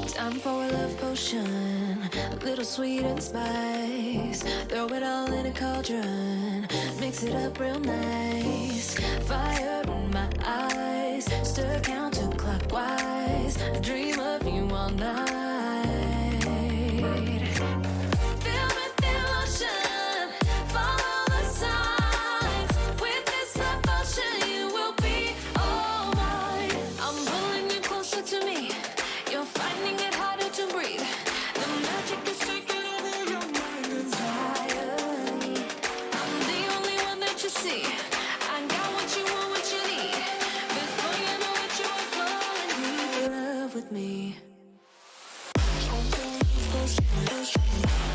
Time for a love potion, a little sweet and spice. Throw it all in a cauldron, mix it up real nice. Fire in my eyes, stir counterclockwise. I dream of you all night. Feel with the emotion, follow the signs. With this love potion, you will be all mine. I'm pulling you closer to me. You're finding it harder to breathe. The magic is taking over your mind entirely. I'm the only one that you see. I got what you want, what you need. Before you know it, you are falling deep in love with me.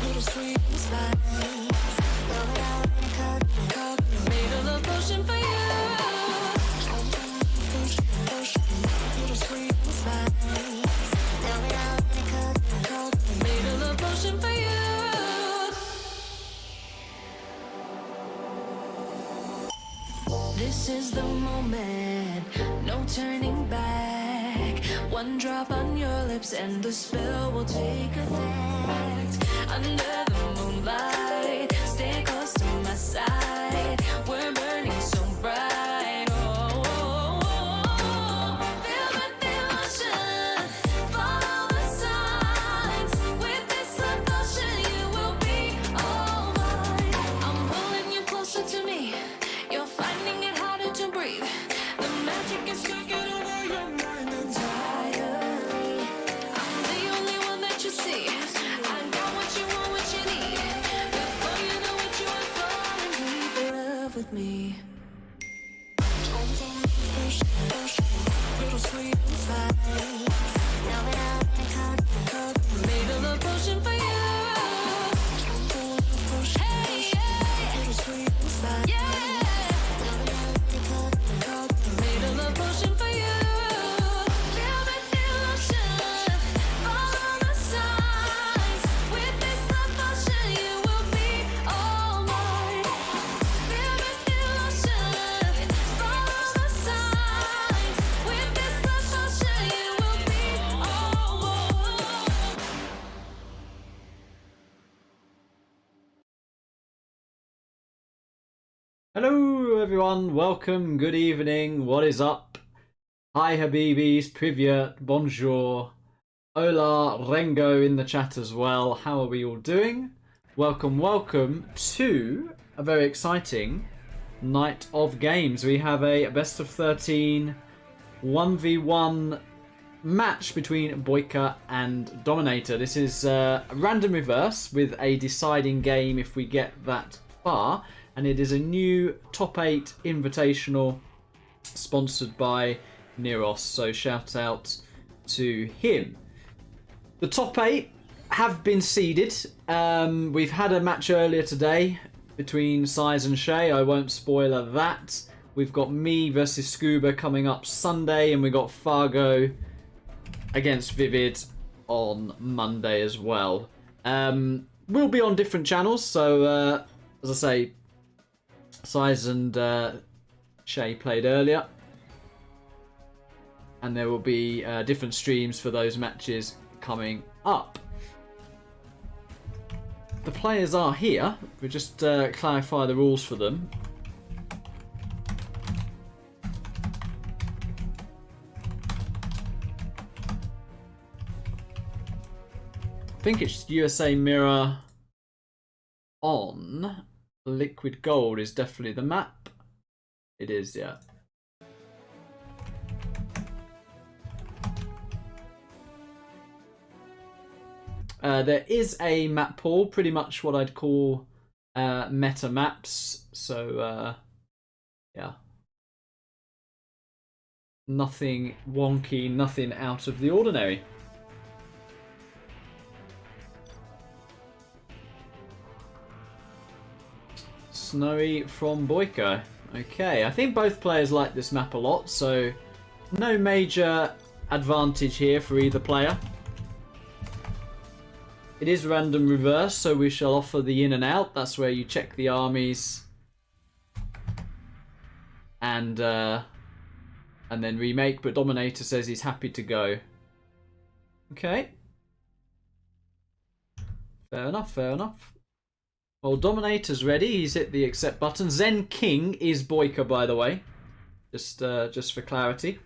Little sweet and spice. Throw it out in a cup. Made a love potion for you. Little sweet and spice. Made a love potion for you. This is the moment, no turning back. One drop on your lips and the spell will take effect. Under the moonlight, stay close to my side. We're burning so bright. Oh, oh, oh, oh. Feel with the emotion, follow the signs. With this love potion, you will be all mine. I'm pulling you closer to me. You're finding it harder to breathe. The magic is taking over your mind entirely. I'm the only one that you see. I got what you want, what you need. Before you know it, you are falling deep in love with me. Little sweet and spice. Now it out in a cup. Made a love potion for you. Hey, yeah. Little sweet and spice. Yeah. Made a love potion for you. Feel with the emotion, follow the signs. With this love potion, you will be all mine. Feel with the emotion, follow the signs. With this love potion, you will be all mine. Hello everyone, welcome, good evening, what is up? Hi Habibis, Privyet, bonjour, hola, Rengo in the chat as well, how are we all doing? Welcome, welcome to a very exciting night of games. We have a best of 13 1v1 match between BoYcaH and DoMiNaToR. This is a random reverse with a deciding game if we get that far. And it is a new top 8 invitational sponsored by Nerosk. So shout out to him. The top 8 have been seeded. We've had a match earlier today between Size and Shay. I won't spoiler that. We've got me versus Scuba coming up Sunday. And we've got Fargo against Vivid on Monday as well. We'll be on different channels. So as I say, Size and Shay played earlier, and there will be different streams for those matches coming up. The players are here. We'll just clarify the rules for them. I think it's USA Mirror on. Liquid Gold is definitely the map. It is, yeah. There is a map pool, pretty much what I'd call meta maps. So, yeah. Nothing wonky, nothing out of the ordinary. Snowy from BoYcaH. Okay, I think both players like this map a lot, so no major advantage here for either player. It is random reverse, so we shall offer the in and out. That's where you check the armies and then remake, but DoMiNaToR says he's happy to go. Okay. Fair enough, fair enough. Well, Dominator's ready. He's hit the accept button. Zen King is BoYcaH, by the way. Just for clarity.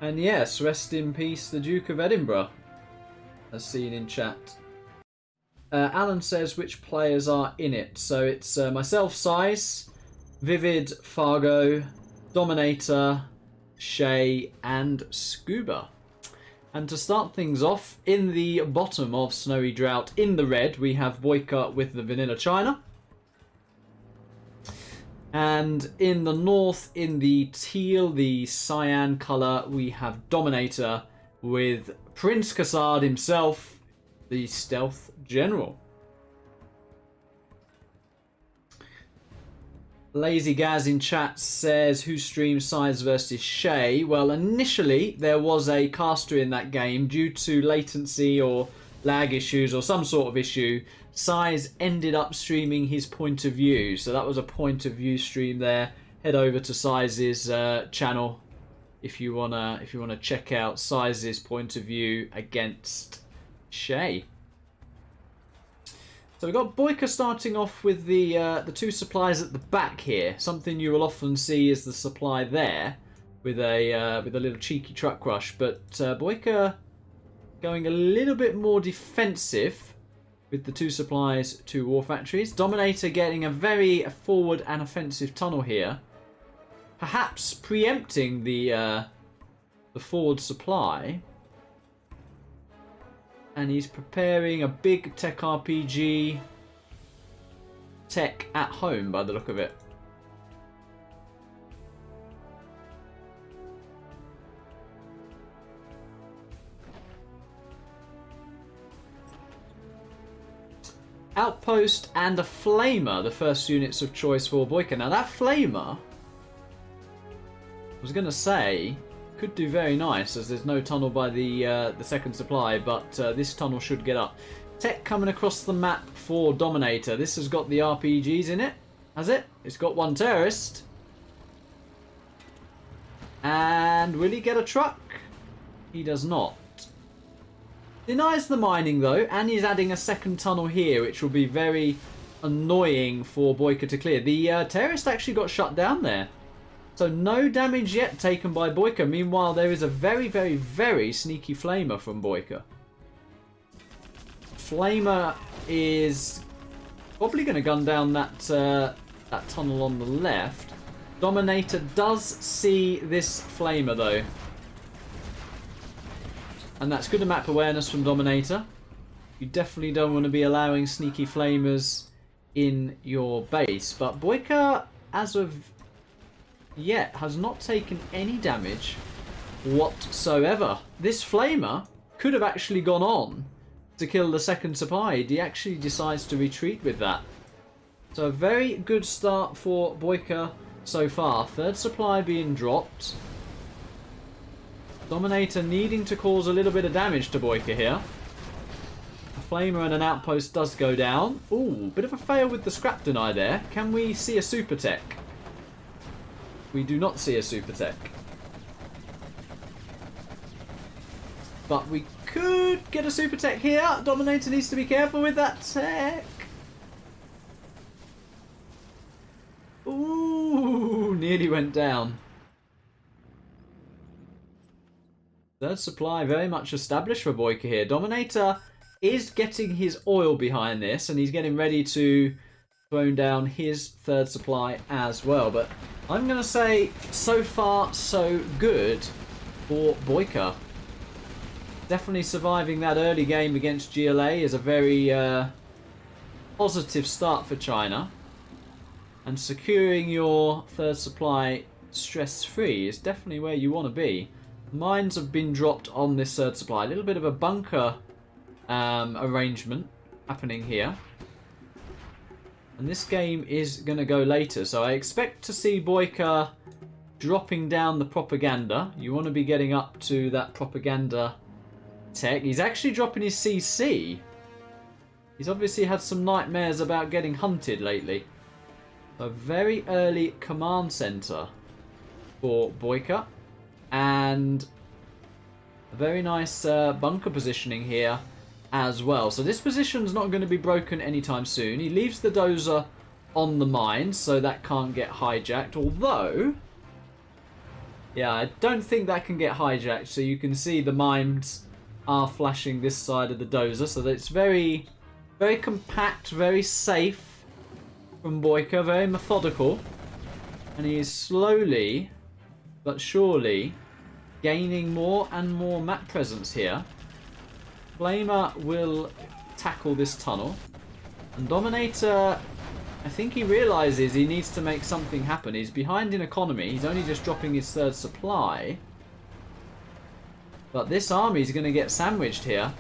And yes, rest in peace, the Duke of Edinburgh, as seen in chat. Alan says which players are in it. So it's myself, Size, Vivid, Fargo, Dominator, Shay, and Scuba. And to start things off, in the bottom of Snowy Drought, in the red, we have BoYcaH with the Vanilla China. And in the north, in the teal, the cyan colour, we have Dominator with Prince Kassad himself, the Stealth General. Lazy Gaz in chat says, who streams Size versus Shay? Well, initially there was a caster in that game due to latency or lag issues or some sort of issue. Size ended up streaming his point of view, so that was a point of view stream there. Head over to Size's channel if you wanna check out Size's point of view against Shay. So we've got BoYcaH starting off with the two supplies at the back here. Something you will often see is the supply there with a little cheeky truck rush, but BoYcaH going a little bit more defensive with the two supplies to War Factories. Dominator getting a very forward and offensive tunnel here, perhaps preempting the forward supply. And he's preparing a big tech RPG tech at home by the look of it. Outpost and a Flamer, the first units of choice for BoYcaH. Now that Flamer, I was going to say, could do very nice as there's no tunnel by the second supply, but this tunnel should get up. Tech coming across the map for Dominator. This has got the RPGs in it, has it? It's got one terrorist. And will he get a truck? He does not. Denies the mining though, and he's adding a second tunnel here, which will be very annoying for BoYcaH to clear. The terrorist actually got shut down there. So no damage yet taken by BoYcaH. Meanwhile, there is a very, very, very sneaky Flamer from BoYcaH. Flamer is probably going to gun down that that tunnel on the left. Dominator does see this Flamer though. And that's good map awareness from Dominator. You definitely don't want to be allowing sneaky Flamers in your base. But BoYcaH, as of yet, has not taken any damage whatsoever. This Flamer could have actually gone on to kill the second supply. He actually decides to retreat with that. So a very good start for BoYcaH so far. Third supply being dropped. Dominator needing to cause a little bit of damage to BoYcaH here. A Flamer and an outpost does go down. Ooh, bit of a fail with the scrap deny there. Can we see a super tech? We do not see a super tech. But we could get a super tech here. Dominator needs to be careful with that tech. Ooh, nearly went down. Third supply very much established for BoYcaH here. Dominator is getting his oil behind this, and he's getting ready to throw down his third supply as well. But I'm going to say, so far, so good for BoYcaH. Definitely surviving that early game against GLA is a very positive start for China. And securing your third supply stress-free is definitely where you want to be. Mines have been dropped on this third supply. A little bit of a bunker arrangement happening here. And this game is going to go later. So I expect to see BoYcaH dropping down the propaganda. You want to be getting up to that propaganda tech. He's actually dropping his CC. He's obviously had some nightmares about getting hunted lately. A very early command center for BoYcaH. And a very nice bunker positioning here as well. So this position's not going to be broken anytime soon. He leaves the dozer on the mine, so that can't get hijacked. Although, yeah, I don't think that can get hijacked. So you can see the mines are flashing this side of the dozer. So that it's very, very compact, very safe from BoYcaH. Very methodical. And he is slowly but surely gaining more and more map presence here. Flamer will tackle this tunnel. And DoMiNaToR, I think he realizes he needs to make something happen. He's behind in economy. He's only just dropping his third supply. But this army is going to get sandwiched here.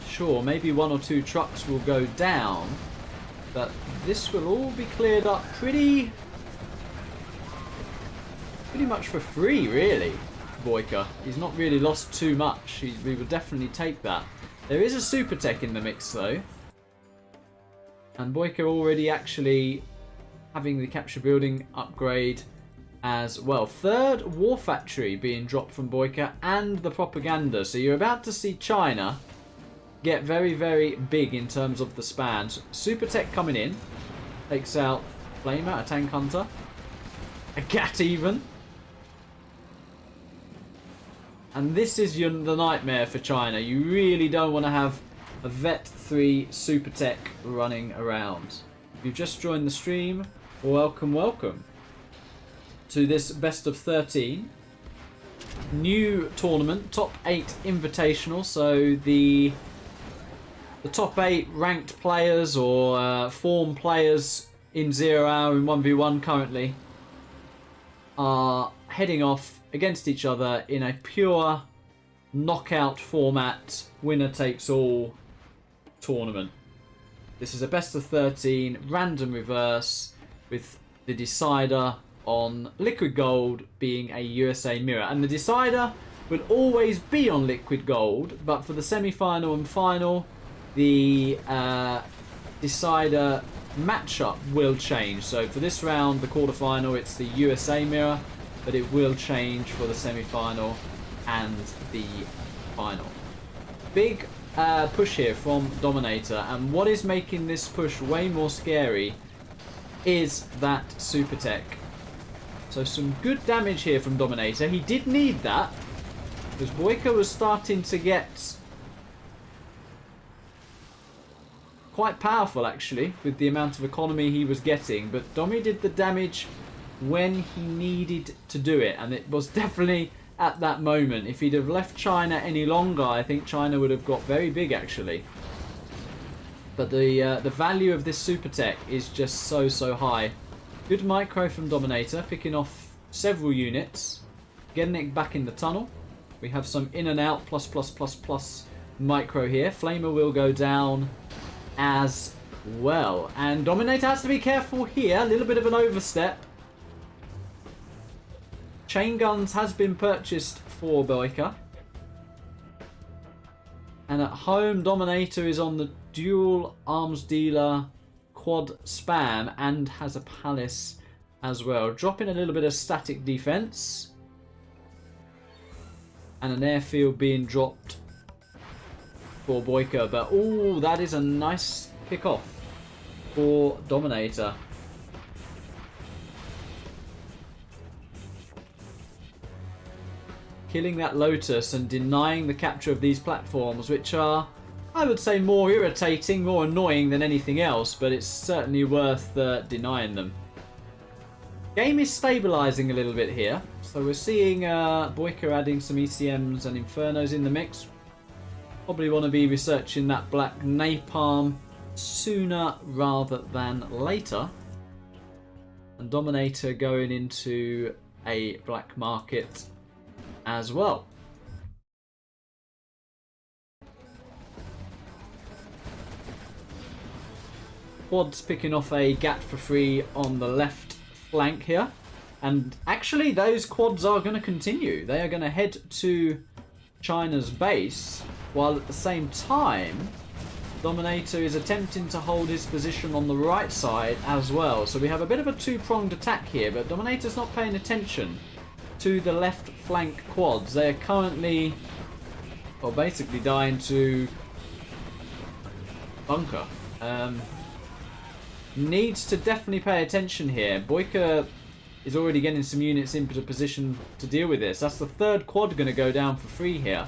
Sure, maybe 1 or 2 trucks will go down. But this will all be cleared up pretty much for free, really. BoYcaH. He's not really lost too much. We will definitely take that. There is a super tech in the mix, though. And BoYcaH already actually having the capture building upgrade as well. Third war factory being dropped from BoYcaH and the propaganda. So you're about to see China get very, very big in terms of the spans. Super tech coming in. Takes out Flamer, a tank hunter. A cat even. And this is the nightmare for China. You really don't want to have a Vet 3 Super Tech running around. If you've just joined the stream, welcome, welcome to this best of 13 new tournament, top 8 invitational. So the top 8 ranked players or form players in 0 hour in 1v1 currently are heading off against each other in a pure knockout format, winner takes all tournament. This is a best of 13 random reverse with the decider on liquid gold being a USA mirror. And the decider will always be on liquid gold, but for the semi-final and final, the decider matchup will change. So for this round, the quarterfinal, it's the USA mirror, but it will change for the semi-final and the final. Big push here from DoMiNaToR, and what is making this push way more scary is that super tech. So some good damage here from DoMiNaToR. He did need that because BoYcaH was starting to get quite powerful actually with the amount of economy he was getting, but Domi did the damage when he needed to do it, and it was definitely at that moment. If he'd have left China any longer, I think China would have got very big actually. But the value of this super tech is just so high. Good micro from DoMiNaToR, picking off several units, getting it back in the tunnel. We have some in and out plus micro here. Flamer will go down as well, and DoMiNaToR has to be careful here. A little bit of an overstep. Chain guns has been purchased for BoYcaH. And at home, DoMiNaToR is on the dual arms dealer quad spam and has a palace as well. Dropping a little bit of static defense. And an airfield being dropped for BoYcaH. But, oh, that is a nice kickoff for DoMiNaToR. Killing that Lotus and denying the capture of these platforms, which are, I would say, more irritating, more annoying than anything else, but it's certainly worth denying them. Game is stabilising a little bit here, so we're seeing BoYcaH adding some ECMs and Infernos in the mix. Probably want to be researching that black napalm sooner rather than later. And DoMiNaToR going into a black market as well. Quad's picking off a gap for free on the left flank here, and actually those quads are going to continue. They are going to head to China's base, while at the same time DoMiNaToR is attempting to hold his position on the right side as well. So we have a bit of a two-pronged attack here, but DoMiNaToR's not paying attention to the left flank quads. They are currently, well, basically dying to bunker. Needs to definitely pay attention here. BoYcaH is already getting some units into position to deal with this. That's the third quad going to go down for free here.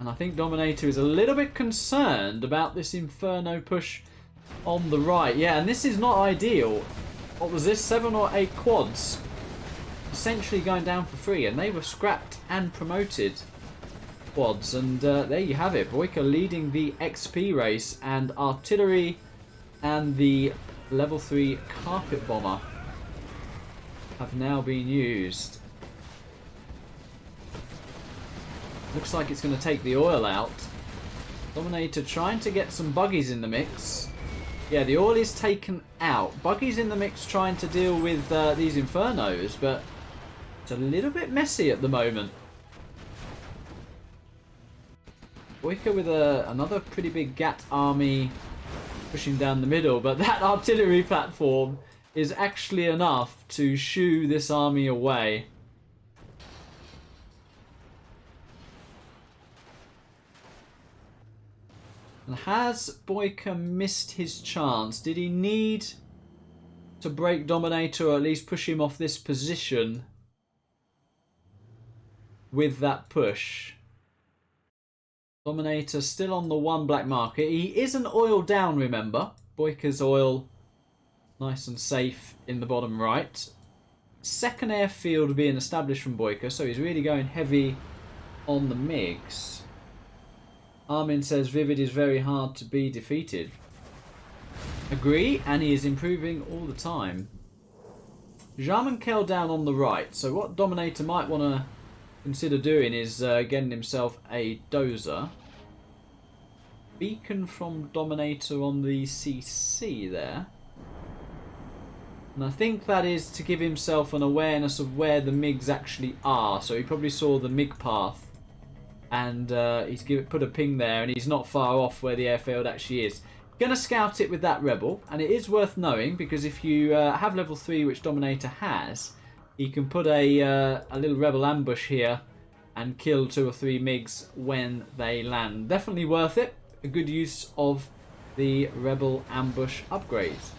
And I think DoMiNaToR is a little bit concerned about this Inferno push on the right. Yeah, and this is not ideal. What was this? 7 or 8 quads essentially going down for free. And they were scrapped and promoted quads. And there you have it. BoYcaH leading the XP race. And artillery and the level 3 carpet bomber have now been used. Looks like it's going to take the oil out. DoMiNaToR trying to get some buggies in the mix. Yeah, the oil is taken out. Buggies in the mix trying to deal with these Infernos, but it's a little bit messy at the moment. BoYcaH with another pretty big GAT army pushing down the middle, but that artillery platform is actually enough to shoo this army away. And has BoYcaH missed his chance? Did he need to break DoMiNaToR, or at least push him off this position with that push? DoMiNaToR still on the 1 black market. He isn't oil down, remember. BoYcaH's oil nice and safe in the bottom right. Second airfield being established from BoYcaH, so he's really going heavy on the MiGs. Armin says Vivid is very hard to be defeated. Agree, and he is improving all the time. Jarmankel down on the right, so what DoMiNaToR might want to consider doing is getting himself a dozer. Beacon from DoMiNaToR on the CC there. And I think that is to give himself an awareness of where the MiGs actually are. So he probably saw the MiG path. And he's put a ping there, and he's not far off where the airfield actually is. Going to scout it with that Rebel, and it is worth knowing, because if you have level 3, which DoMiNaToR has, he can put a little Rebel ambush here and kill 2 or 3 MiGs when they land. Definitely worth it. A good use of the Rebel ambush upgrades.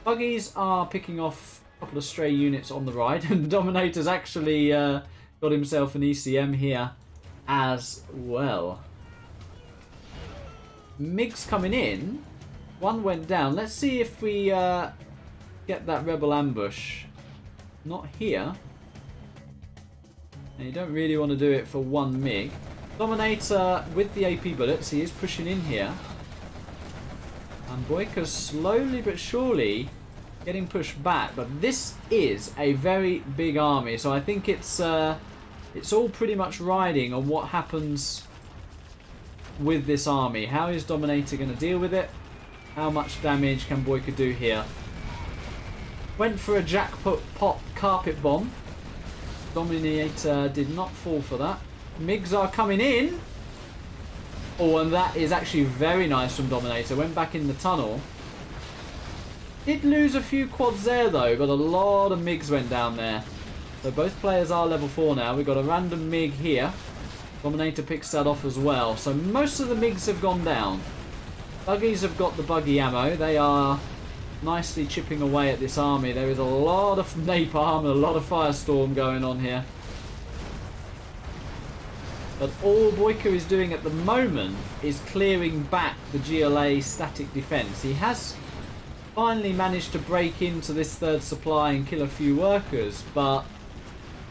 Buggies are picking off a couple of stray units on the right, and DoMiNaToR's actually got himself an ECM here as well. MiGs coming in. One went down. Let's see if we get that Rebel ambush. Not here. And you don't really want to do it for 1 MiG. DoMiNaToR with the AP bullets. He is pushing in here. And BoYcaH slowly but surely getting pushed back. But this is a very big army. So I think it's all pretty much riding on what happens with this army. How is DoMiNaToR going to deal with it? How much damage can BoYcaH do here? Went for a jackpot carpet bomb. DoMiNaToR did not fall for that. MiGs are coming in. Oh, and that is actually very nice from DoMiNaToR. Went back in the tunnel. Did lose a few quads there though, but a lot of MiGs went down there. So both players are level 4 now. We've got a random MiG here. DoMiNaToR picks that off as well. So most of the MiGs have gone down. Buggies have got the buggy ammo. They are nicely chipping away at this army. There is a lot of napalm and a lot of firestorm going on here. But all BoYcaH is doing at the moment is clearing back the GLA static defense. He has finally managed to break into this third supply and kill a few workers, but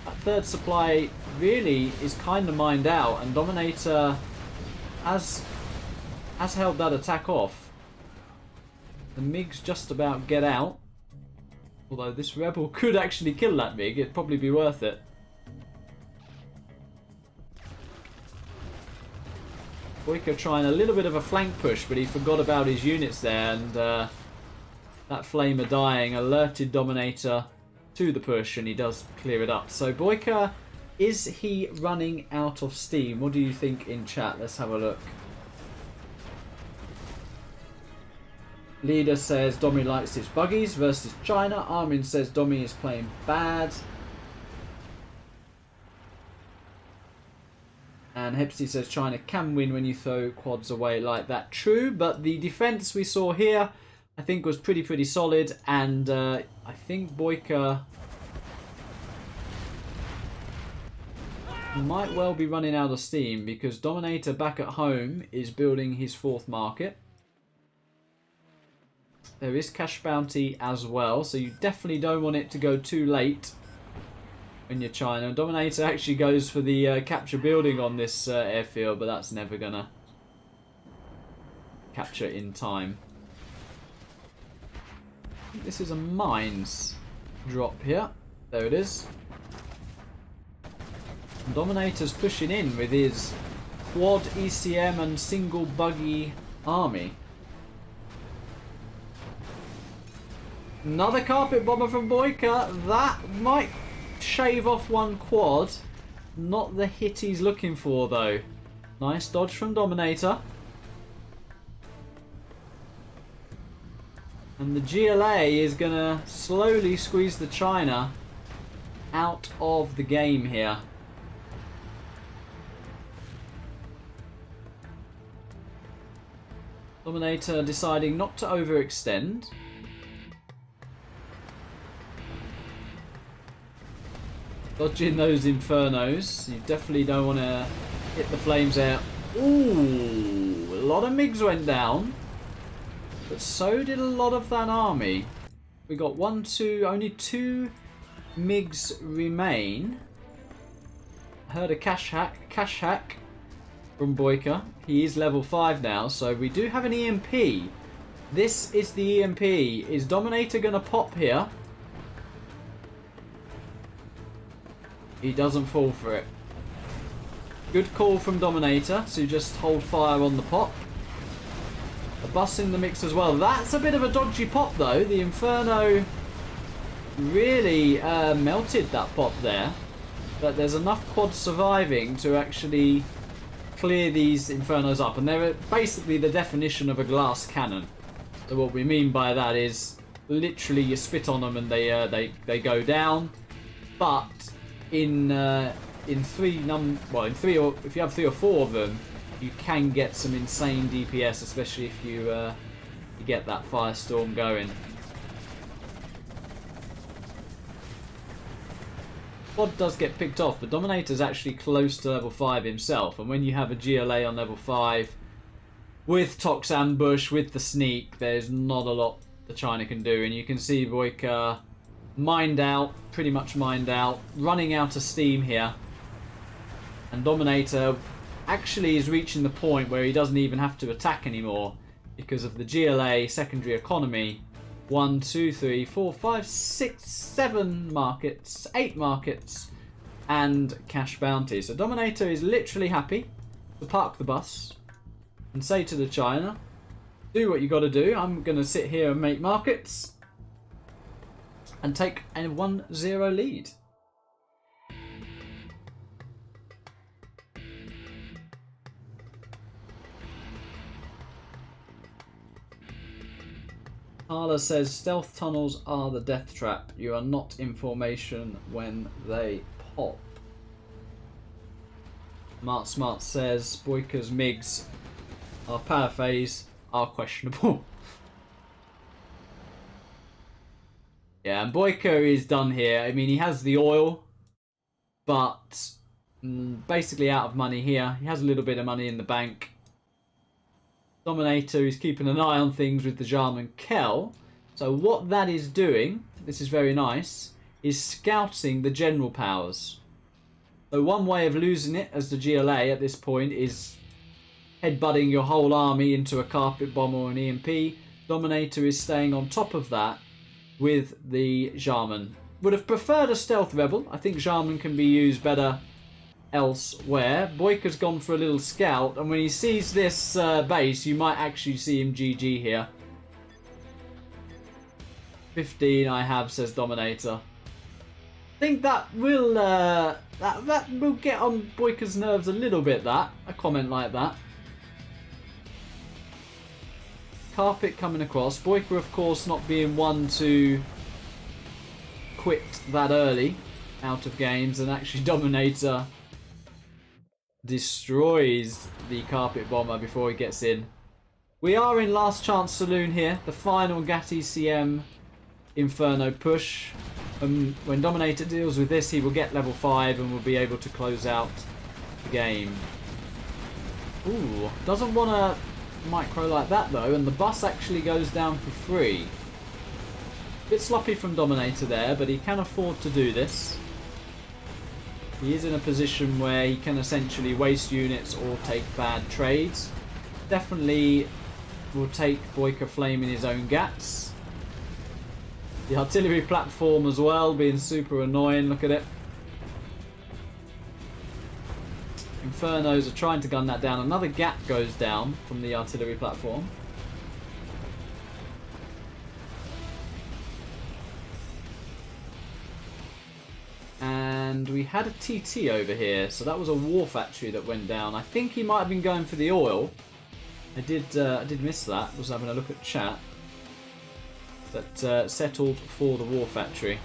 that third supply really is kind of mined out, and DoMiNaToR has held that attack off. The MiGs just about get out. Although this Rebel could actually kill that MiG, it'd probably be worth it. BoYcaH trying a little bit of a flank push, but he forgot about his units there, and that Flamer dying alerted DoMiNaToR to the push, and he does clear it up. So BoYcaH, is he running out of steam? What do you think in chat? Let's have a look. Leader says Domi likes his buggies versus China. Armin says Domi is playing bad. And Hepsi says China can win when you throw quads away like that. True, but the defense we saw here I think was pretty solid. And I think BoYcaH might well be running out of steam because DoMiNaToR back at home is building his 4th market. There is cash bounty as well, so you definitely don't want it to go too late when you're China. DoMiNaToR actually goes for the capture building on this airfield, but that's never gonna capture in time. I think this is a mines drop here. There it is. DoMiNaToR's pushing in with his quad ECM and single buggy army. Another carpet bomber from BoYcaH. That might shave off one quad. Not the hit he's looking for though. Nice dodge from DoMiNaToR. And the GLA is going to slowly squeeze the China out of the game here. DoMiNaToR deciding not to overextend. Dodging those infernos. You definitely don't want to hit the flames out. Ooh, a lot of MiGs went down. But so did a lot of that army. We got only 2 MiGs remain. Heard a cash hack from BoYcaH. He is level 5 now, so we do have an EMP. This is the EMP. Is DoMiNaToR going to pop here? He doesn't fall for it. Good call from DoMiNaToR to just hold fire on the pop. A bus in the mix as well. That's a bit of a dodgy pop though. The Inferno really melted that pop there. But there's enough quads surviving to actually clear these Infernos up. And they're basically the definition of a glass cannon. So what we mean by that is literally you spit on them and they go down. But in three or if you have 3 or 4 of them, you can get some insane DPS, especially if you get that firestorm going. Quad does get picked off, but DoMiNaToR's actually close to level 5 himself, and when you have a GLA on level 5 with Tox Ambush, with the sneak, there's not a lot the China can do. And you can see BoYcaH mined out, pretty much mined out, running out of steam here. And DoMiNaToR actually is reaching the point where he doesn't even have to attack anymore because of the GLA secondary economy. 1, 2, 3, 4, 5, 6, 7 markets, 8 markets, and cash bounty. So DoMiNaToR is literally happy to park the bus and say to the China, do what you got to do. I'm going to sit here and make markets and take a 1-0 lead. Harla says stealth tunnels are the death trap. You are not in formation when they pop. Smart says BoYcaH's MiGs are paraphrase are questionable. Yeah, and BoYcaH is done here. I mean, he has the oil, but basically out of money here. He has a little bit of money in the bank. DoMiNaToR is keeping an eye on things with the Jarman Kell. So what that is doing, this is very nice, is scouting the general powers. So one way of losing it as the GLA at this point is headbutting your whole army into a carpet bomb or an EMP. DoMiNaToR is staying on top of that with the Jarman. Would have preferred a stealth rebel. I think Jarman can be used better elsewhere. BoYcaH's gone for a little scout, and when he sees this base, you might actually see him GG here. 15 I have, says DoMiNaToR. I think that will that will get on BoYcaH's nerves a little bit, that a comment like that. Carpet coming across. BoYcaH, of course, not being one to quit that early out of games, and actually DoMiNaToR destroys the Carpet Bomber before he gets in. We are in Last Chance Saloon here, the final GAT ECM Inferno push. When DoMiNaToR deals with this, he will get level 5 and will be able to close out the game. Ooh, doesn't want to micro like that though, and the bus actually goes down for free. Bit sloppy from DoMiNaToR there, but he can afford to do this. He is in a position where he can essentially waste units or take bad trades. Definitely will take BoYcaH Flame in his own GATs. The artillery platform as well, being super annoying. Look at it. Infernos are trying to gun that down. Another GAT goes down from the artillery platform. And we had a TT over here, so that was a war factory that went down. I think he might have been going for the oil. I did miss that. Was having a look at chat. That settled for the war factory.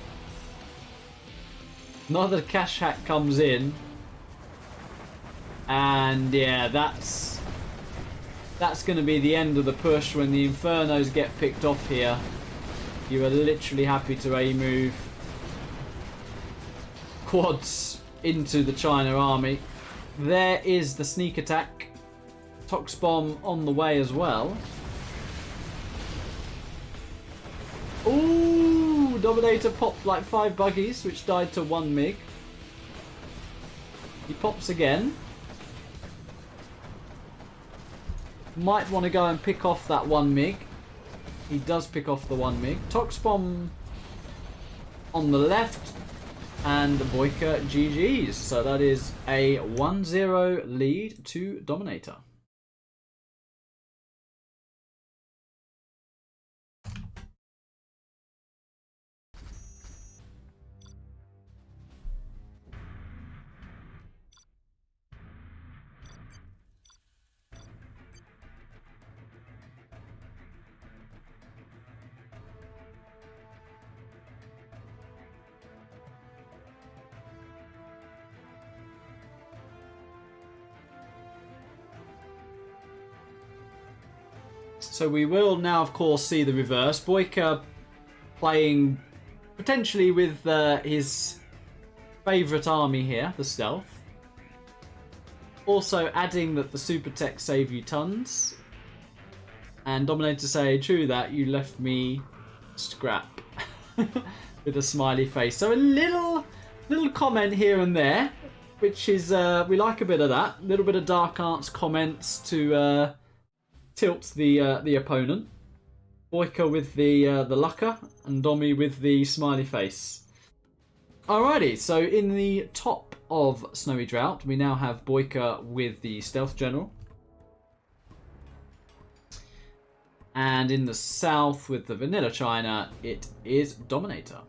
Another cash hack comes in, and yeah, that's going to be the end of the push when the Infernos get picked off here. You are literally happy to A-move quads into the China army. There is the sneak attack. Tox bomb on the way as well. Ooh, DoMiNaToR popped like 5 buggies, which died to 1 MiG. He pops again. Might want to go and pick off that 1 MiG. He does pick off the 1 MiG. Tox bomb on the left. And BoYcaH GG's. So that is a 1-0 lead to DoMiNaToR. So we will now, of course, see the reverse. BoYcaH playing potentially with his favourite army here, the Stealth. Also adding that the super tech save you tons. And DoMiNaToR say, true that, you left me scrap. With a smiley face. So a little comment here and there, which is, we like a bit of that. A little bit of Dark Arts comments to tilt the opponent. BoYcaH with the Lucker and Domi with the smiley face. Alrighty, so in the top of Snowy Drought, we now have BoYcaH with the Stealth General. And in the south with the Vanilla China, it is DoMiNaToR.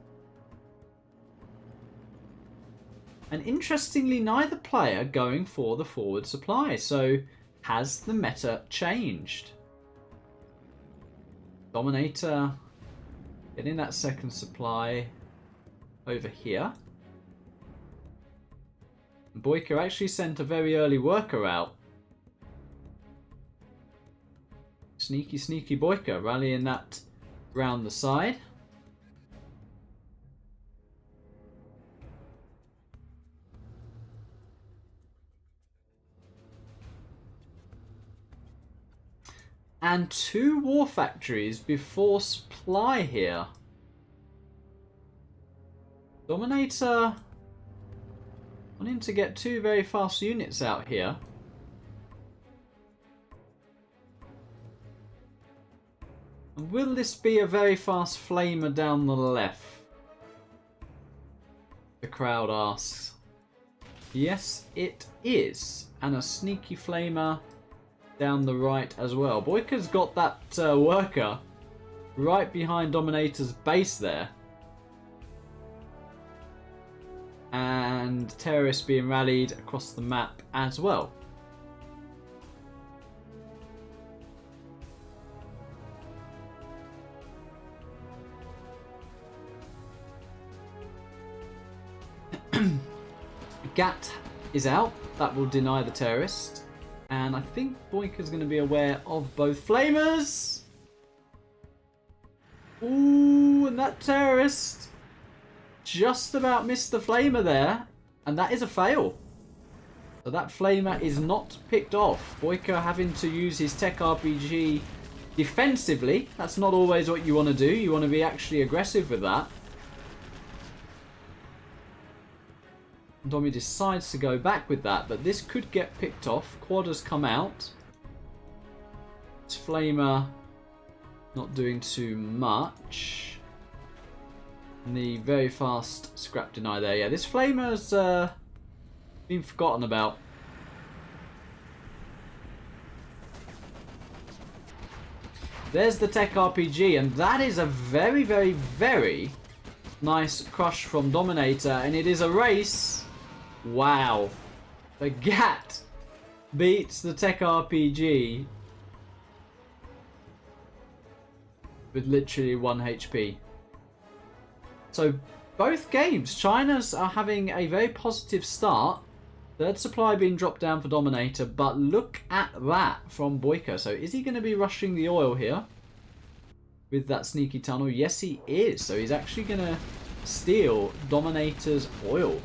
And interestingly, neither player going for the forward supply, so has the meta changed? DoMiNaToR getting that second supply over here. BoYcaH actually sent a very early worker out. Sneaky, sneaky BoYcaH rallying that round the side. And 2 war factories before supply here. DoMiNaToR wanting to get 2 very fast units out here. Will this be a very fast flamer down the left? The crowd asks. Yes, it is. And a sneaky flamer down the right as well. BoYcaH's got that worker right behind DoMiNaToR's base there. And terrorists being rallied across the map as well. GAT is out. That will deny the terrorist. And I think BoYkaH's going to be aware of both flamers. Ooh, and that terrorist just about missed the flamer there. And that is a fail. So that flamer is not picked off. BoYkaH having to use his tech RPG defensively. That's not always what you want to do. You want to be actually aggressive with that. Domi decides to go back with that, but this could get picked off. Quad has come out. This flamer not doing too much. And the very fast scrap deny there. Yeah, this flamer's been forgotten about. There's the tech RPG, and that is a very, very, very nice crush from DoMiNaToR, and it is a race. Wow. The GAT beats the tech RPG with literally 1 HP. So both games, China's are having a very positive start. Third supply being dropped down for DoMiNaToR, but look at that from BoYkaH. So is he going to be rushing the oil here with that sneaky tunnel? Yes, he is. So he's actually going to steal DoMiNaToR's oil.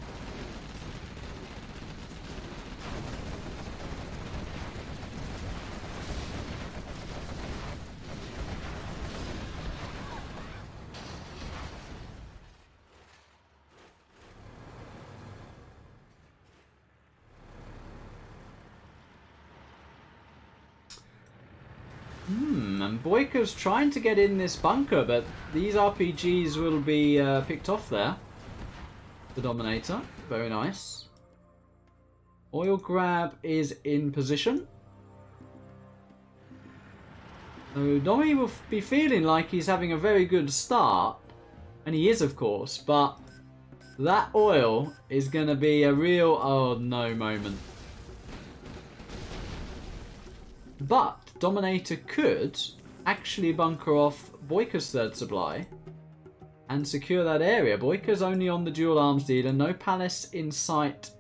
And BoYkaH's trying to get in this bunker, but these RPGs will be picked off there. The DoMiNaToR. Very nice. Oil grab is in position. So Domi will be feeling like he's having a very good start. And he is, of course, but that oil is going to be a real oh no moment. But DoMiNaToR could actually bunker off BoYkaH's third supply and secure that area. BoYkaH's only on the dual arms dealer, no palace in sight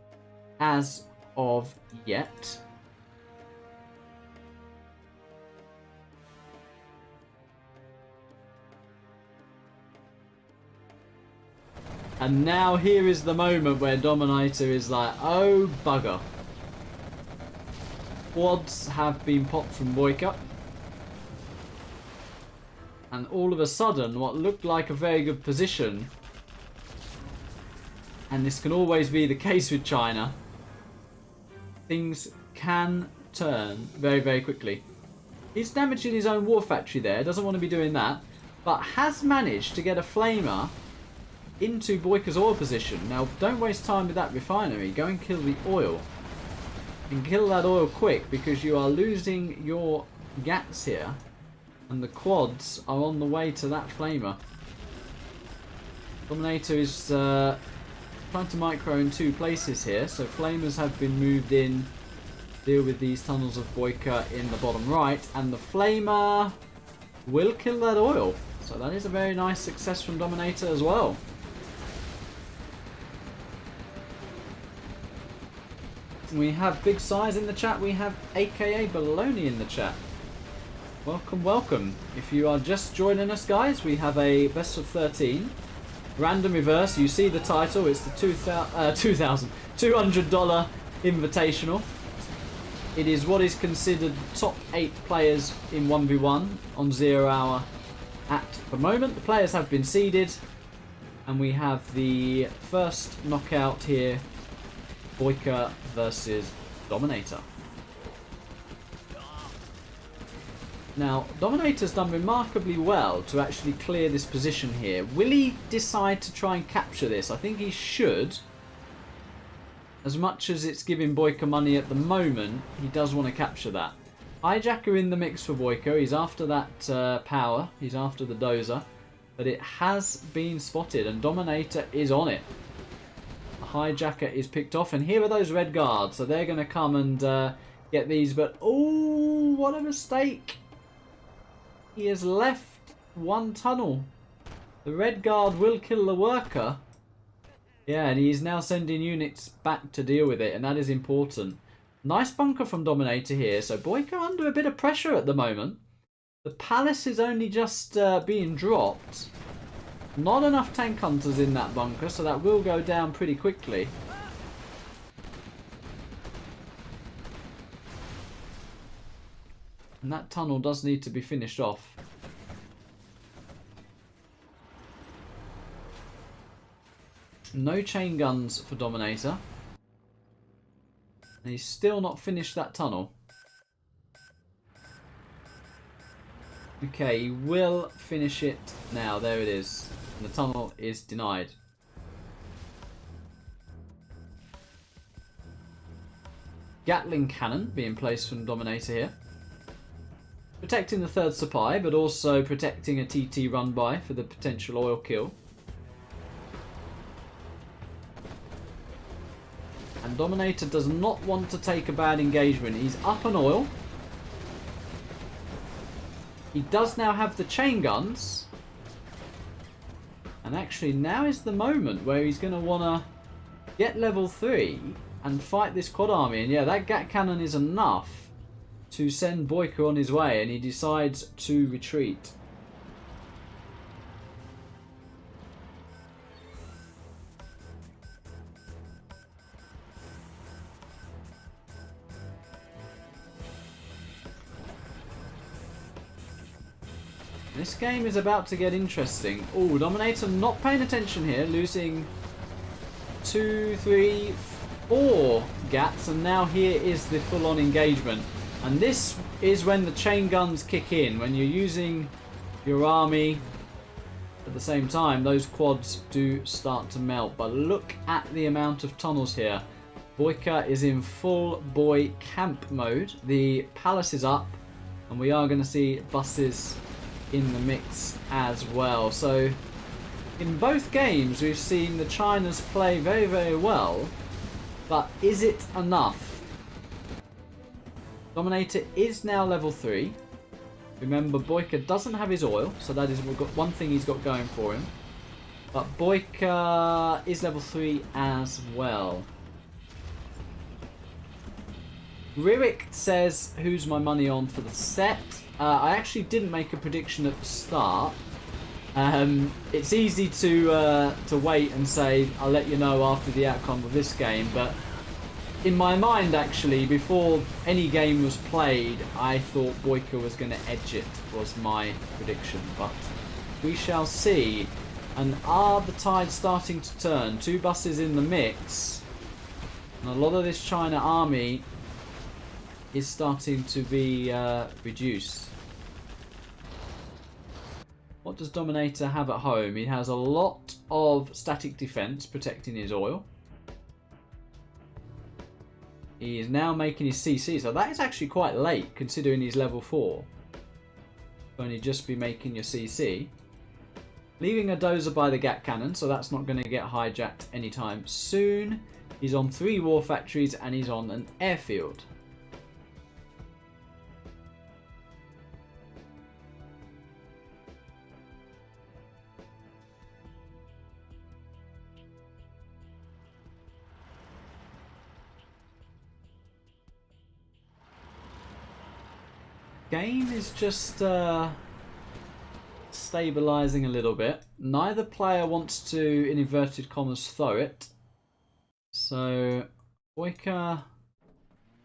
as of yet. And now here is the moment where DoMiNaToR is like, oh bugger. Quads have been popped from BoYkaH. And all of a sudden, what looked like a very good position, and this can always be the case with China, things can turn very, very quickly. He's damaging his own war factory there, doesn't want to be doing that, but has managed to get a flamer into BoYkaH's oil position. Now, don't waste time with that refinery. Go and kill the oil. And kill that oil quick, because you are losing your GATs here. And the quads are on the way to that flamer. DoMiNaToR is trying to micro in two places here. So flamers have been moved in. Deal with these tunnels of BoYkaH in the bottom right. And the flamer will kill that oil. So that is a very nice success from DoMiNaToR as well. We have Big Size in the chat. We have AKA Baloney in the chat. Welcome, welcome. If you are just joining us, guys, we have a best of 13 random reverse. You see the title. It's the $200 Invitational. It is what is considered top 8 players in 1v1 on 0 hour at the moment. The players have been seeded, and we have the first knockout here. BoYkaH versus DoMiNaToR. Now, DoMiNaToR's done remarkably well to actually clear this position here. Will he decide to try and capture this? I think he should. As much as it's giving BoYkaH money at the moment, he does want to capture that. Hijacker in the mix for BoYkaH. He's after that power. He's after the dozer. But it has been spotted, and DoMiNaToR is on it. Hijacker is picked off, and here are those red guards, so they're going to come and get these, but oh, what a mistake. He has left one tunnel. The red guard will kill the worker, Yeah, and he's now sending units back to deal with it, and that is important. Nice bunker from DoMiNaToR here. So BoYcaH under a bit of pressure at the moment. The palace is only just being dropped. Not enough tank hunters in that bunker, so that will go down pretty quickly. And that tunnel does need to be finished off. No chain guns for DoMiNaToR. And he's still not finished that tunnel. Okay, he will finish it now. There it is. And the tunnel is denied. Gatling cannon being placed from DoMiNaToR here. Protecting the third supply, but also protecting a TT run by for the potential oil kill. And DoMiNaToR does not want to take a bad engagement. He's up on oil. He does now have the chain guns. And actually now is the moment where he's going to want to get level 3 and fight this quad army. And yeah, that Gat cannon is enough to send BoYcaH on his way, and he decides to retreat. This game is about to get interesting. Oh, DoMiNaToR not paying attention here, losing 2, 3, 4 Gats, and now here is the full-on engagement. And this is when the chain guns kick in. When you're using your army at the same time, those quads do start to melt. But look at the amount of tunnels here. BoYcaH is in full boy camp mode. The palace is up, and we are going to see buses in the mix as well. So in both games we've seen the Chinas play very, very well. But is it enough? DoMiNaToR is now level 3. Remember, BoYcaH doesn't have his oil, so that is one thing he's got going for him. But BoYcaH is level 3 as well. Ririk says, who's my money on for the set? I actually didn't make a prediction at the start. It's easy to wait and say, I'll let you know after the outcome of this game, but in my mind, actually, before any game was played, I thought BoYcaH was going to edge it, was my prediction. But we shall see. And are the tides starting to turn? 2 buses in the mix. And a lot of this China army is starting to be reduced. What does DoMiNaToR have at home? He has a lot of static defense protecting his oil. He is now making his CC, so that is actually quite late considering he's level 4. Only just be making your CC. Leaving a dozer by the Gat cannon, so that's not going to get hijacked anytime soon. He's on 3 war factories and he's on an airfield. Game is just stabilizing a little bit. Neither player wants to, in inverted commas, throw it. So BoYcaH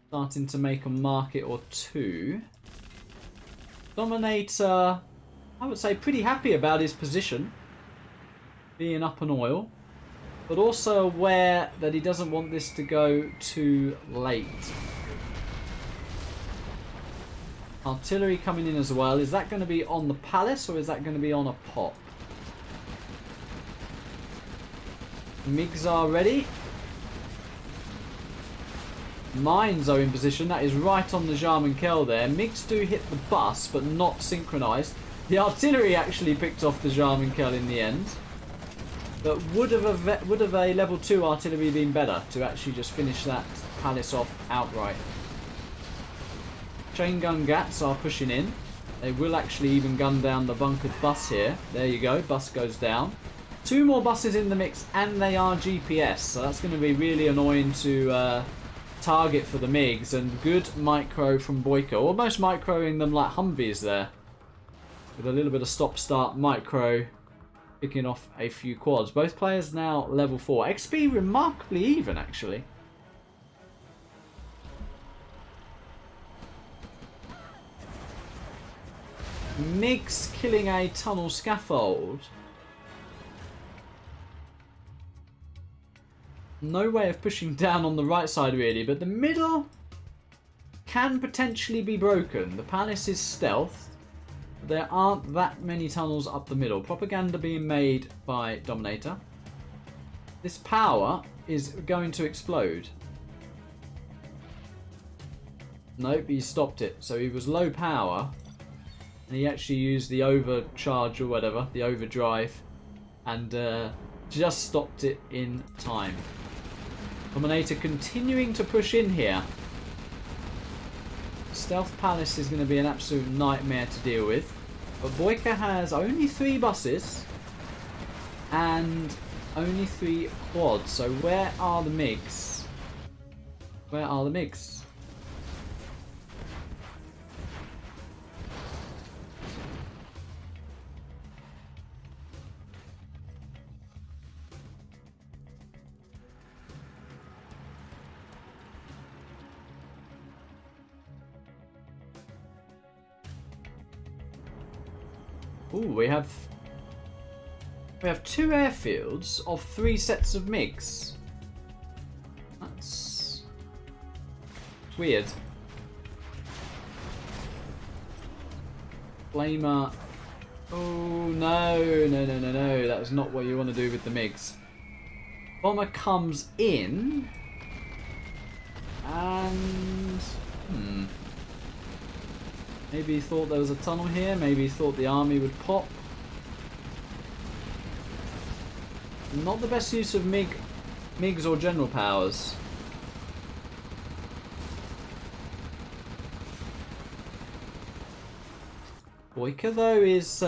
starting to make a market or 2. DoMiNaToR, I would say, pretty happy about his position, being up on oil, but also aware that he doesn't want this to go too late. Artillery coming in as well. Is that going to be on the palace or is that going to be on a pop? MiGs are ready. Mines are in position. That is right on the Jarmankel there. MiGs do hit the bus, but not synchronized. The artillery actually picked off the Jarmankel in the end. But would have a level 2 artillery been better to actually just finish that palace off outright? Chain gun Gats are pushing in. They will actually even gun down the bunkered bus here. There you go, bus goes down. 2 more buses in the mix, and they are GPS, so that's going to be really annoying to target for the MiGs. And good micro from BoYcaH, almost microing them like Humvees there, with a little bit of stop-start micro, picking off a few quads. Both players now level 4. XP remarkably even, actually. MiGs killing a tunnel scaffold. No way of pushing down on the right side really, but the middle can potentially be broken. The palace is stealth. There aren't that many tunnels up the middle. Propaganda being made by DoMiNaToR. This power is going to explode. Nope, he stopped it. So he was low power. And he actually used the overcharge or whatever, the overdrive. And just stopped it in time. DoMiNaToR continuing to push in here. Stealth Palace is going to be an absolute nightmare to deal with. But BoYcaH has only 3 buses and only 3 quads. So where are the MiGs? Where are the MiGs? Ooh, we have 2 airfields of 3 sets of MiGs. That's weird. Flamer. Oh no, no. That is not what you want to do with the MiGs. Bomber comes in and maybe he thought there was a tunnel here. Maybe he thought the army would pop. Not the best use of MiGs or general powers. BoYcaH though is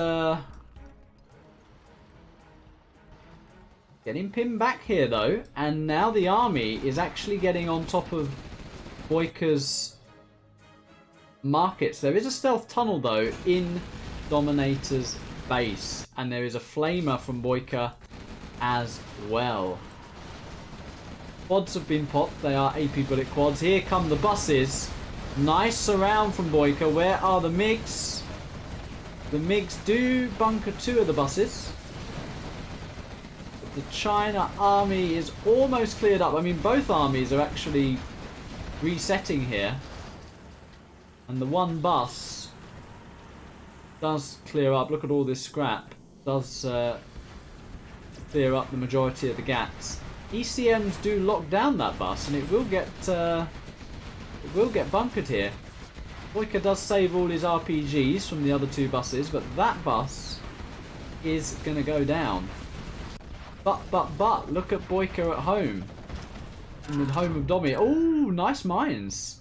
getting pinned back here though, and now the army is actually getting on top of BoYcaH's markets. There is a stealth tunnel though in DoMiNaToR's base, and there is a flamer from BoYcaH as well. Quads have been popped. They are AP bullet quads. Here come the buses. Nice surround from BoYcaH. Where are the MiGs? The MiGs do bunker 2 of the buses. But the China army is almost cleared up. I mean, both armies are actually resetting here. And the one bus does clear up. Look at all this scrap. Does clear up the majority of the gaps. ECMs do lock down that bus, and it will get bunkered here. BoYcaH does save all his RPGs from the other 2 buses, but that bus is going to go down. But, look at BoYcaH at home. In the home of Domi. Oh, nice mines.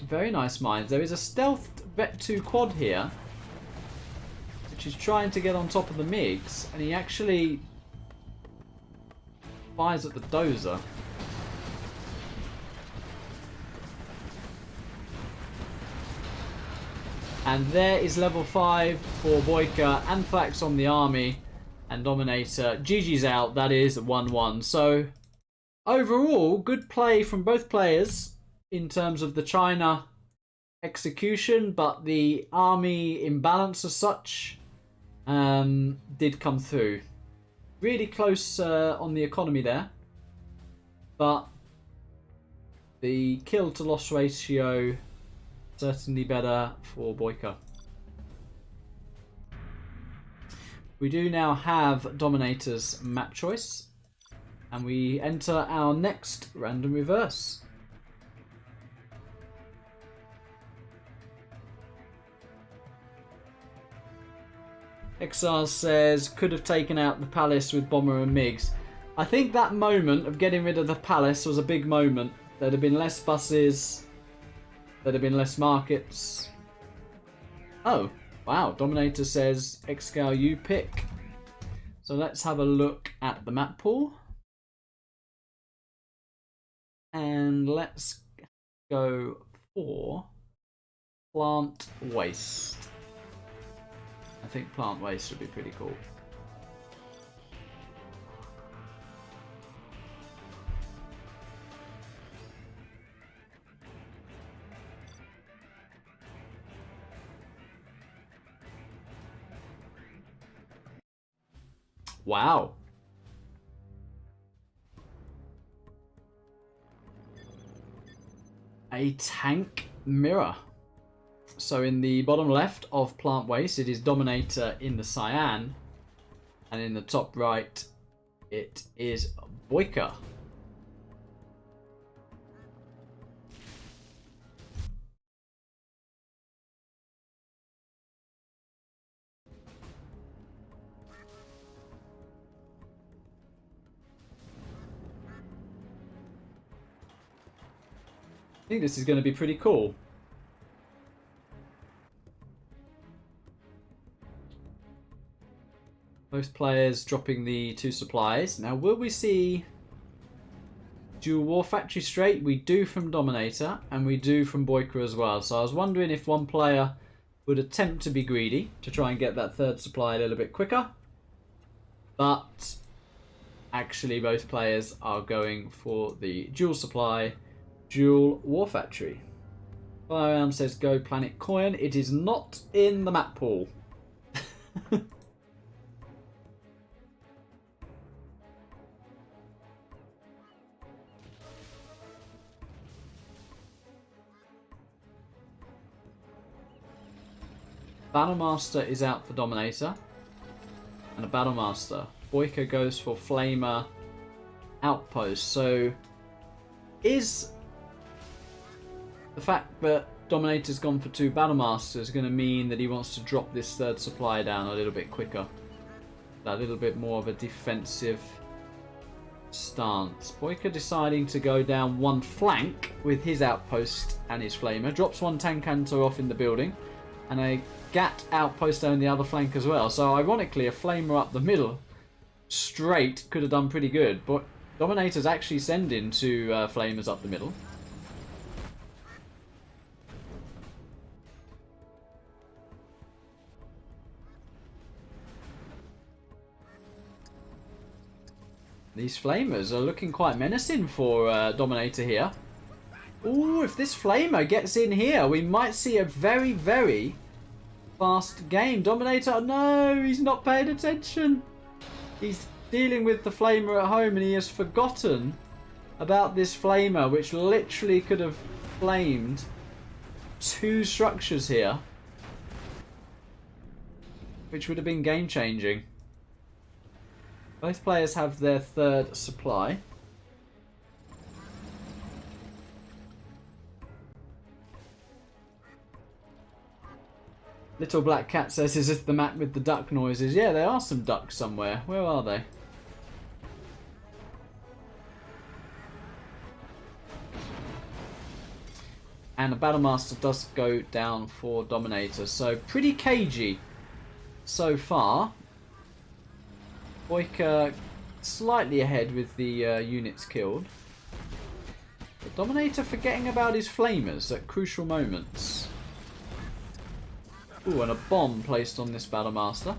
Very nice mines. There is a stealth Vet 2 quad here, which is trying to get on top of the MiGs, and he actually fires at the dozer. And there is level 5 for BoYcaH. Anthrax on the army and DoMiNaToR. GG's out. That is 1-1. So overall, good play from both players in terms of the China execution, but the army imbalance as such did come through. Really close on the economy there, but the kill to loss ratio certainly better for BoYcaH. We do now have DoMiNaToR's map choice, and we enter our next random reverse. XR says, could have taken out the palace with bomber and MiGs. I think that moment of getting rid of the palace was a big moment. There'd have been less buses. There'd have been less markets. Oh, Wow, DoMiNaToR says Xscale you pick. So let's have a look at the map pool. And let's go for plant waste. I think plant waste would be pretty cool. Wow. A tank mirror. So in the bottom left of plant waste, it is DoMiNaToR in the cyan. And in the top right, it is BoYcaH. I think this is going to be pretty cool. Both players dropping the 2 supplies. Now, will we see dual war factory straight? We do from DoMiNaToR, and we do from BoYcaH as well. So I was wondering if one player would attempt to be greedy to try and get that 3rd supply a little bit quicker. But actually, both players are going for the dual supply, dual war factory. Firearm says go planet coin. It is not in the map pool. Battlemaster is out for DoMiNaToR. And a Battlemaster. BoYcaH goes for Flamer Outpost. So, is the fact that DoMiNaToR's gone for 2 Battlemasters going to mean that he wants to drop this 3rd supply down a little bit quicker? A little bit more of a defensive stance. BoYcaH deciding to go down one flank with his outpost and his Flamer. Drops 1 tank hunter off in the building. And a GAT outpost on the other flank as well. So ironically, a Flamer up the middle straight could have done pretty good. But DoMiNaToR's actually sending 2 Flamers up the middle. These Flamers are looking quite menacing for DoMiNaToR here. Ooh, if this Flamer gets in here, we might see a very, very fast game. DoMiNaToR, no, he's not paying attention. He's dealing with the Flamer at home and he has forgotten about this Flamer, which literally could have flamed 2 structures here, which would have been game changing. Both players have their 3rd supply. Little Black Cat says, is this the map with the duck noises? Yeah, there are some ducks somewhere. Where are they? And the Battlemaster does go down for DoMiNaToR. So, pretty cagey so far. BoYcaH slightly ahead with the units killed. But DoMiNaToR forgetting about his Flamers at crucial moments. Ooh, and a bomb placed on this Battlemaster.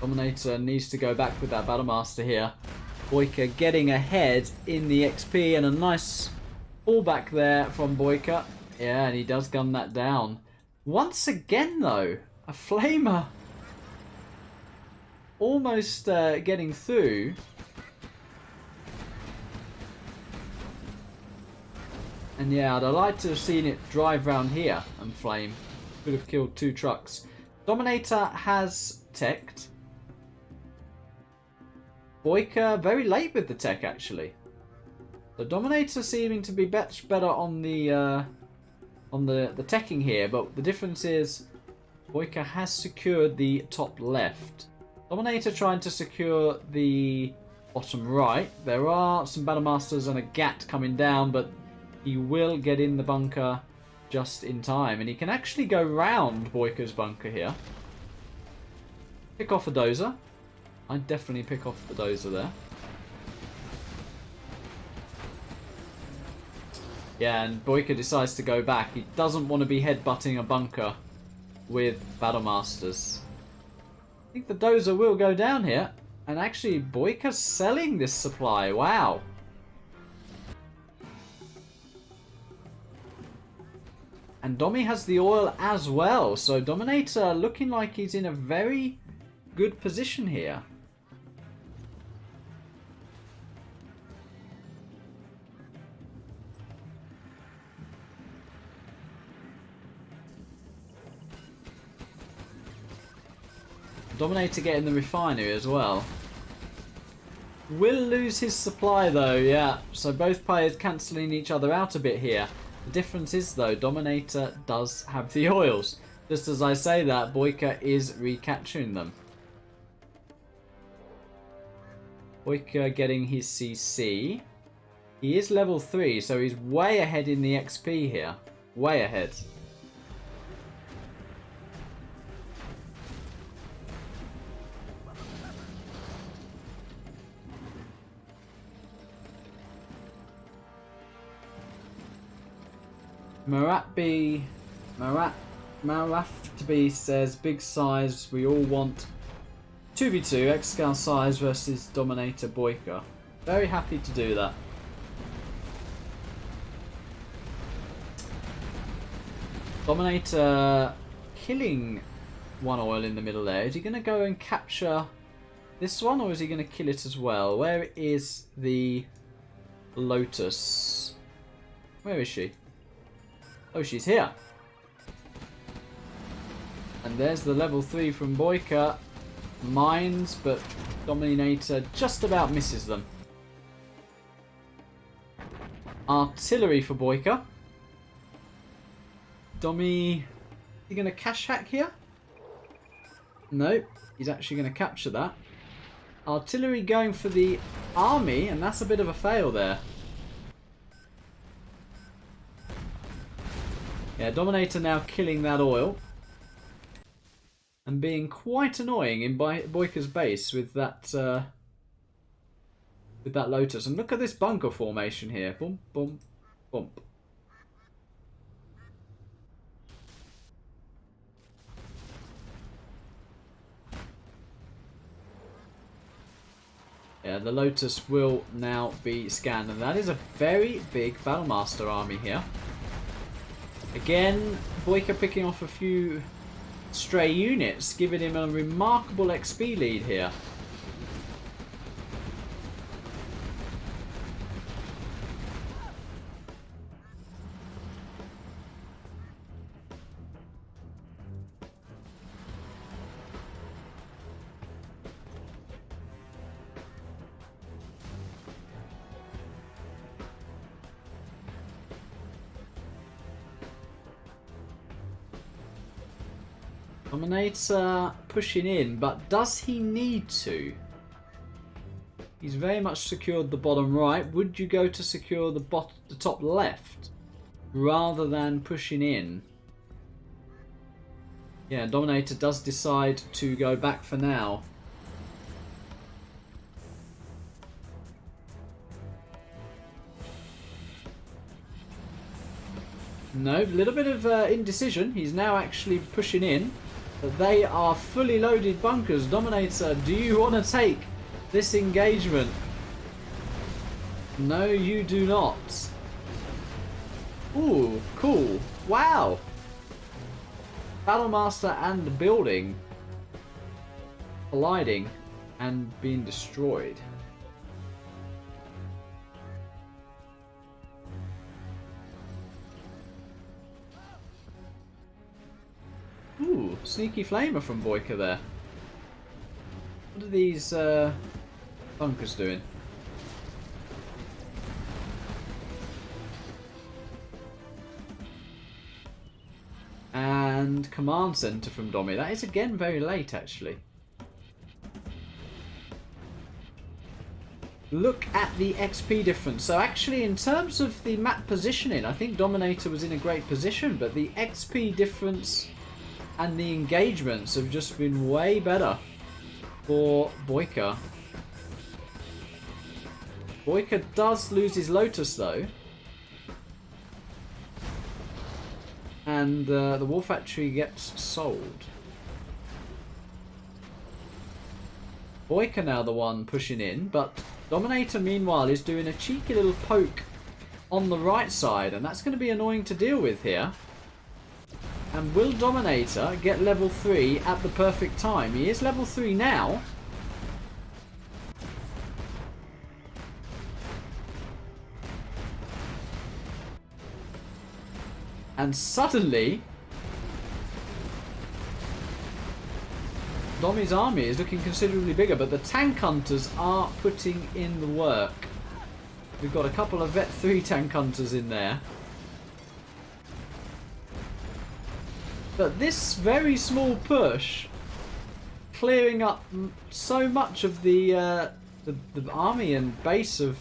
DoMiNaToR needs to go back with that Battlemaster here. BoYcaH getting ahead in the XP and a nice fallback there from BoYcaH. Yeah, and he does gun that down. Once again though, a Flamer almost getting through. And yeah, I'd like to have seen it drive round here and flame. Could have killed 2 trucks. DoMiNaToR has teched. BoYcaH very late with the tech actually. So DoMiNaToR seeming to be much better on the teching here, but the difference is BoYcaH has secured the top left. DoMiNaToR trying to secure the bottom right. There are some Battle Masters and a Gat coming down, but he will get in the bunker just in time. And he can actually go round BoYcaH's bunker here. Pick off a dozer. I'd definitely pick off the dozer there. Yeah, and BoYcaH decides to go back. He doesn't want to be headbutting a bunker with Battle Masters. I think the dozer will go down here. And actually, BoYcaH's selling this supply. Wow. And Domi has the oil as well. So DoMiNaToR looking like he's in a very good position here. DoMiNaToR getting the refinery as well. Will lose his supply though, yeah. So both players cancelling each other out a bit here. The difference is though, DoMiNaToR does have the oils. Just as I say that, BoYcaH is recapturing them. BoYcaH getting his CC. He is level 3, so he's way ahead in the XP here. Way ahead. Maratbi says, big size, we all want 2v2, X-Scale size versus DoMiNaToR BoYcaH. Very happy to do that. DoMiNaToR killing one oil in the middle there. Is he going to go and capture this one, or is he going to kill it as well? Where is the Lotus? Where is she? Oh, she's here. And there's the level 3 from BoYcaH. Mines, but DoMiNaToR just about misses them. Artillery for BoYcaH. Domi, is he going to cash hack here? No, he's actually going to capture that. Artillery going for the army, and that's a bit of a fail there. Yeah, DoMiNaToR now killing that oil. And being quite annoying in BoYcaH's base with that Lotus. And look at this bunker formation here. Boom, boom, boom. Yeah, the Lotus will now be scanned. And that is a very big Battlemaster army here. Again, BoYcaH picking off a few stray units, giving him a remarkable XP lead here. DoMiNaToR pushing in, but does he need to? He's very much secured the bottom right. Would you go to secure the top left rather than pushing in? Yeah, DoMiNaToR does decide to go back for now. No, a little bit of indecision. He's now actually pushing in. But they are fully loaded bunkers. DoMiNaToR, do you want to take this engagement? No, you do not. Ooh, cool. Wow. Battlemaster and the building colliding and being destroyed. Ooh, sneaky flamer from BoYcaH there. What are these bunkers doing? And command center from Domi. That is again very late actually. look at the XP difference. So actually, in terms of the map positioning, I think DoMiNaToR was in a great position, but the XP difference and the engagements have just been way better for BoYcaH. BoYcaH does lose his Lotus though. And the War Factory gets sold. BoYcaH now the one pushing in, but DoMiNaToR meanwhile is doing a cheeky little poke on the right side, and that's going to be annoying to deal with here. And will DoMiNaToR get level 3 at the perfect time? He is level 3 now. And suddenly, Domi's army is looking considerably bigger, but the tank hunters are putting in the work. We've got a couple of Vet 3 tank hunters in there. But this very small push, clearing up so much of the army and base of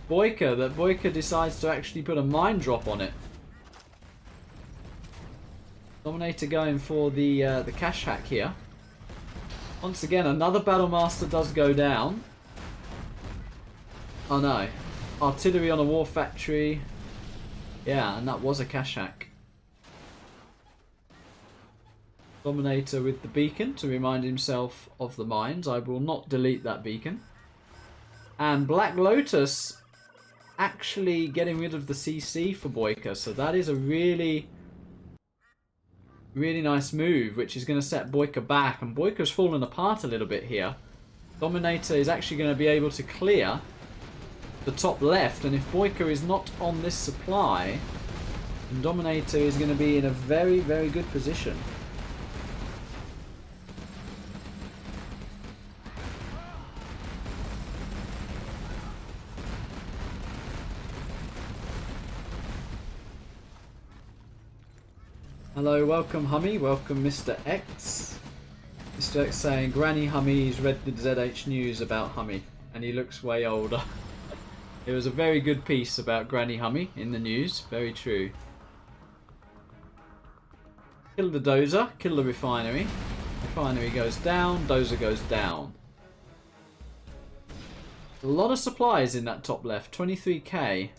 BoYcaH that BoYcaH decides to actually put a mine drop on it. DoMiNaToR going for the cash hack here. Once again, another Battlemaster does go down. Oh no. Artillery on a War Factory. Yeah, and that was a cash hack. DoMiNaToR with the beacon to remind himself of the mines. I will not delete that beacon. And Black Lotus actually getting rid of the CC for BoYcaH. So that is a really nice move, which is going to set BoYcaH back. And BoYcaH's fallen apart a little bit here. DoMiNaToR is actually going to be able to clear the top left. And if BoYcaH is not on this supply, then DoMiNaToR is going to be in a very, very good position. Hello, welcome Hummy, welcome Mr. X. Mr. X saying, Granny Hummy's read the ZH News about Hummy, and he looks way older. It was a very good piece about Granny Hummy in the news, very true. Kill the dozer, kill the refinery. Refinery goes down, dozer goes down. A lot of supplies in that top left, 23k.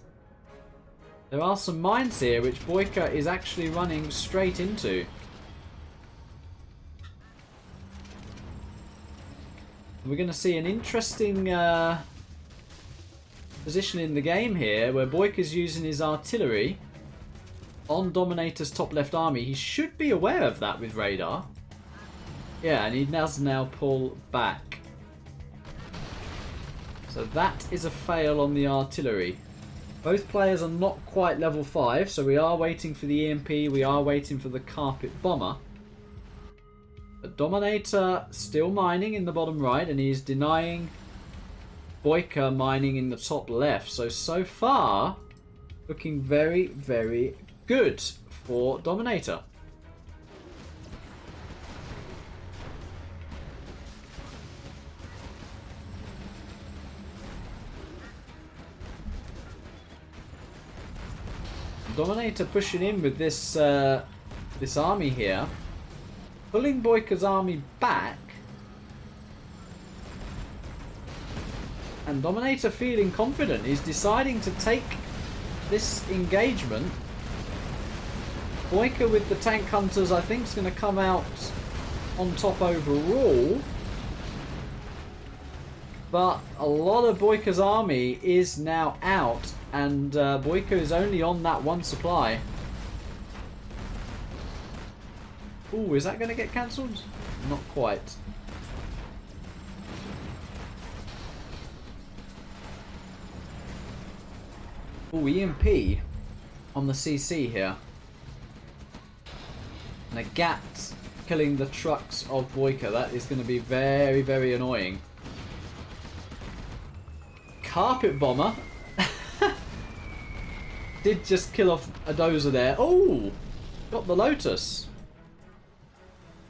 There are some mines here which BoYcaH is actually running straight into. We're going to see an interesting position in the game here where BoYcaH is using his artillery on DoMiNaToR's top left army. He should be aware of that with radar. Yeah, and he does now pull back. So that is a fail on the artillery. Both players are not quite level 5, so we are waiting for the EMP, we are waiting for the carpet bomber. But DoMiNaToR still mining in the bottom right, and he's denying BoYcaH mining in the top left. So far, looking very, very good for DoMiNaToR. DoMiNaToR pushing in with this this army here, pulling BoYcaH's army back, and DoMiNaToR feeling confident. He's deciding to take this engagement. BoYcaH with the tank hunters, I think, is going to come out on top overall. But a lot of BoYcaH's army is now out, and BoYcaH is only on that one supply. Ooh, is that going to get cancelled? Not quite. Ooh, EMP on the CC here. And a GAT killing the trucks of BoYcaH. That is going to be very, very annoying. Carpet bomber did just kill off a dozer there. Oh, got the Lotus.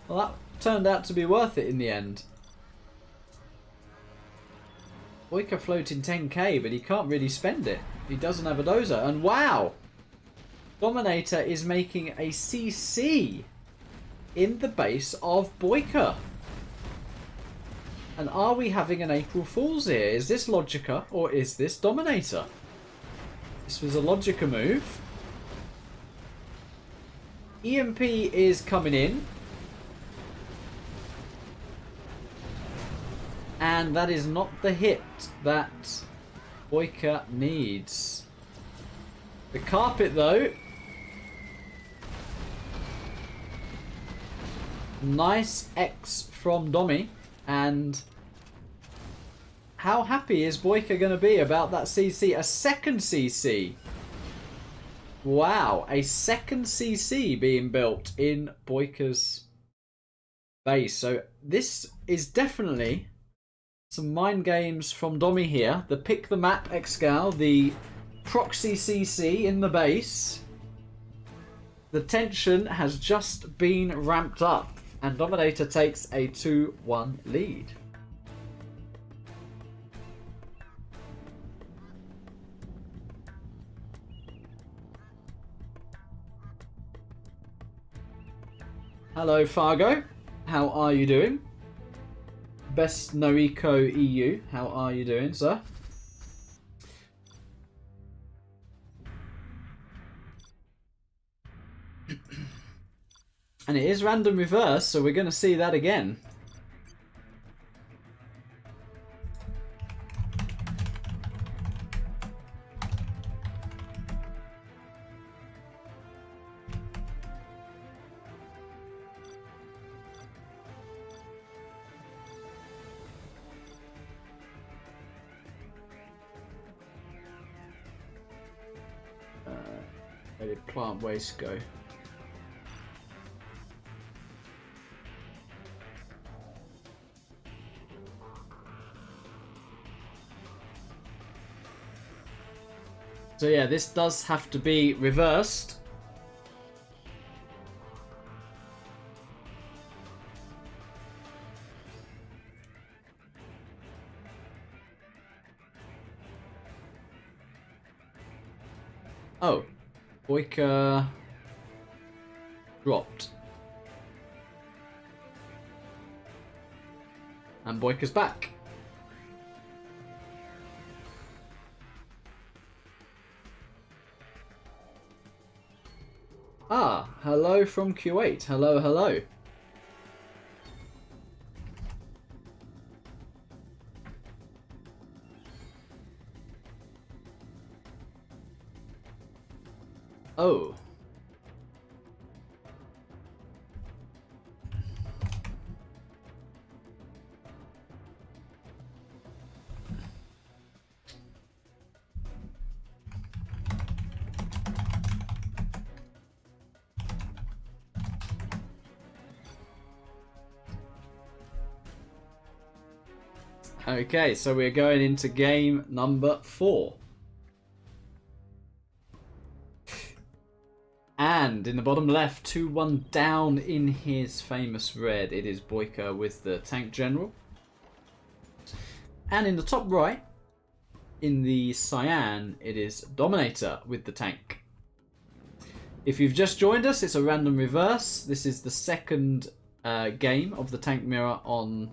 Well, that turned out to be worth it in the end. BoYcaH floating 10k, but he can't really spend it. He doesn't have a dozer. And wow! DoMiNaToR is making a CC in the base of BoYcaH. And are we having an April Fool's here? Is this BoYcaH or is this DoMiNaToR? This was a BoYcaH move. EMP is coming in. And that is not the hit that BoYcaH needs. The carpet though. Nice X from Domi. And how happy is BoYcaH going to be about that CC? A second CC. Wow, a second CC being built in BoYcaH's base. So this is definitely some mind games from Domi here. The pick the map excal, the proxy CC in the base. The tension has just been ramped up. And DoMiNaToR takes a 2-1 lead. Hello Fargo, how are you doing? Best Noeco EU, how are you doing, sir? And it is random reverse, so we're going to see that again. Where did plant waste go? So yeah, this does have to be reversed. Oh, BoYcaH dropped. And BoYcaH's back. Ah, hello from Kuwait. Hello, hello. Oh. Okay, so we're going into game number 4. And in the bottom left, 2-1 down in his famous red, it is BoYcaH with the tank general. And in the top right, in the cyan, it is DoMiNaToR with the tank. If you've just joined us, it's a random reverse. This is the second game of the tank mirror on...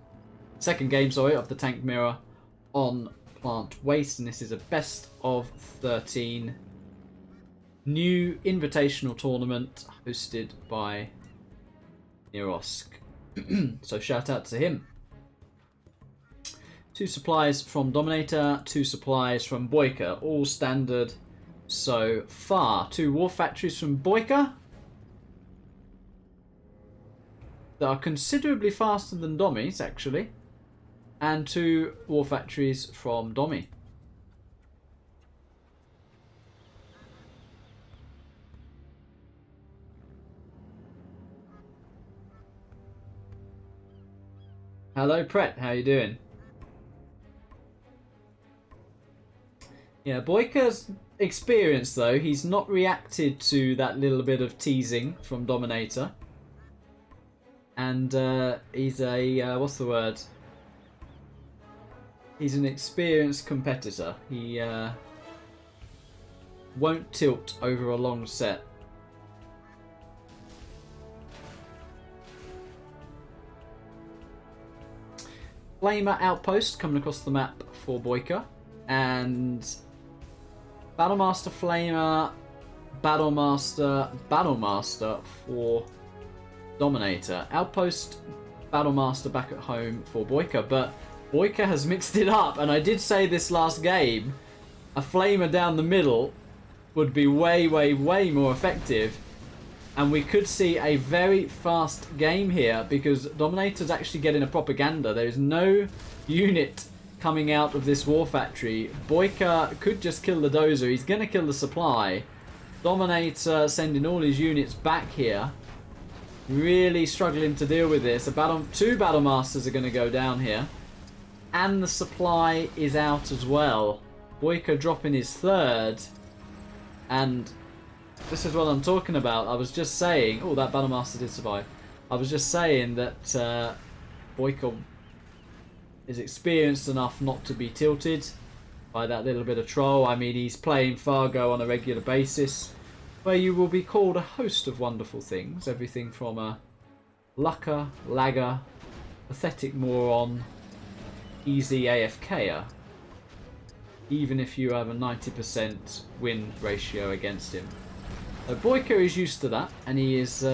Second game, sorry, of the tank mirror on plant waste. And this is a best of 13 new invitational tournament hosted by Nerosk. So shout out to him. 2 supplies from DoMiNaToR, 2 supplies from BoYcaH, all standard so far. 2 war factories from BoYcaH that are considerably faster than Domi's actually, and 2 war factories from Domi. Hello Pret, how you doing? Yeah, BoYcaH's experienced though. He's not reacted to that little bit of teasing from DoMiNaToR. And he's a, what's the word? He's an experienced competitor. He won't tilt over a long set. Flamer Outpost coming across the map for BoYcaH. And Battlemaster Flamer, Battlemaster for DoMiNaToR. Outpost, Battlemaster back at home for BoYcaH. But BoYcaH has mixed it up. And I did say this last game, a Flamer down the middle would be way, way, way more effective. And we could see a very fast game here because DoMiNaToR's actually getting a propaganda. There is no unit coming out of this war factory. BoYcaH could just kill the dozer. He's going to kill the supply. DoMiNaToR sending all his units back here. Really struggling to deal with this. Two Battlemasters are going to go down here. And the supply is out as well. BoYcaH dropping his third. And this is what I'm talking about. I was just saying... Oh, that Battlemaster did survive. I was just saying that BoYcaH is experienced enough not to be tilted by that little bit of troll. I mean, he's playing Fargo on a regular basis, where you will be called a host of wonderful things. Everything from a lucker, lagger, pathetic moron, easy AFKer. Even if you have a 90% win ratio against him. BoYcaH is used to that, and he is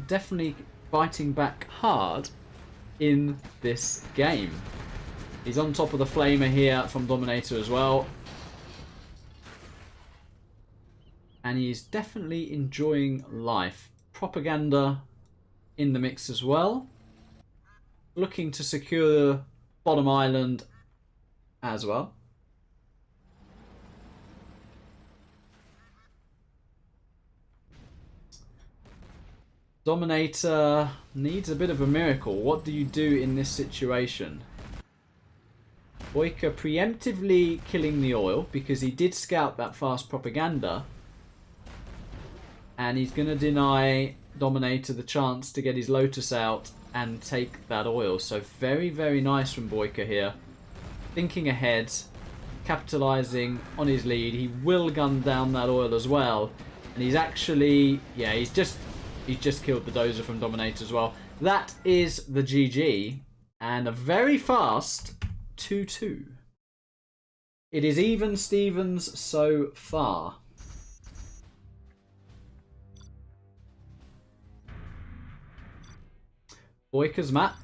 definitely fighting back hard in this game. He's on top of the Flamer here from DoMiNaToR as well. And he's definitely enjoying life. Propaganda in the mix as well. Looking to secure bottom island as well. DoMiNaToR needs a bit of a miracle. What do you do in this situation? BoYcaH preemptively killing the oil because he did scout that fast propaganda. And he's going to deny DoMiNaToR the chance to get his Lotus out and take that oil. So very, very nice from BoYcaH here. Thinking ahead, capitalising on his lead. He will gun down that oil as well. And he's actually... Yeah, he's just killed the dozer from DoMiNaToR as well. That is the GG. And a very fast 2-2. It is even Stevens so far. BoYcaH's map.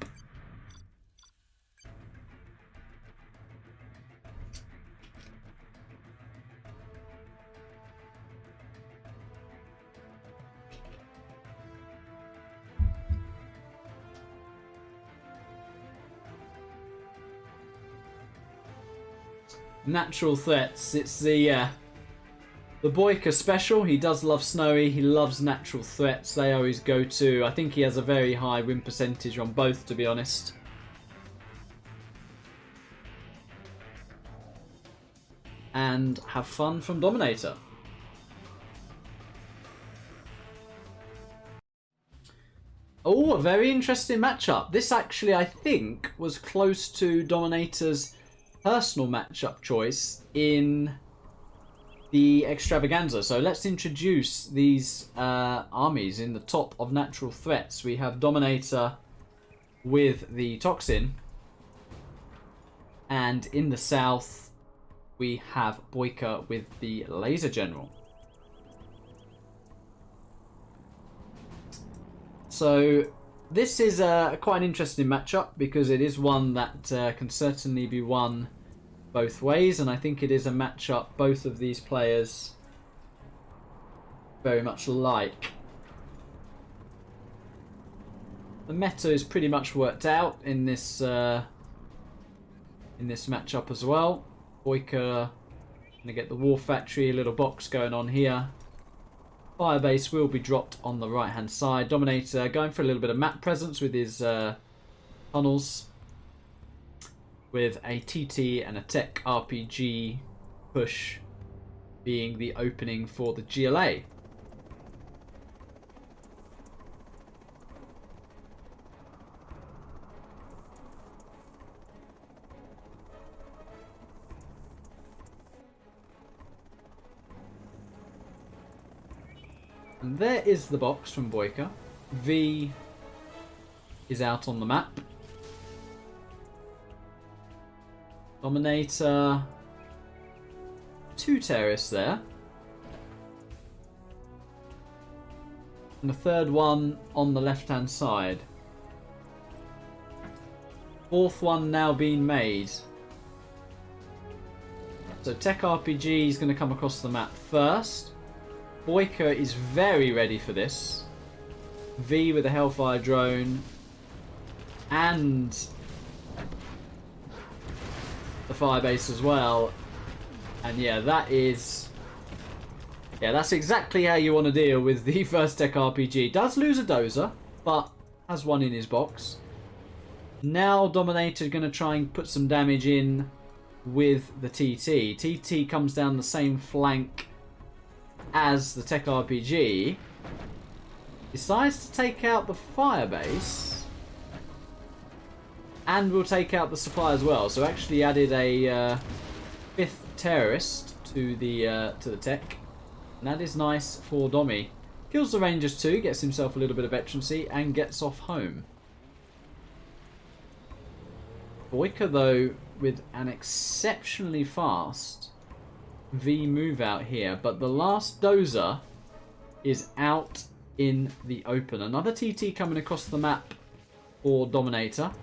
Natural threats. It's the BoYcaH special. He does love snowy. He loves natural threats. They always go to. I think he has a very high win percentage on both, to be honest. And have fun from DoMiNaToR. Oh, a very interesting matchup. This actually, I think, was close to DoMiNaToR's personal matchup choice in the extravaganza. So let's introduce these armies in the top of natural threats. We have DoMiNaToR with the Toxin, and in the south we have BoYcaH with the Laser General. So this is quite an interesting matchup because it is one that can certainly be won both ways, and I think it is a matchup both of these players very much like. The meta is pretty much worked out in this matchup as well. BoYcaH gonna get the War Factory, a little box going on here. Firebase will be dropped on the right hand side. DoMiNaToR going for a little bit of map presence with his tunnels, with a TT and a Tech RPG push being the opening for the GLA. And there is the box from BoYcaH. V is out on the map. DoMiNaToR. 2 terrorists there. And the third one on the left-hand side. 4th one now being made. So Tech RPG is going to come across the map first. BoYcaH is very ready for this. V with a Hellfire drone. And the firebase as well. And yeah, that is... yeah, that's exactly how you want to deal with the first Tech RPG. Does lose a dozer, but has one in his box. Now DoMiNaToR going to try and put some damage in with the TT. TT comes down the same flank as the Tech RPG. Decides to take out the firebase. And will take out the supply as well. So actually added a 5th terrorist to the tech. And that is nice for Domi. Kills the Rangers too, gets himself a little bit of veterancy, and gets off home. BoYcaH though, with an exceptionally fast V move out here. But the last dozer is out in the open. Another TT coming across the map for DoMiNaToR.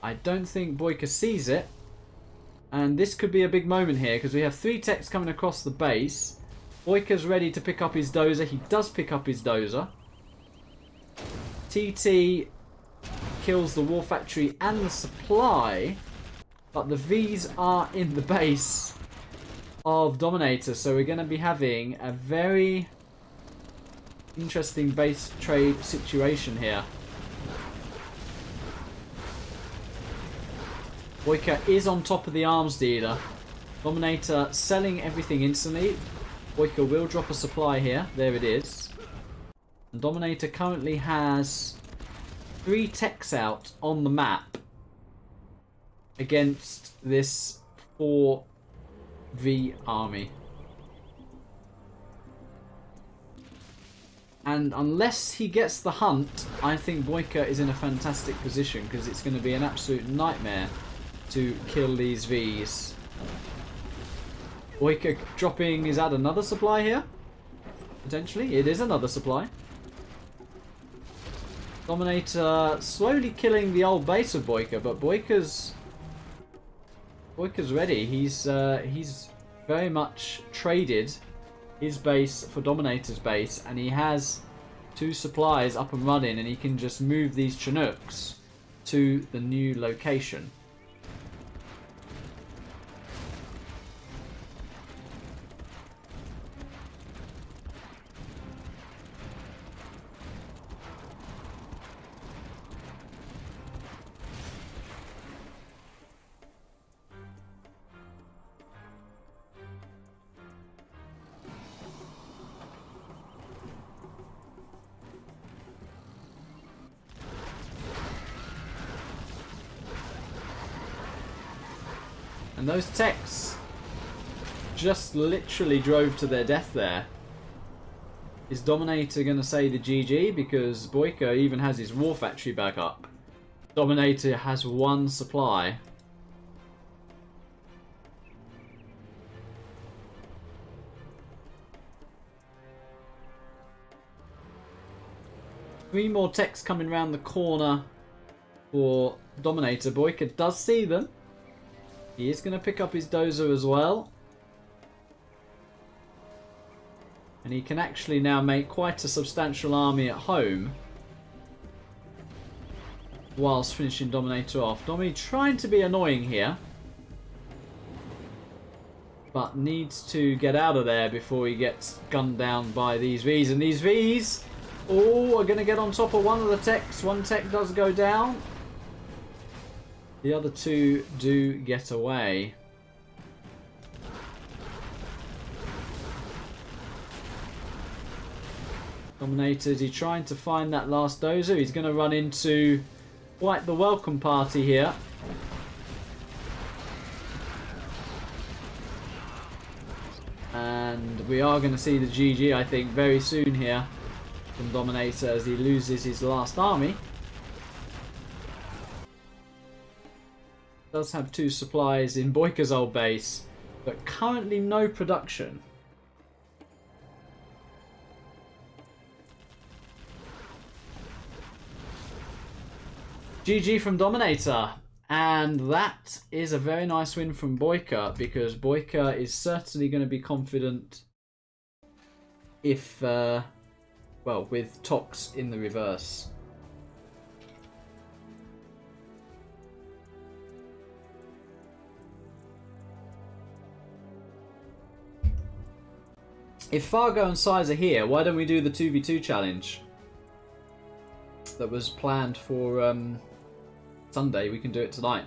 I don't think BoYcaH sees it. And this could be a big moment here because we have 3 techs coming across the base. BoYcaH's ready to pick up his dozer. He does pick up his dozer. TT kills the war factory and the supply. But the Vs are in the base of DoMiNaToR. So we're going to be having a very interesting base trade situation here. BoYcaH is on top of the arms dealer. DoMiNaToR selling everything instantly. BoYcaH will drop a supply here. There it is. And DoMiNaToR currently has 3 techs out on the map against this 4V army. And unless he gets the hunt, I think BoYcaH is in a fantastic position because it's going to be an absolute nightmare to kill these Vs. BoYcaH dropping, is that another supply here? Potentially, it is another supply. DoMiNaToR slowly killing the old base of BoYcaH, but BoYcaH's ready. He's very much traded his base for DoMiNaToR's base, and he has 2 supplies up and running, and he can just move these Chinooks to the new location. And those techs just literally drove to their death there. Is DoMiNaToR going to say the GG? Because BoYcaH even has his war factory back up. DoMiNaToR has 1 supply. Three more techs coming around the corner for DoMiNaToR. BoYcaH does see them. He is going to pick up his dozer as well. And he can actually now make quite a substantial army at home whilst finishing DoMiNaToR off. Domi trying to be annoying here, but needs to get out of there before he gets gunned down by these Vs. And these Vs, oh, are going to get on top of one of the techs. 1 tech does go down. The other 2 do get away. DoMiNaToR, is he trying to find that last dozer? He's going to run into quite the welcome party here. And we are going to see the GG, I think, very soon here from DoMiNaToR as he loses his last army. Does have 2 supplies in BoYkaH's old base, but currently no production. GG from DoMiNaToR. And that is a very nice win from BoYkaH, because BoYkaH is certainly going to be confident if, well, with Tox in the reverse. If Fargo and Size are here, why don't we do the 2v2 challenge that was planned for Sunday? We can do it tonight.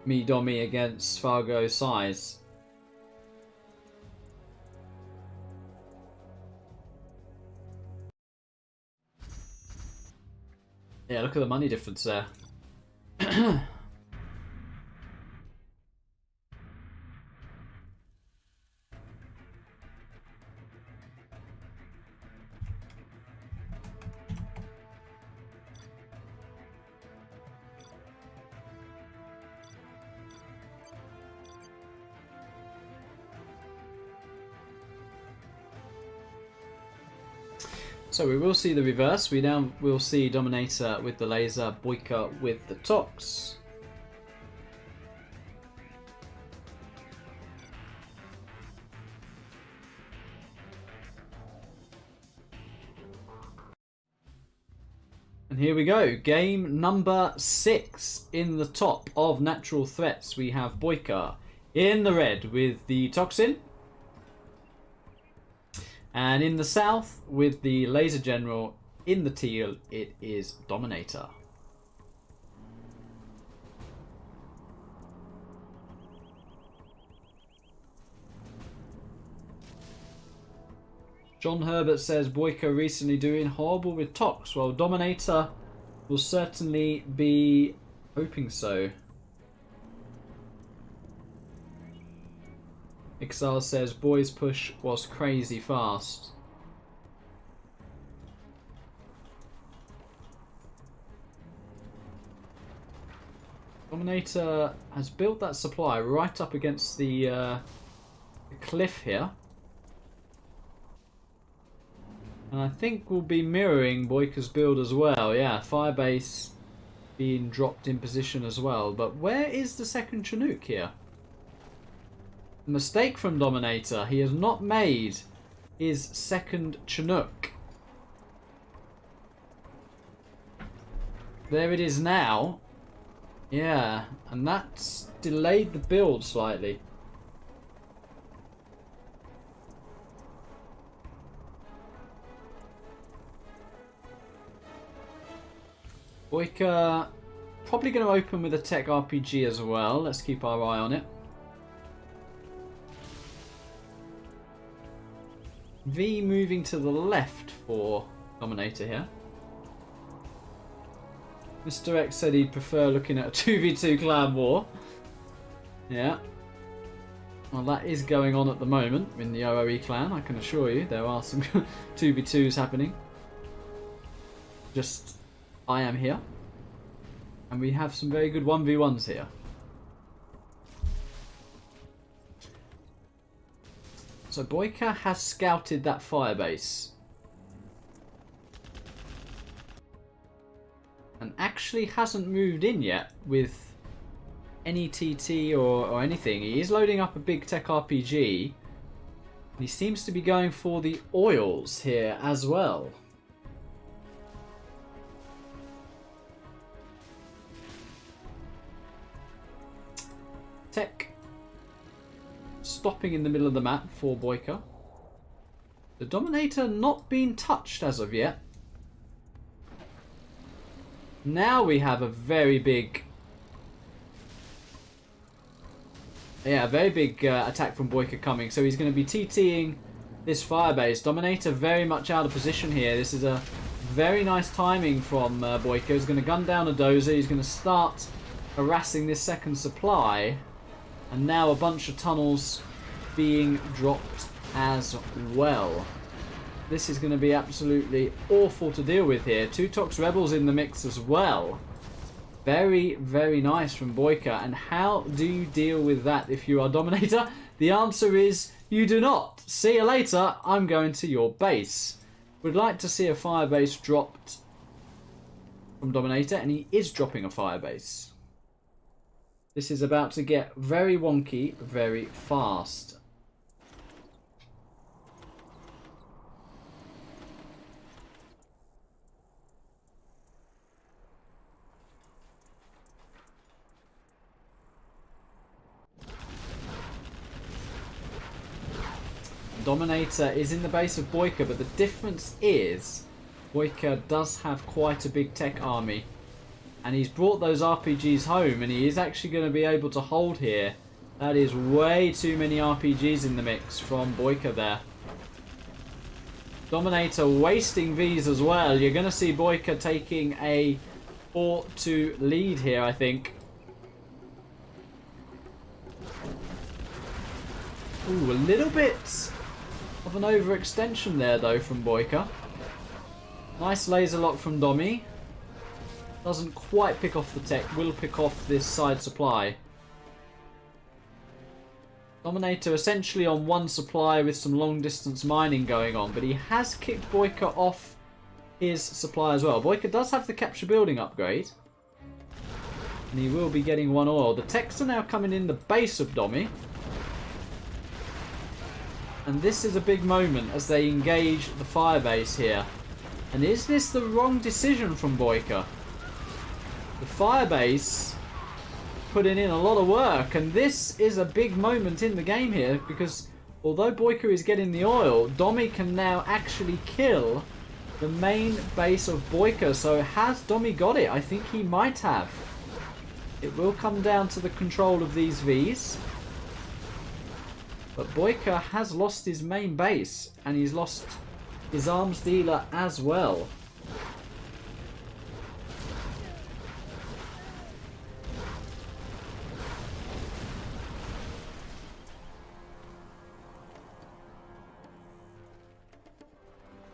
Me, Domi against Fargo, Size. Yeah, look at the money difference there. So we will see the reverse. We now will see DoMiNaToR with the laser, BoYkaH with the Tox. And here we go. Game number 6 in the top of natural threats. We have BoYkaH in the red with the Toxin. And in the south, with the Laser General, in the teal, it is DoMiNaToR. John Herbert says BoYkaH recently doing horrible with Tox. Well, DoMiNaToR will certainly be hoping so. Ixal says boys push was crazy fast. DoMiNaToR has built that supply right up against the cliff here. And I think we'll be mirroring BoYkaH's build as well. Yeah, Firebase being dropped in position as well. But where is the second Chinook here? Mistake from DoMiNaToR. He has not made his second Chinook. There it is now. Yeah, and that's delayed the build slightly. BoYkaH probably going to open with a tech RPG as well. Let's keep our eye on it. V moving to the left for DoMiNaToR here. Mr. X said he'd prefer looking at a 2v2 clan war. Yeah. Well, that is going on at the moment in the OOE clan, I can assure you. There are some 2v2s happening. Just, I am here. And we have some very good 1v1s here. So BoYkaH has scouted that firebase. And actually hasn't moved in yet with any TT or anything. He is loading up a big tech RPG. And he seems to be going for the oils here as well. Tech stopping in the middle of the map for BoYkaH. The DoMiNaToR not being touched as of yet. Now we have a very big, attack from BoYkaH coming. So he's going to be TTing this firebase. DoMiNaToR very much out of position here. This is a very nice timing from BoYkaH. He's going to gun down a dozer. He's going to start harassing this second supply. And now a bunch of tunnels being dropped as well. This is going to be absolutely awful to deal with here. 2 Tox Rebels in the mix as well. Very, very nice from BoYcaH. And how do you deal with that if you are Dominator? The answer is you do not. See you later. I'm going to your base. Would like to see a fire base dropped from Dominator, and he is dropping a fire base. This is about to get very wonky very fast. Dominator is in the base of BoYcaH, but the difference is BoYcaH does have quite a big tech army. And he's brought those RPGs home, and he is actually going to be able to hold here. That is way too many RPGs in the mix from BoYcaH there. Dominator wasting Vs as well. You're going to see BoYcaH taking a 4-2 lead here, I think. Ooh, a little bit of an overextension there though from BoYcaH. Nice laser lock from Domi. Doesn't quite pick off the tech, will pick off this side supply. Dominator essentially on one supply with some long distance mining going on, but he has kicked BoYcaH off his supply as well. BoYcaH does have the capture building upgrade, and he will be getting 1 oil. The techs are now coming in the base of Domi. And this is a big moment as they engage the firebase here. And is this the wrong decision from BoYcaH? The firebase putting in a lot of work, and this is a big moment in the game here, because although BoYcaH is getting the oil, Domi can now actually kill the main base of BoYcaH. So has Domi got it? I think he might have. It will come down to the control of these Vs. But BoYcaH has lost his main base, and he's lost his arms dealer as well.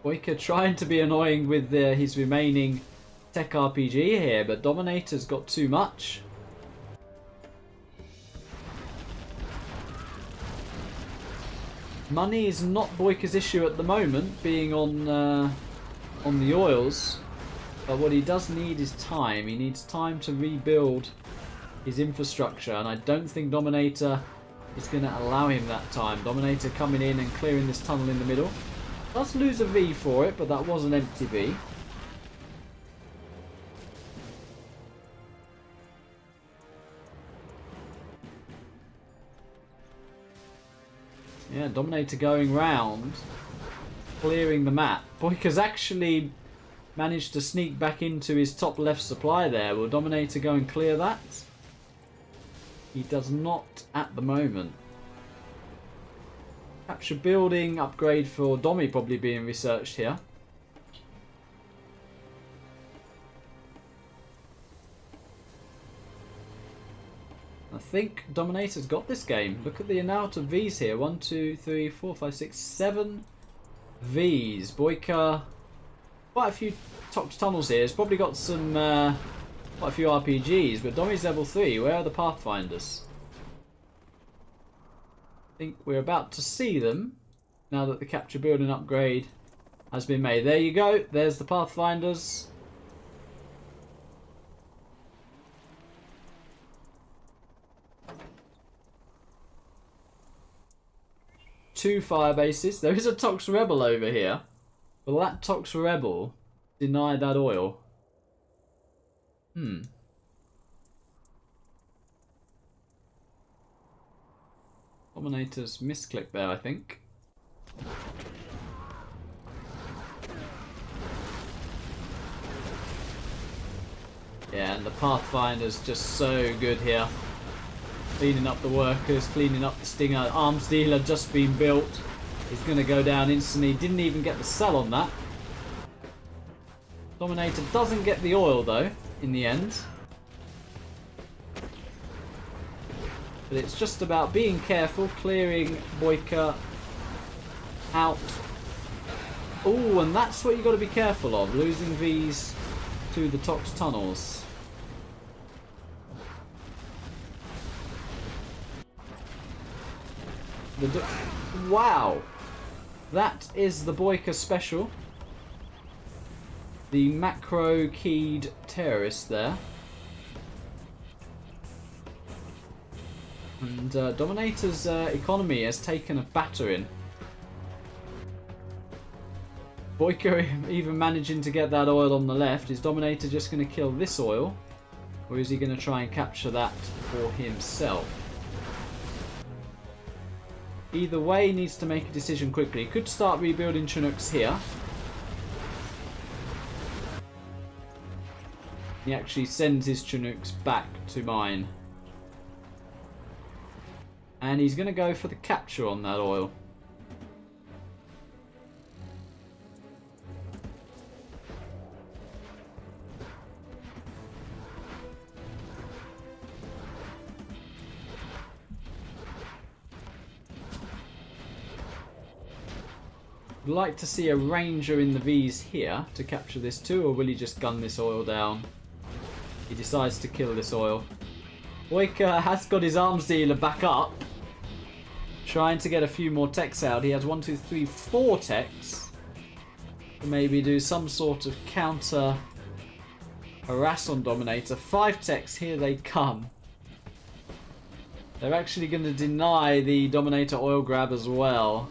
BoYcaH trying to be annoying with his remaining tech RPG here, but Dominator's got too much. Money is not BoYcaH's issue at the moment, being on the oils. But what he does need is time. He needs time to rebuild his infrastructure, and I don't think Dominator is going to allow him that time. Dominator coming in and clearing this tunnel in the middle. Does lose a V for it, but that was an empty V. Yeah, Dominator going round, clearing the map. BoYcaH's actually managed to sneak back into his top left supply there. Will Dominator go and clear that? He does not at the moment. Capture building upgrade for Domi probably being researched here. I think Dominator's got this game. Look at the amount of Vs here. 1, 2, 3, 4, 5, 6, 7 Vs. BoYcaH, quite a few Tox tunnels here. It's probably got some quite a few RPGs, but Domi's level 3. Where are the Pathfinders? I think we're about to see them now that the capture building upgrade has been made. There you go. There's the Pathfinders. Two fire bases. There is a Tox Rebel over here. Will that Tox Rebel deny that oil? Dominator's misclick there, I think. Yeah, and the Pathfinder's just so good here. Cleaning up the workers, cleaning up the Stinger. Arms dealer just been built. He's going to go down instantly. Didn't even get the sell on that. Dominator doesn't get the oil though, in the end. But it's just about being careful, clearing BoYcaH out. Oh, and that's what you've got to be careful of, losing Vs to the Tox tunnels. Wow! That is the BoYcaH special. The macro keyed terrorist there. And DoMiNaToR's economy has taken a battering. BoYcaH even managing to get that oil on the left. Is DoMiNaToR just going to kill this oil? Or is he going to try and capture that for himself? Either way, he needs to make a decision quickly. He could start rebuilding Chinooks here. He actually sends his Chinooks back to mine. And he's going to go for the capture on that oil. I'd like to see a ranger in the Vs here to capture this too, or will he just gun this oil down? He decides to kill this oil. BoYcaH has got his arms dealer back up, trying to get a few more techs out. He has 1, 2, 3, 4 techs to maybe do some sort of counter harass on DoMiNaToR. 5 techs, here they come. They're actually going to deny the DoMiNaToR oil grab as well.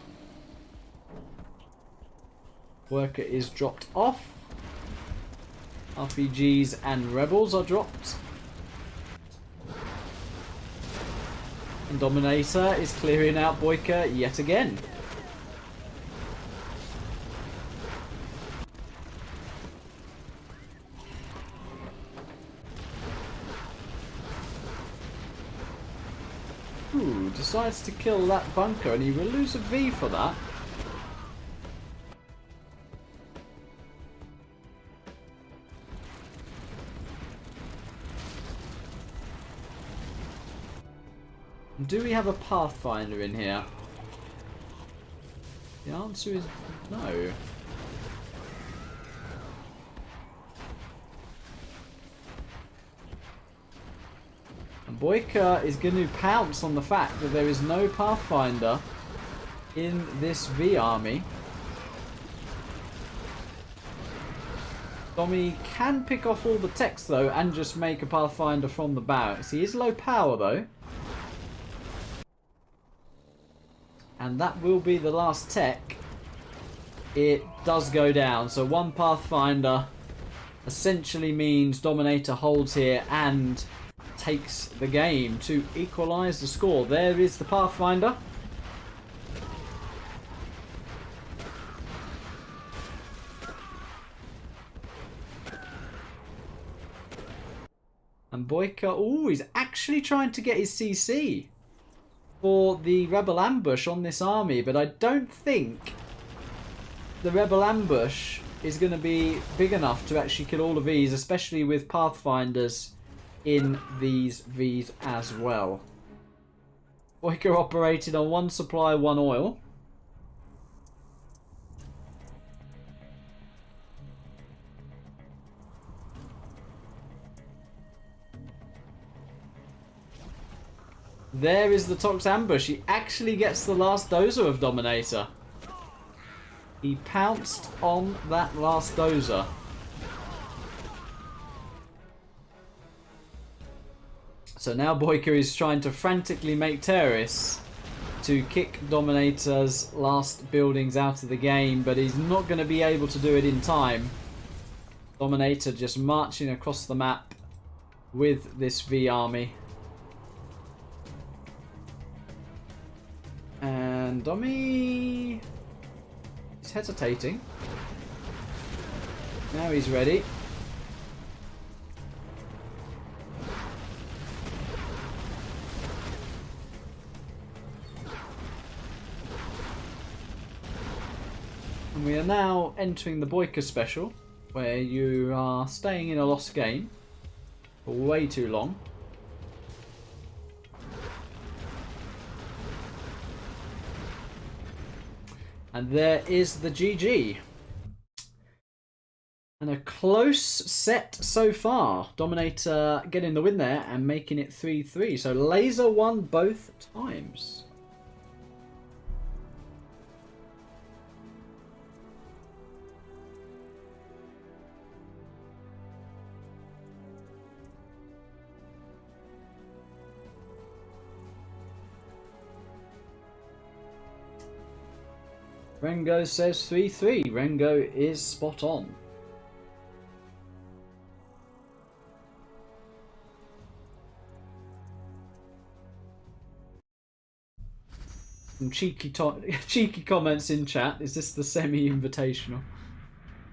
BoYcaH is dropped off. RPGs and rebels are dropped. And DoMiNaToR is clearing out BoYcaH yet again. Ooh, decides to kill that bunker, and he will lose a V for that. Do we have a Pathfinder in here? The answer is no. And BoYcaH is going to pounce on the fact that there is no Pathfinder in this V army. Domi can pick off all the techs though and just make a Pathfinder from the barracks. He is low power though. And that will be the last tech. It does go down. So 1 Pathfinder essentially means DoMiNaToR holds here and takes the game to equalise the score. There is the Pathfinder. And BoYcaH, ooh, he's actually trying to get his CC for the rebel ambush on this army, but I don't think the rebel ambush is going to be big enough to actually kill all of these, especially with Pathfinders in these Vs as well. BoYcaH operated on 1 supply, 1 oil. There is the Tox ambush. He actually gets the last dozer of DoMiNaToR. He pounced on that last dozer. So now BoYcaH is trying to frantically make terrorists to kick DoMiNaToR's last buildings out of the game, but he's not going to be able to do it in time. DoMiNaToR just marching across the map with this V army. And Domi is hesitating. Now he's ready. And we are now entering the BoYcaH special, where you are staying in a lost game for way too long. And there is the GG. And a close set so far. DoMiNaToR getting the win there and making it 3-3. So Laser won both times. Rengo says 3-3. Rengo is spot on. Some cheeky comments in chat. Is this the semi-invitational?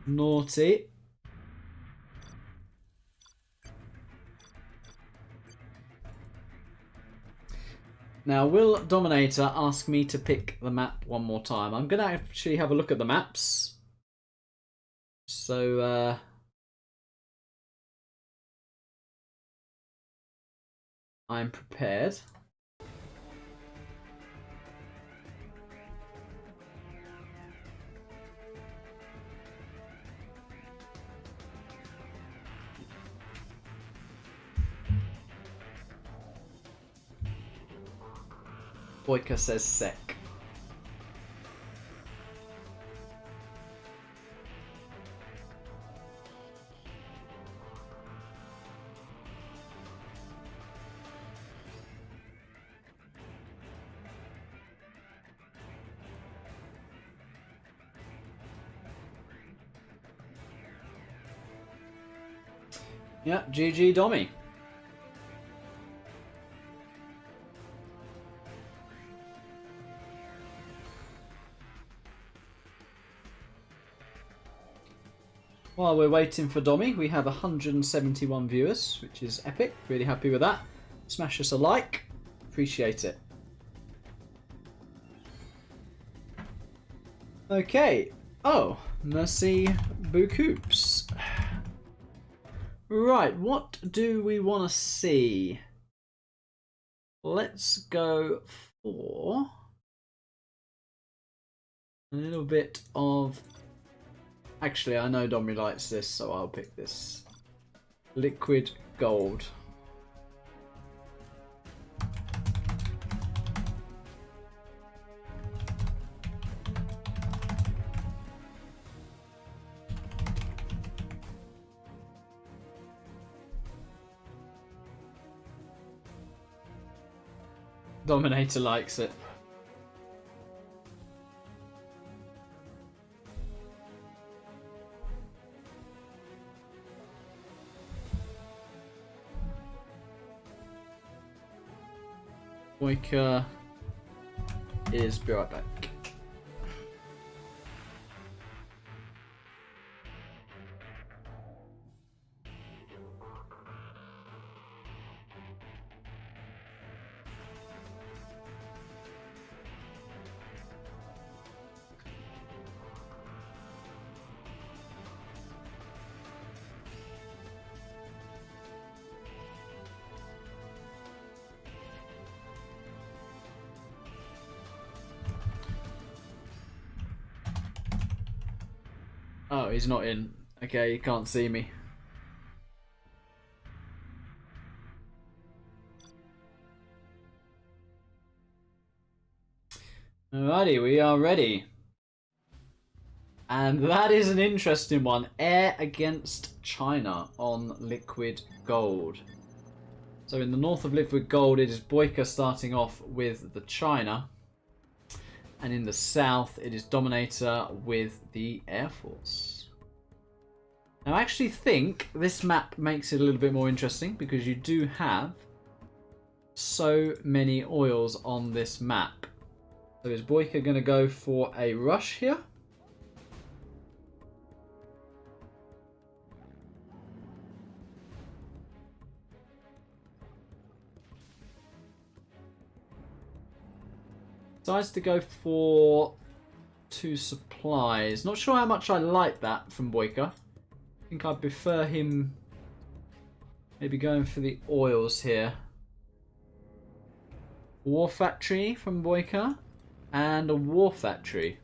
Naughty. Now, will DoMiNaToR ask me to pick the map one more time? I'm going to actually have a look at the maps. So, I'm prepared. BoYcaH says sec. Yeah, GG Dommy. While we're waiting for Dommy, we have 171 viewers, which is epic. Really happy with that. Smash us a like. Appreciate it. Okay. Oh, merci beaucoup. Right, what do we want to see? Let's go for a little bit of... Actually, I know Dommy likes this, so I'll pick this. Liquid gold. DoMiNaToR likes it. BoYcaH is be right back. Oh, he's not in. Okay, he can't see me. Alrighty, we are ready. And that is an interesting one. Air against China on liquid gold. So in the north of liquid gold, it is BoYcaH starting off with the China. And in the south, it is DoMiNaToR with the Air Force. Now, I actually think this map makes it a little bit more interesting because you do have so many oils on this map. So is BoYcaH going to go for a rush here? Decides to go for 2 supplies. Not sure how much I like that from BoYcaH. I think I prefer him maybe going for the oils here. War Factory from BoYcaH and a War Factory.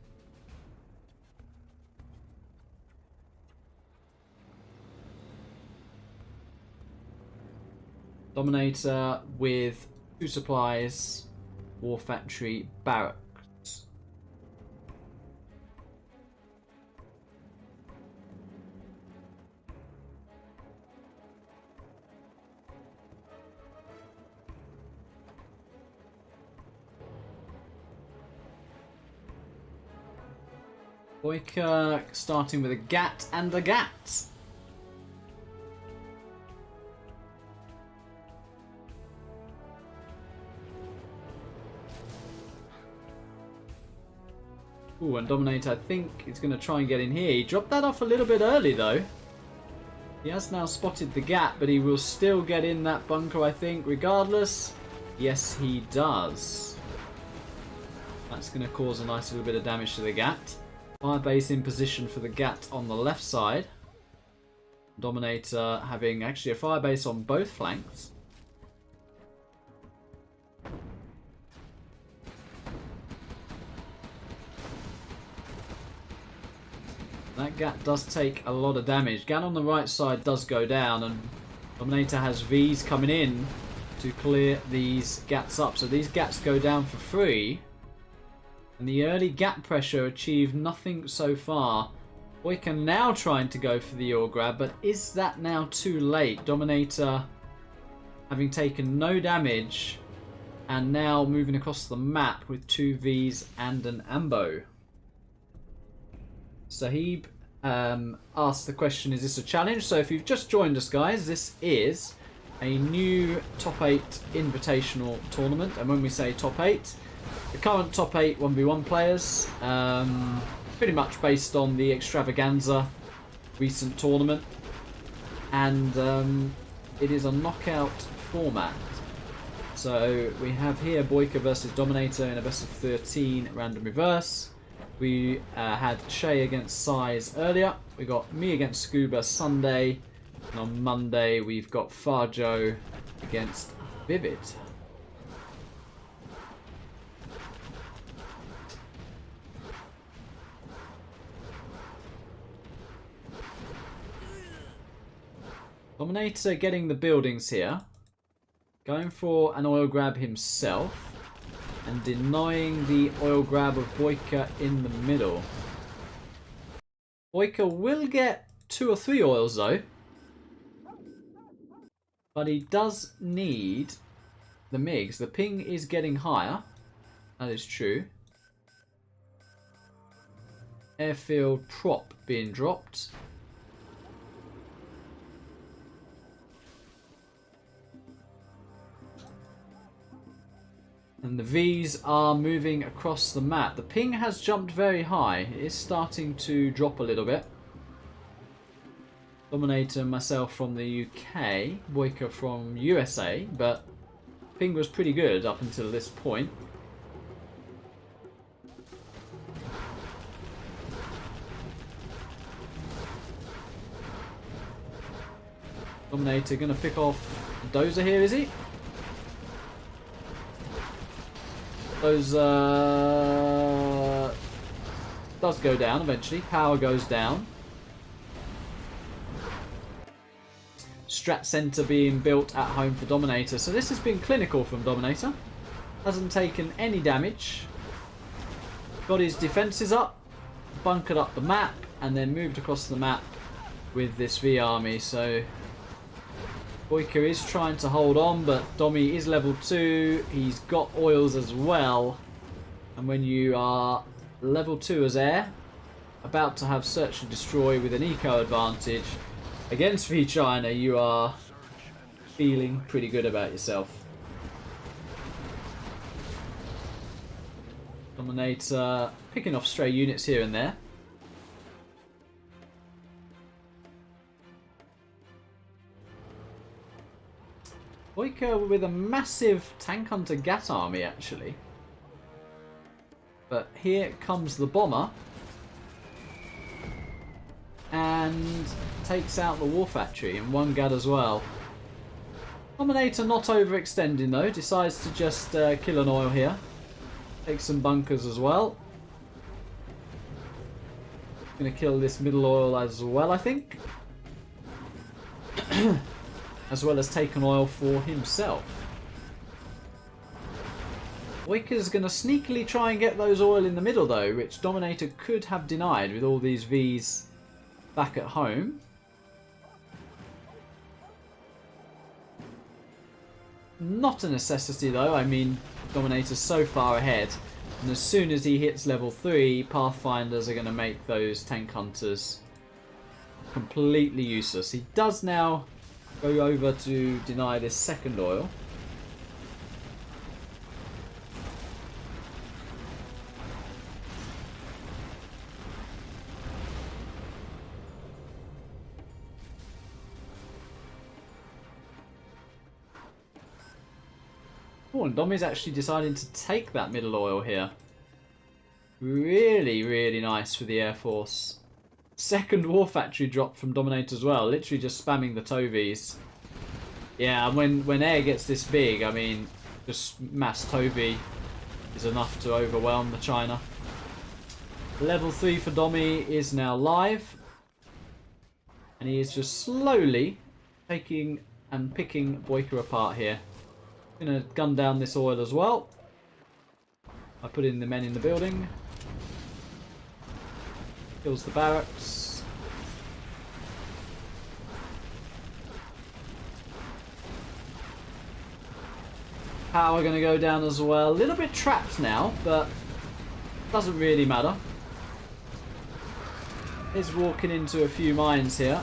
DoMiNaToR with 2 supplies, war factory, barracks. BoYcaH starting with a GAT and a GAT. Ooh, and DoMiNaToR, I think, is going to try and get in here. He dropped that off a little bit early, though. He has now spotted the gap, but he will still get in that bunker, I think, regardless. Yes, he does. That's going to cause a nice little bit of damage to the GAT. Firebase in position for the GAT on the left side. DoMiNaToR having actually a firebase on both flanks. That GAT does take a lot of damage. GAT on the right side does go down, and DoMiNaToR has Vs coming in to clear these GATs up. So these GATs go down for free. And the early GAT pressure achieved nothing so far. BoYcaH now trying to go for the ore grab, but is that now too late? DoMiNaToR having taken no damage and now moving across the map with 2 Vs and an ambo. Sahib asked the question, is this a challenge? So if you've just joined us, guys, this is a new top 8 invitational tournament. And when we say top 8, the current top 8 1v1 players, pretty much based on the Extravaganza recent tournament. And it is a knockout format. So we have here BoYcaH versus DoMiNaToR in a best of 13 random reverse. We had Shay against Size earlier. We got me against Scuba Sunday. And on Monday we've got Farjo against Vivid. DoMiNaToR getting the buildings here. Going for an oil grab himself. And denying the oil grab of BoYcaH in the middle. BoYcaH will get 2 or 3 oils though. But he does need the MiGs. The ping is getting higher. That is true. Airfield prop being dropped. And the Vs are moving across the map. The ping has jumped very high. It is starting to drop a little bit. DoMiNaToR and myself from the UK. BoYcaH from USA. But ping was pretty good up until this point. DoMiNaToR going to pick off Dozer here, is he? Those does go down eventually. Power goes down. Strat center being built at home for DoMiNaToR. So this has been clinical from DoMiNaToR. Hasn't taken any damage. Got his defenses up, bunkered up the map, and then moved across the map with this V army. So BoYcaH is trying to hold on, but Domi is level 2. He's got oils as well. And when you are level 2 as air, about to have search and destroy with an eco advantage against V China, you are feeling pretty good about yourself. DoMiNaToR picking off stray units here and there. BoYcaH with a massive tank hunter GAT army actually. But here comes the bomber. And takes out the war factory and 1 GAT as well. DoMiNaToR not overextending though. Decides to just kill an oil here. Take some bunkers as well. Gonna kill this middle oil as well, I think. as well as take an oil for himself. BoYkaH's going to sneakily try and get those oil in the middle though, which DoMiNaToR could have denied with all these Vs back at home. Not a necessity though, I mean DoMiNaToR's so far ahead, and as soon as he hits level 3, Pathfinders are going to make those tank hunters completely useless. He does now go over to deny this second oil. Oh, and Domi's actually deciding to take that middle oil here. Really, really nice for the Air Force. Second war factory drop from DoMiNaToR as well. Literally just spamming the Tovies. Yeah, and when air gets this big, I mean, just mass Tovi is enough to overwhelm the China. Level 3 for Domi is now live. And he is just slowly taking and picking BoYkaH apart here. Gonna gun down this oil as well. I put in the men in the building. Kills the barracks. Power gonna go down as well. A little bit trapped now, but doesn't really matter. Is walking into a few mines here.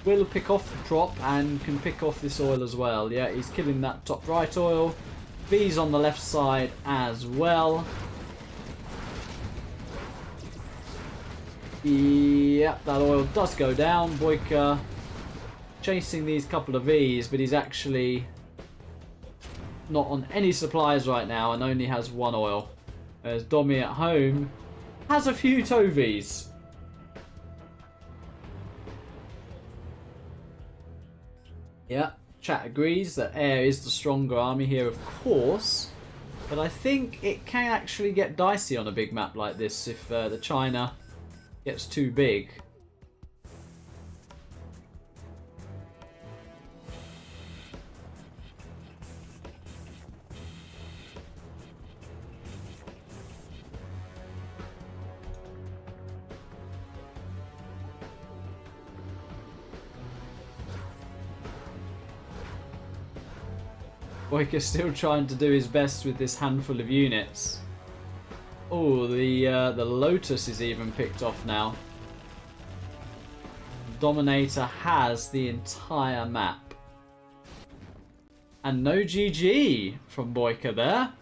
Will pick off the prop and can pick off this oil as well. Yeah, he's killing that top right oil. V's on the left side as well. Yep, that oil does go down. BoYkaH chasing these couple of V's, but he's actually not on any supplies right now and only has one oil. Whereas Domi at home has a few Tovies. Yeah, chat agrees that air is the stronger army here, of course. But I think it can actually get dicey on a big map like this if the China gets too big. BoYkaH's still trying to do his best with this handful of units. Oh, the Lotus is even picked off now. DoMiNaToR has the entire map. And no GG from BoYkaH there.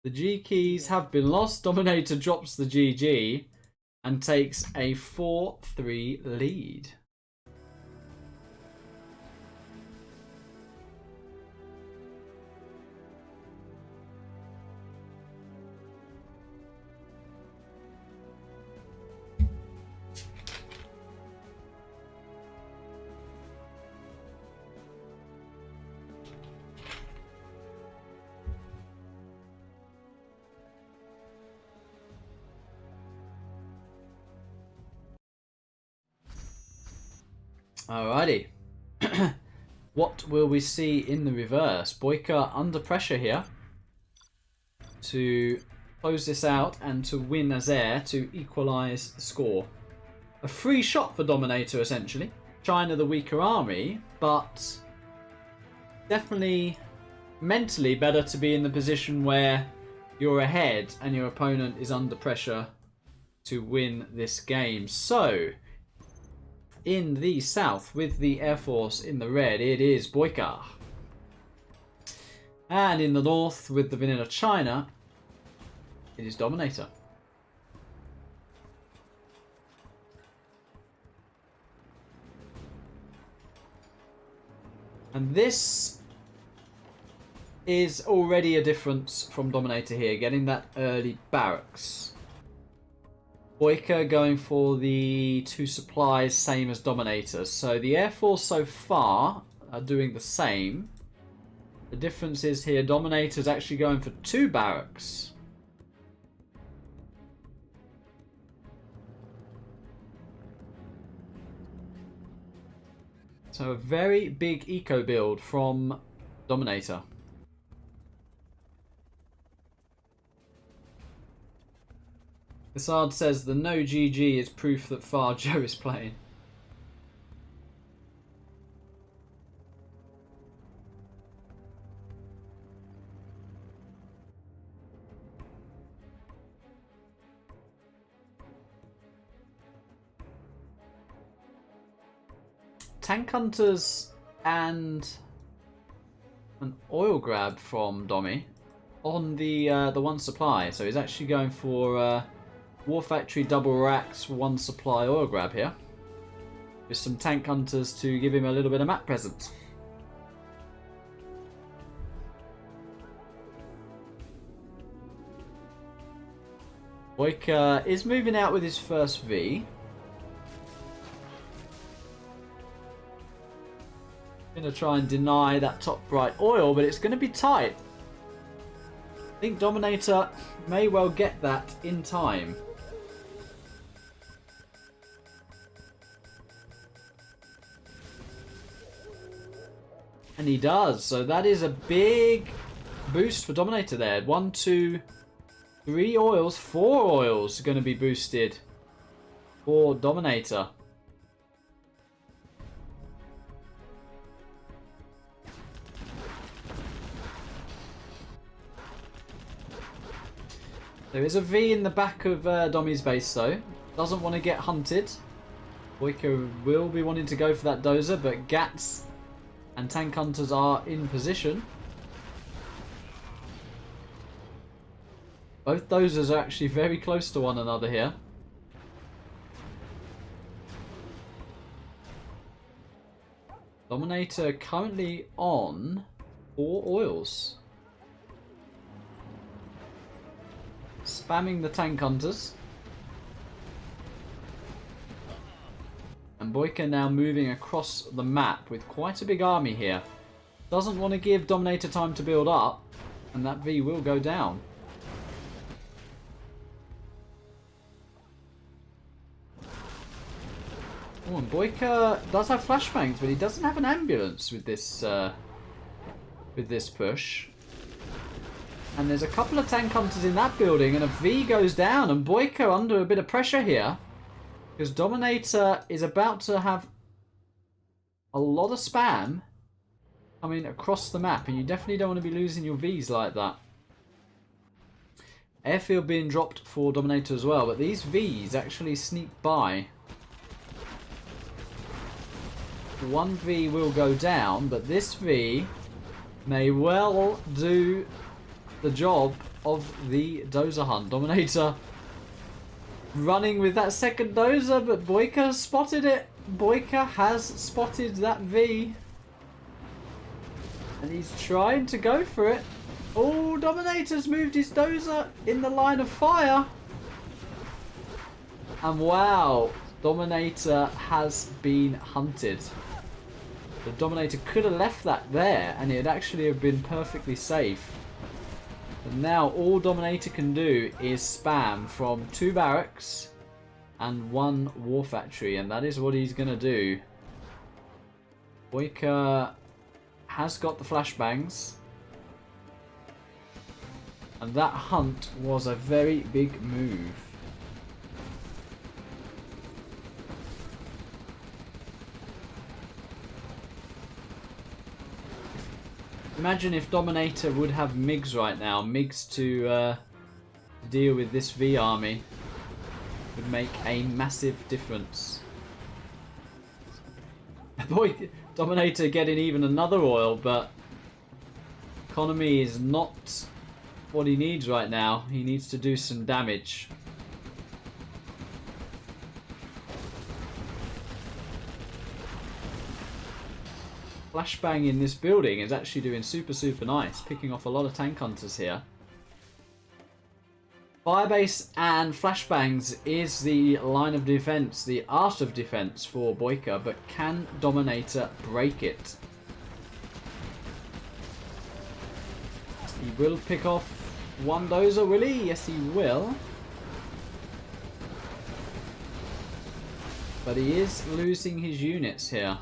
The G keys have been lost. DoMiNaToR drops the GG and takes a 4-3 lead. Alrighty. What will we see in the reverse? BoYkaH under pressure here to close this out and to win as air to equalise the score. A free shot for DoMiNaToR essentially. China the weaker army, but definitely mentally better to be in the position where you're ahead and your opponent is under pressure to win this game. So in the south, with the Air Force in the red, it is BoYkaH. And in the north, with the vanilla China, it is DoMiNaToR. And this is already a difference from DoMiNaToR here, getting that early barracks. BoYkaH going for the 2 supplies, same as DoMiNaToR. So the Air Force so far are doing the same. The difference is here DoMiNaToR's actually going for 2 barracks. So a very big eco build from DoMiNaToR. Assad says the no GG is proof that Far Joe is playing. Tank Hunters and an oil grab from Domi on the one supply. So he's actually going for War Factory double racks, one supply oil grab here. With some Tank Hunters to give him a little bit of map presence. BoYcaH is moving out with his first V. Going to try and deny that top right oil, but it's going to be tight. I think DoMiNaToR may well get that in time. And he does. So that is a big boost for DoMiNaToR there. 1, 2, 3 oils, 4 oils are going to be boosted for DoMiNaToR. There is a V in the back of Domi's base though. Doesn't want to get hunted. BoYcaH will be wanting to go for that dozer, but Gats and Tank Hunters are in position. Both dozers are actually very close to one another here. DoMiNaToR currently on 4 oils. Spamming the Tank Hunters. And BoYcaH now moving across the map with quite a big army here. Doesn't want to give DoMiNaToR time to build up, and that V will go down. Oh, and BoYcaH does have flashbangs, but he doesn't have an ambulance with this push. And there's a couple of Tank Hunters in that building, and a V goes down, and BoYcaH under a bit of pressure here. Because DoMiNaToR is about to have a lot of spam coming across the map, and you definitely don't want to be losing your Vs like that. Airfield being dropped for DoMiNaToR as well, but these Vs actually sneak by. One V will go down, but this V may well do the job of the dozer hunt. DoMiNaToR running with that second dozer, but BoYcaH spotted it. BoYcaH has spotted that V. And he's trying to go for it. Oh, DoMiNaToR's moved his dozer in the line of fire. And wow, DoMiNaToR has been hunted. The DoMiNaToR could have left that there and it'd actually have been perfectly safe. But now all DoMiNaToR can do is spam from 2 barracks and 1 war factory, and that is what he's going to do. BoYcaH has got the flashbangs. And that hunt was a very big move. Imagine if DoMiNaToR would have MiGs right now. MiGs to deal with this V army would make a massive difference. Boy, DoMiNaToR getting even another oil, but economy is not what he needs right now. He needs to do some damage. Flashbang in this building is actually doing super nice, picking off a lot of Tank Hunters here. Firebase and flashbangs is the line of defense, the art of defense for BoYcaH, but can DoMiNaToR break it? He will pick off one dozer, will he? Yes, he will. But he is losing his units here.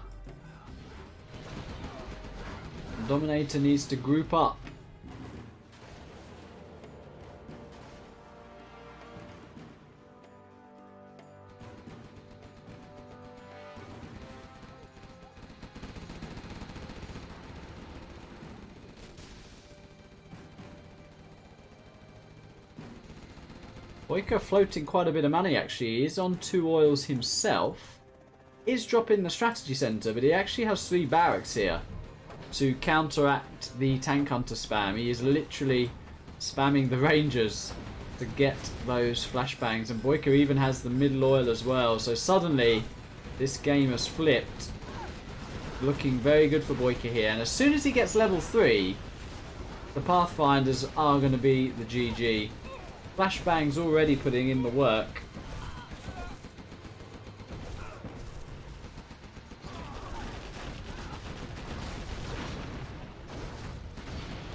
DoMiNaToR needs to group up. BoYcaH floating quite a bit of money actually. He is on 2 oils himself. Is dropping the strategy center, but he actually has 3 barracks here to counteract the tank hunter spam. He is literally spamming the rangers to get those flashbangs, and BoYcaH even has the middle oil as well. So suddenly this game has flipped. Looking very good for BoYcaH here, and as soon as he gets level 3, the Pathfinders are going to be the GG. Flashbang's already putting in the work.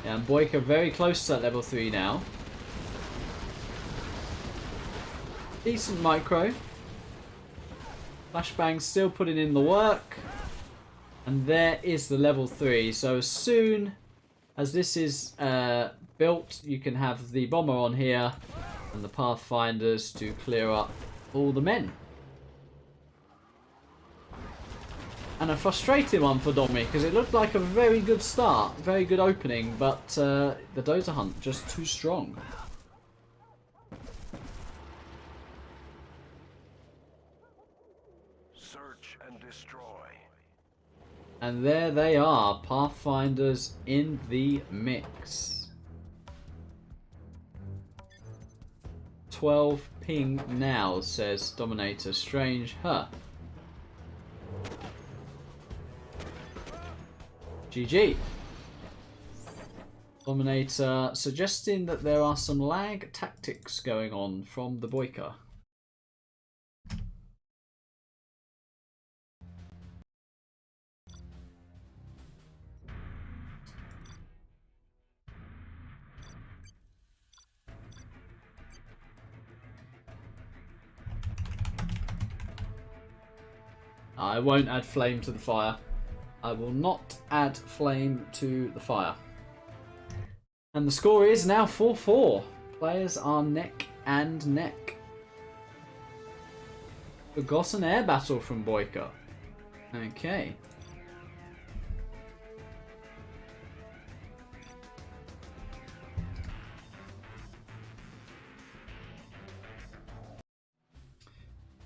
And BoYcaH very close to that level 3 now. Decent micro. Flashbang still putting in the work. And there is the level 3. So as soon as this is built, you can have the bomber on here and the Pathfinders to clear up all the men. And a frustrating one for Domi, because it looked like a very good start, very good opening, but the Dozer Hunt just too strong. Search and destroy. And there they are, Pathfinders in the mix. 12 ping now, says DoMiNaToR. Strange, huh? GG. DoMiNaToR suggesting that there are some lag tactics going on from the BoYcaH. I won't add flame to the fire. I will not add flame to the fire. And the score is now 4-4. Players are neck and neck. Forgotten air battle from BoYcaH. Okay.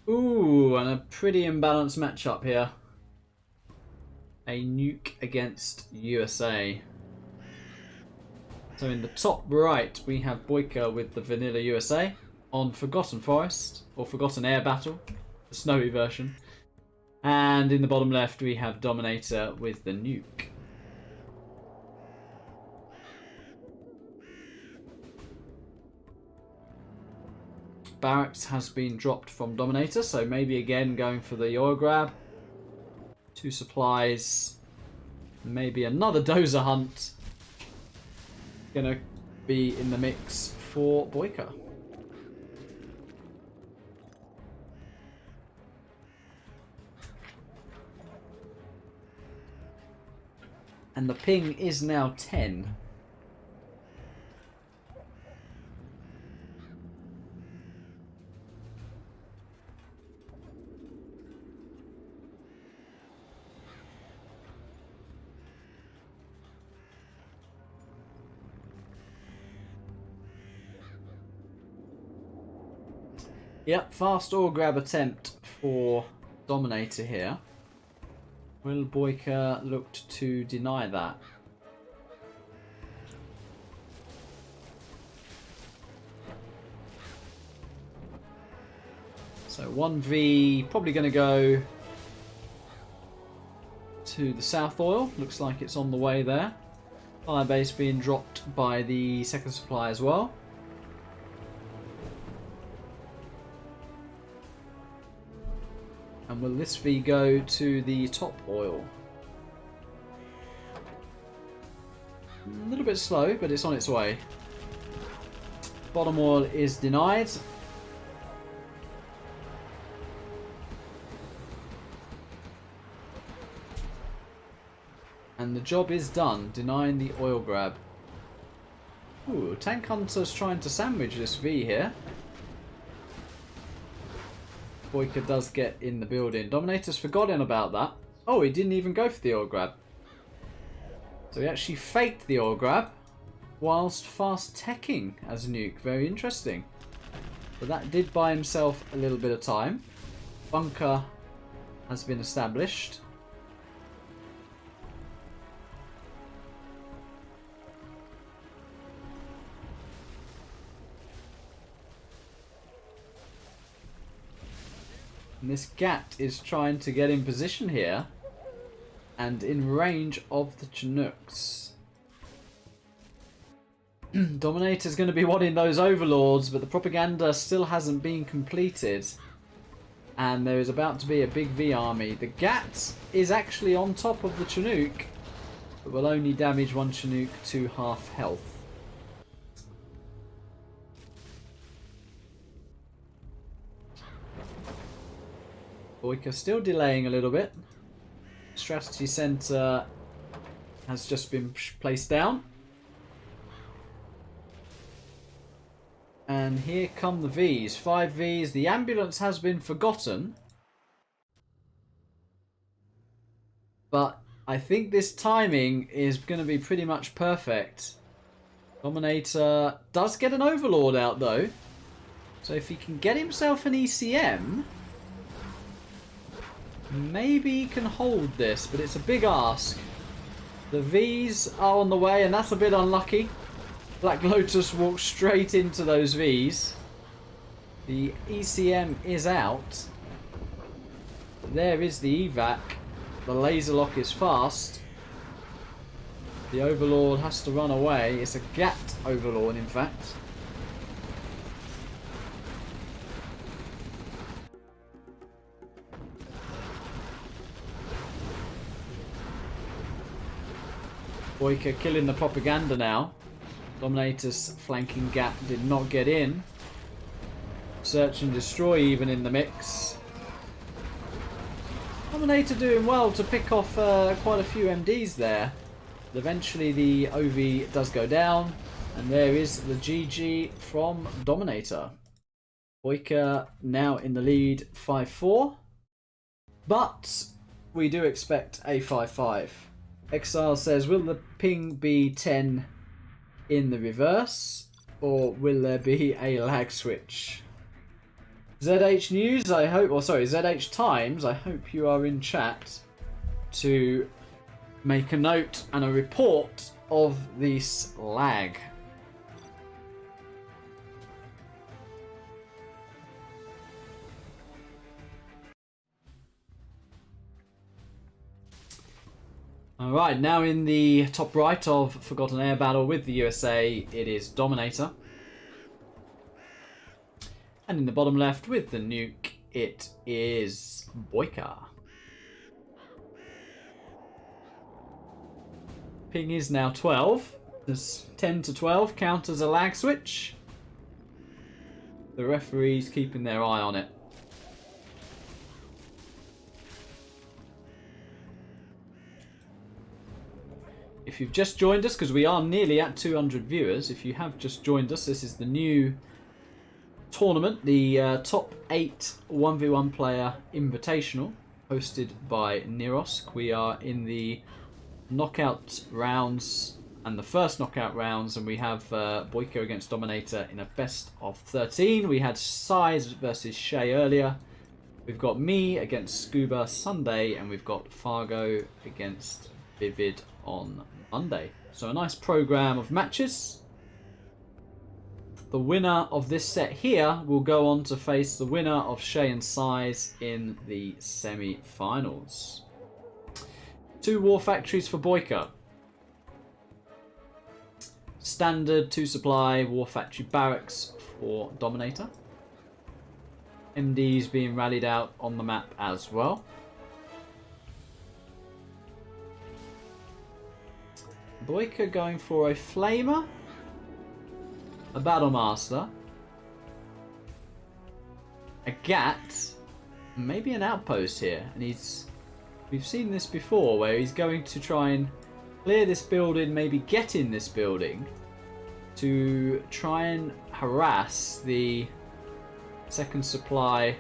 Ooh, and a pretty imbalanced matchup here. A nuke against USA. So in the top right we have BoYcaH with the vanilla USA on Forgotten Forest, or Forgotten Air Battle, the snowy version. And in the bottom left we have DoMiNaToR with the nuke. Barracks has been dropped from DoMiNaToR, so maybe again going for the oil grab. 2 supplies. Maybe another Dozer Hunt. Gonna be in the mix for BoYcaH. And the ping is now 10. Yep, fast ore grab attempt for DoMiNaToR here. Will BoYcaH look to deny that? So 1v probably going to go to the south oil. Looks like it's on the way there. Firebase being dropped by the second supply as well. And will this V go to the top oil? A little bit slow, but it's on its way. Bottom oil is denied. And And the job is done, denying the oil grab. Ooh, Tank Hunter's trying to sandwich this V here. BoYcaH does get in the building. DoMiNaToR's forgotten about that. Oh, he didn't even go for the oil grab. So he actually faked the oil grab whilst fast teching as nuke. Very interesting. But that did buy himself a little bit of time. Bunker has been established. And this Gat is trying to get in position here and in range of the Chinooks. DoMiNaToR's going to be wanting those overlords, but the propaganda still hasn't been completed. And there is about to be a big V army. The Gat is actually on top of the Chinook, but will only damage one Chinook to half health. BoYcaH still delaying a little bit. Strategy Center has just been placed down. And here come the Vs. 5 Vs. The ambulance has been forgotten. But I think this timing is going to be pretty much perfect. DoMiNaToR does get an overlord out though. So if he can get himself an ECM, maybe he can hold this, but it's a big ask. The Vs are on the way, and that's a bit unlucky. Black Lotus walks straight into those Vs. The ECM is out. There is the evac. The laser lock is fast. The Overlord has to run away. It's a Gat Overlord, in fact. BoYcaH killing the propaganda now. DoMiNaToR's flanking Gat did not get in. Search and destroy even in the mix. DoMiNaToR doing well to pick off quite a few MDs there. But eventually the OV does go down. And there is the GG from DoMiNaToR. BoYcaH now in the lead 5-4. But we do expect a 5-5. Exile says, will the ping be 10 in the reverse, or will there be a lag switch? ZH News, I hope, or sorry, ZH Times, I hope you are in chat to make a note and a report of this lag. Alright, now in the top right of Forgotten Air Battle with the USA, it is DoMiNaToR. And in the bottom left with the nuke, it is BoYcaH. Ping is now 12. Does 10 to 12 count as a lag switch? The referee's keeping their eye on it. If you've just joined us, because we are nearly at 200 viewers, if you have just joined us, this is the new tournament, the top 8 1v1 player Invitational, hosted by Nerosk. We are in the knockout rounds, and the first knockout rounds, and we have BoYcaH against DoMiNaToR in a best of 13. We had Size versus Shay earlier. We've got me against Scuba Sunday, and we've got Fargo against Vivid on Monday. So a nice program of matches. The winner of this set here will go on to face the winner of Shay and Size in the semi-finals. 2 war factories for BoYcaH. Standard 2 supply war factory barracks for DoMiNaToR. MDs being rallied out on the map as well. BoYcaH going for a Flamer, a Battlemaster, a Gat, maybe an Outpost here. And we've seen this before, where he's going to try and clear this building, maybe get in this building to try and harass the second supply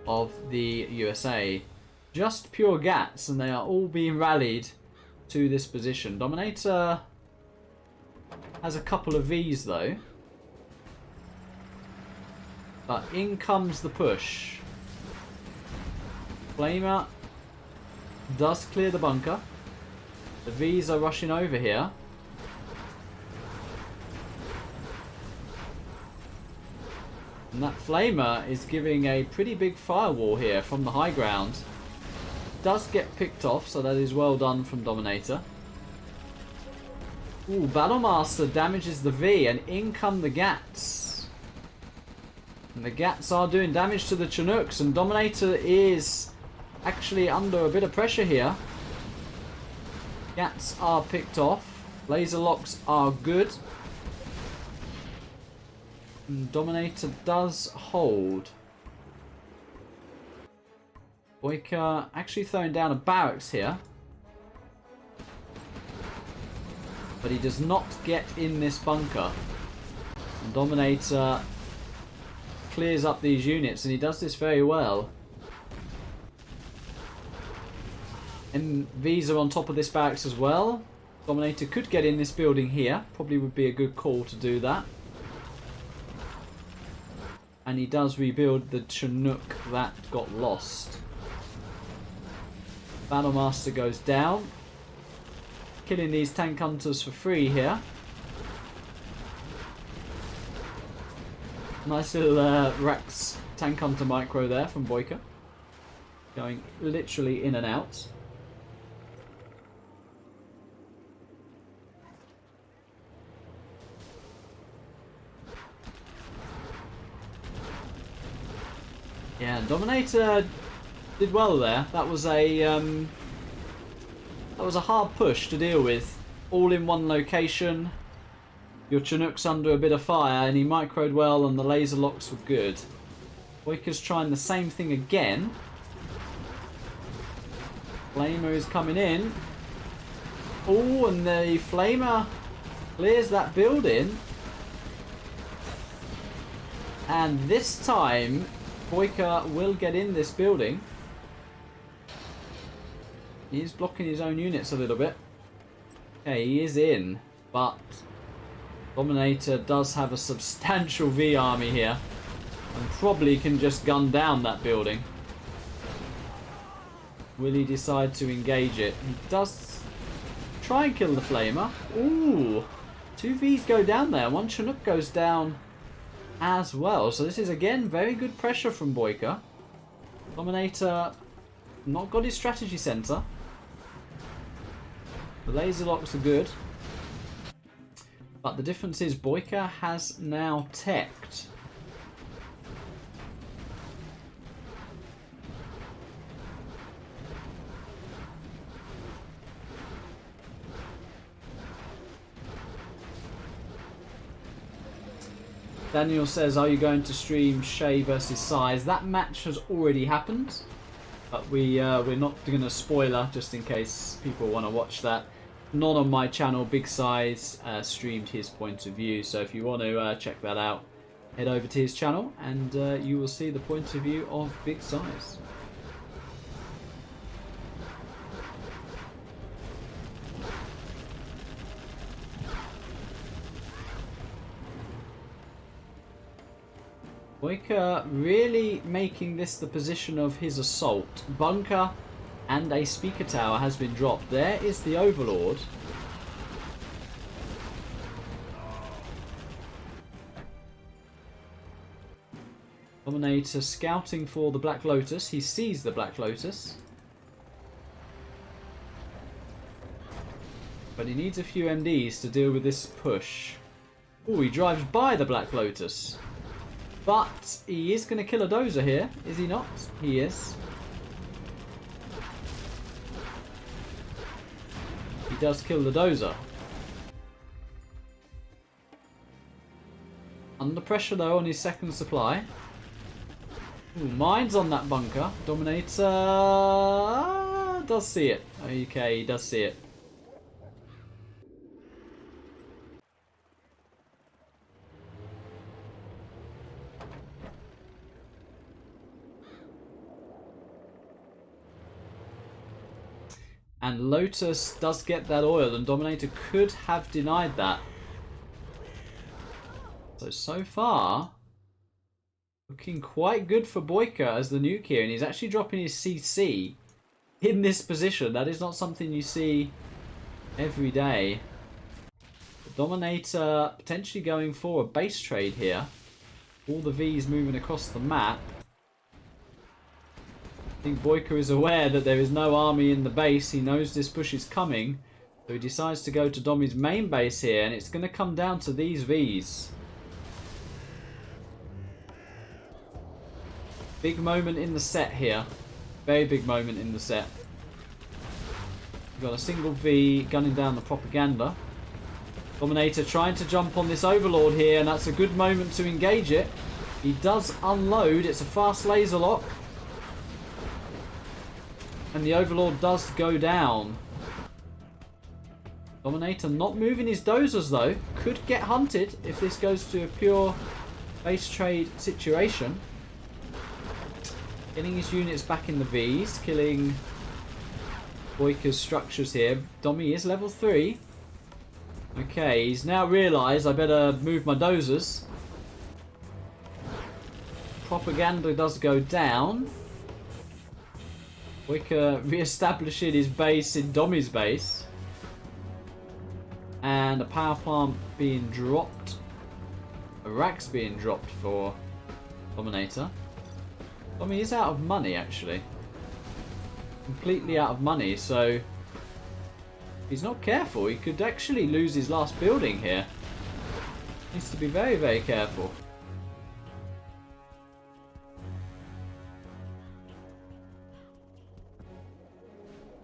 of the USA. Just pure gats, and they are all being rallied to this position. DoMiNaToR has a couple of Vs though. But in comes the push. Flamer does clear the bunker. The Vs are rushing over here. And that Flamer is giving a pretty big firewall here from the high ground. Does get picked off, so that is well done from DoMiNaToR. Ooh, Battlemaster damages the V, and in come the Gats. And the Gats are doing damage to the Chinooks, and DoMiNaToR is actually under a bit of pressure here. Gats are picked off. Laser locks are good. And DoMiNaToR does hold. BoYcaH actually throwing down a barracks here. But he does not get in this bunker. And DoMiNaToR clears up these units, and he does this very well. And V's are on top of this barracks as well. DoMiNaToR could get in this building here. Probably would be a good call to do that. And he does rebuild the Chinook that got lost. Battlemaster goes down. Killing these tank hunters for free here. Nice little Rex tank hunter micro there from BoYcaH. Going literally in and out. Yeah, DoMiNaToR did well there. That was a hard push to deal with. All in one location. Your Chinook's under a bit of fire, and he microed well, and the laser locks were good. BoYcaH's trying the same thing again. Flamer is coming in. Oh, and the Flamer clears that building. And this time, BoYcaH will get in this building. He's blocking his own units a little bit. Okay, he is in, but DoMiNaToR does have a substantial V army here, and probably can just gun down that building. Will he decide to engage it? He does try and kill the Flamer. Ooh, 2 Vs go down there. 1 Chinook goes down as well. So this is again very good pressure from BoYcaH. DoMiNaToR not got his strategy center. The laser locks are good. But the difference is BoYcaH has now teched. Daniel says, are you going to stream Shay versus Size? That match has already happened. But we're not going to spoiler just in case people want to watch that. Not on my channel. Big Size streamed his point of view. So if you want to check that out, head over to his channel and you will see the point of view of Big Size. BoYcaH really making this the position of his assault. Bunker and a speaker tower has been dropped. There is the Overlord. DoMiNaToR scouting for the Black Lotus. He sees the Black Lotus. But he needs a few MDs to deal with this push. Oh, he drives by the Black Lotus. But he is going to kill a dozer here, is he not? He is. He does kill the dozer. Under pressure though on his second supply. Ooh, mines on that bunker. DoMiNaToR does see it. Okay, he does see it. And Lotus does get that oil, and Dominator could have denied that. So far, looking quite good for BoYcaH as the nuke here, and he's actually dropping his CC in this position. That is not something you see every day. The Dominator potentially going for a base trade here. All the V's moving across the map. I think BoYcaH is aware that there is no army in the base. He knows this push is coming. So he decides to go to Domi's main base here, and it's going to come down to these V's. Big moment in the set here. Very big moment in the set. We've got a single V gunning down the propaganda. Dominator trying to jump on this Overlord here, and that's a good moment to engage it. He does unload. It's a fast laser lock. And the Overlord does go down. Dominator not moving his dozers though. Could get hunted if this goes to a pure base trade situation. Getting his units back in the V's. Killing BoYcaH's structures here. Domi is level 3. Okay, he's now realised I better move my dozers. Propaganda does go down. BoYcaH re-establishing his base in Domi's base. And a power plant being dropped. A rack's being dropped for Dominator. Domi is out of money actually. Completely out of money, so if he's not careful, he could actually lose his last building here. Needs to be very, very careful.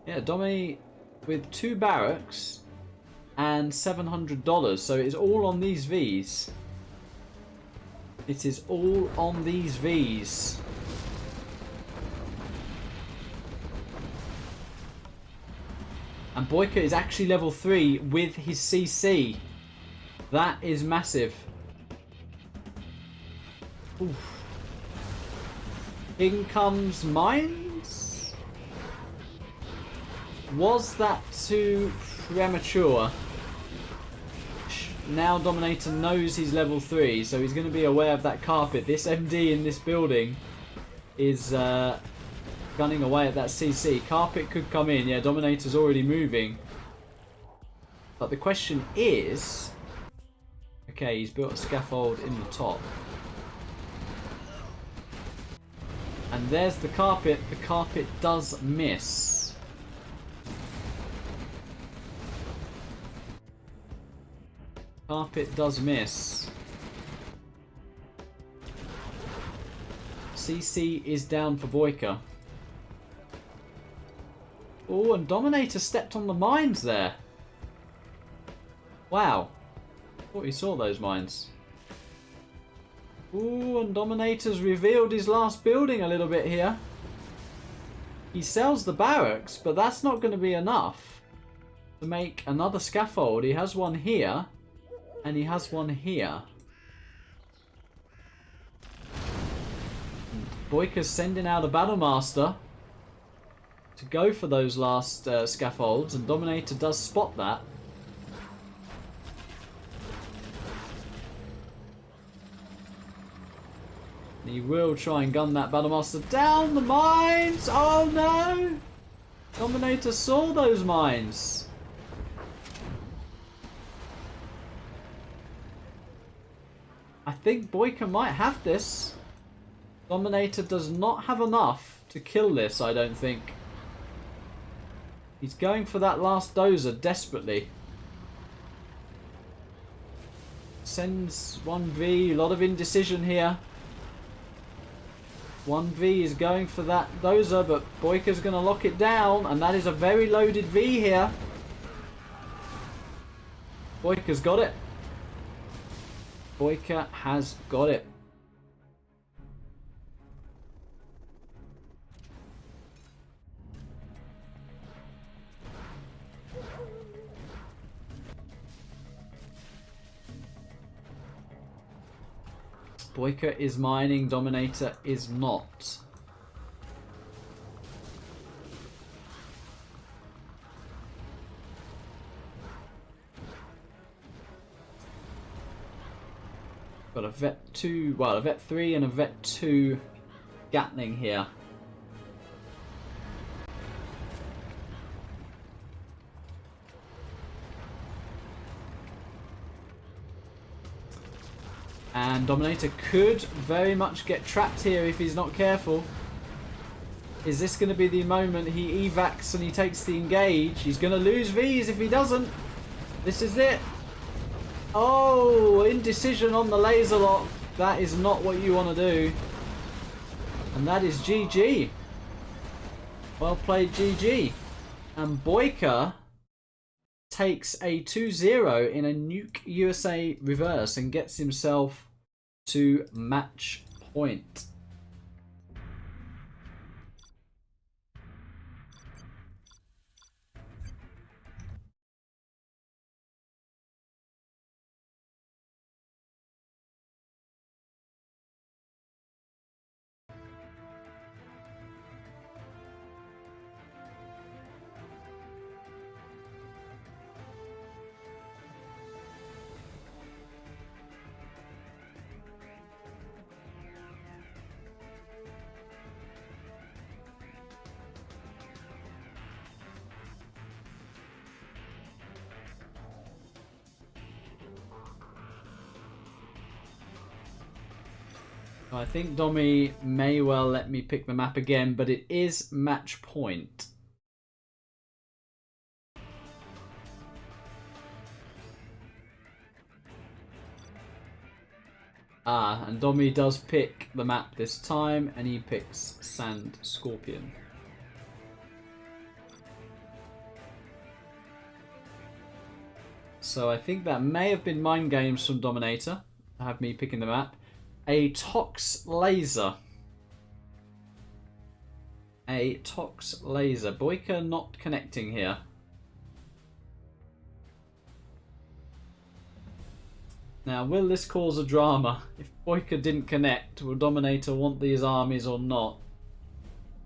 Yeah, Domi with 2 barracks and $700, so it is all on these V's. It is all on these V's. And BoYcaH is actually level 3 with his CC. That is massive. Oof. In comes mines. Was that too premature? Now Dominator knows he's level 3, so he's going to be aware of that carpet. This MD in this building is gunning away at that CC. Carpet could come in. Yeah, Dominator's already moving. But the question is... Okay, he's built a scaffold in the top. And there's the carpet. The carpet does miss. Carpet does miss. CC is down for BoYcaH. Oh, and Dominator stepped on the mines there. Wow. Thought he saw those mines. Ooh, and Dominator's revealed his last building a little bit here. He sells the barracks, but that's not going to be enough to make another scaffold. He has one here, and he has one here. BoYcaH's sending out a Battlemaster to go for those last scaffolds, and Dominator does spot that. He will try and gun that Battlemaster down the mines. Oh no! Dominator saw those mines. I think BoYcaH might have this. Dominator does not have enough to kill this, I don't think. He's going for that last dozer desperately. Sends 1V, a lot of indecision here. 1V is going for that dozer, but BoYcaH's going to lock it down, and that is a very loaded V here. BoYcaH's got it. BoYcaH has got it. BoYcaH is mining, Dominator is not. Got a Vet 2, well, a Vet 3 and a Vet 2 Gatling here. And DoMiNaToR could very much get trapped here if he's not careful. Is this going to be the moment he evacs and he takes the engage? He's going to lose Vs if he doesn't. This is it. Oh, indecision on the laser lock. That is not what you want to do. And that is GG. Well played, GG. And BoYcaH takes a 2-0 in a Nuke USA reverse and gets himself to match point. I think Domi may well let me pick the map again, but it is match point. Ah, and Domi does pick the map this time, and he picks Sand Scorpion. So I think that may have been mind games from DoMiNaToR to have me picking the map. A Tox Laser. A Tox Laser. BoYcaH not connecting here. Now, will this cause a drama? If BoYcaH didn't connect, will DoMiNaToR want these armies or not?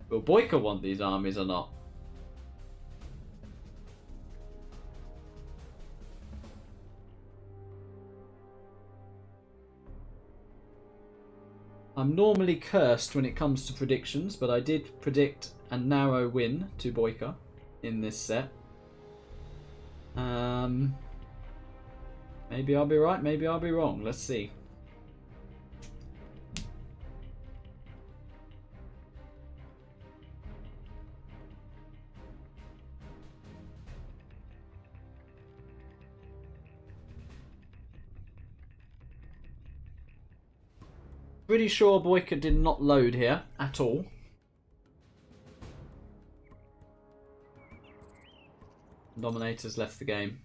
Will BoYcaH want these armies or not? I'm normally cursed when it comes to predictions, but I did predict a narrow win to BoYcaH in this set. Maybe I'll be right, maybe I'll be wrong. Let's see. Pretty sure BoYcaH did not load here at all. DoMiNaToR's left the game.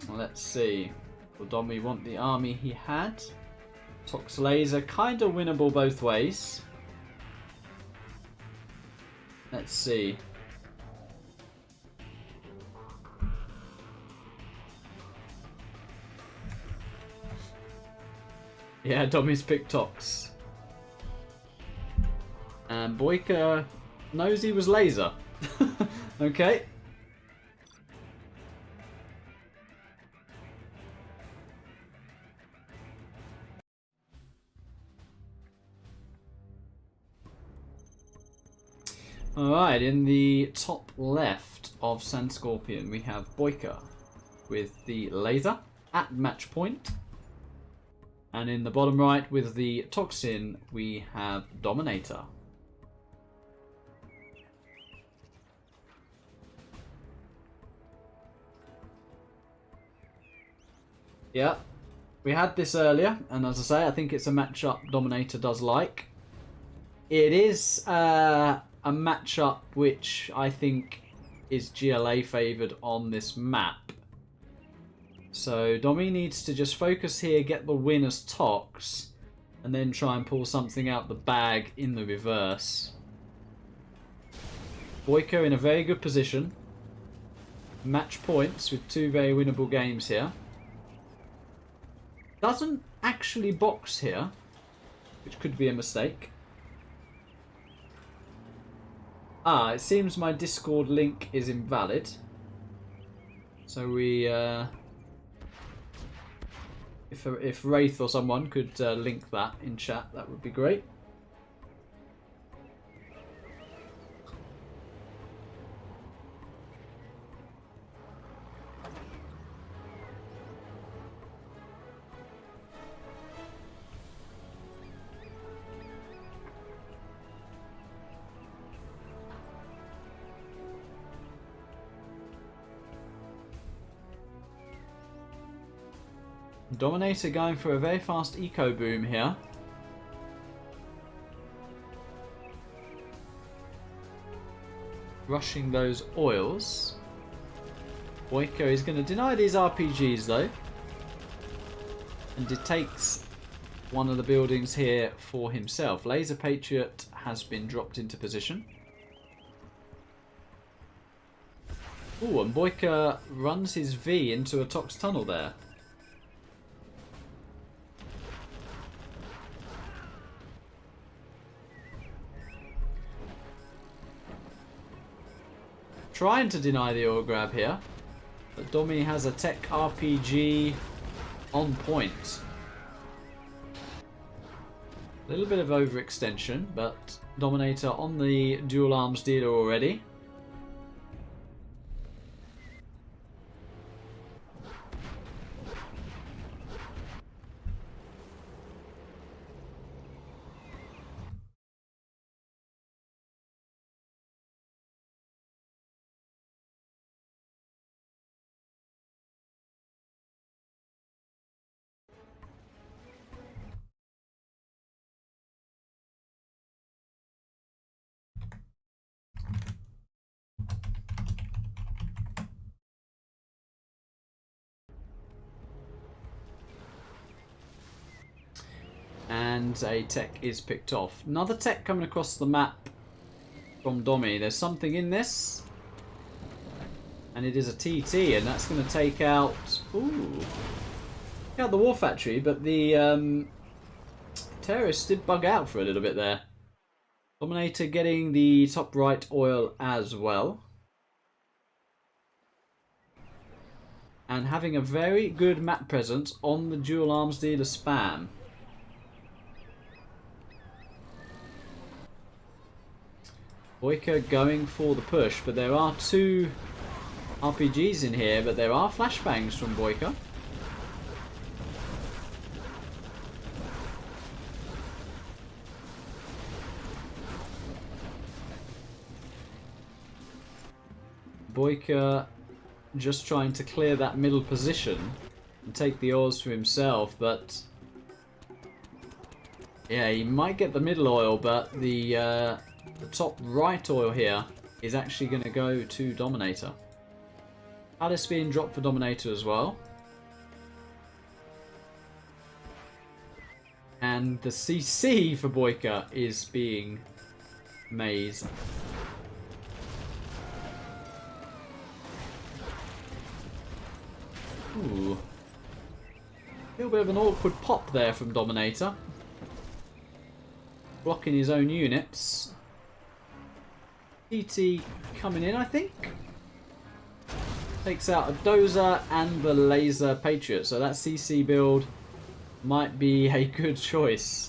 Let's see. Will Domi want the army he had? Tox Laser, kind of winnable both ways. Let's see. Yeah, Domi's picked Tox. And BoYcaH knows he was laser. Okay. Alright, in the top left of Sand Scorpion we have BoYcaH with the laser at match point. And in the bottom right with the Toxin we have DoMiNaToR. Yeah, we had this earlier, and as I say, I think it's a matchup DoMiNaToR does like. It is a matchup which I think is GLA favoured on this map. So Domi needs to just focus here, get the win as Tox, and then try and pull something out the bag in the reverse. BoYcaH in a very good position. Match points with 2 very winnable games here. Doesn't actually box here, which could be a mistake. It seems my Discord link is invalid. So we, if Wraith or someone could link that in chat, that would be great. DoMiNaToR going for a very fast eco boom here. Rushing those oils. BoYcaH is going to deny these RPGs though. And it takes one of the buildings here for himself. Laser Patriot has been dropped into position. Ooh, and BoYcaH runs his V into a Tox tunnel there. Trying to deny the oil grab here, but Domi has a tech RPG on point. A little bit of overextension, but DoMiNaToR on the dual arms dealer already. And a tech is picked off. Another tech coming across the map from Domi. There's something in this. And it is a TT, and that's going to take out... Ooh. Take out the War Factory, but the terrorists did bug out for a little bit there. DoMiNaToR getting the top right oil as well. And having a very good map presence on the dual arms dealer spam. BoYcaH going for the push, but there are 2 RPGs in here, but there are flashbangs from BoYcaH. BoYcaH just trying to clear that middle position and take the oils for himself, but yeah, he might get the middle oil, but the top right oil here is actually going to go to DoMiNaToR. Alice being dropped for DoMiNaToR as well. And the CC for BoYcaH is being made. Ooh. A little bit of an awkward pop there from DoMiNaToR. Blocking his own units. TT coming in, I think. Takes out a Dozer and the Laser Patriot. So that CC build might be a good choice.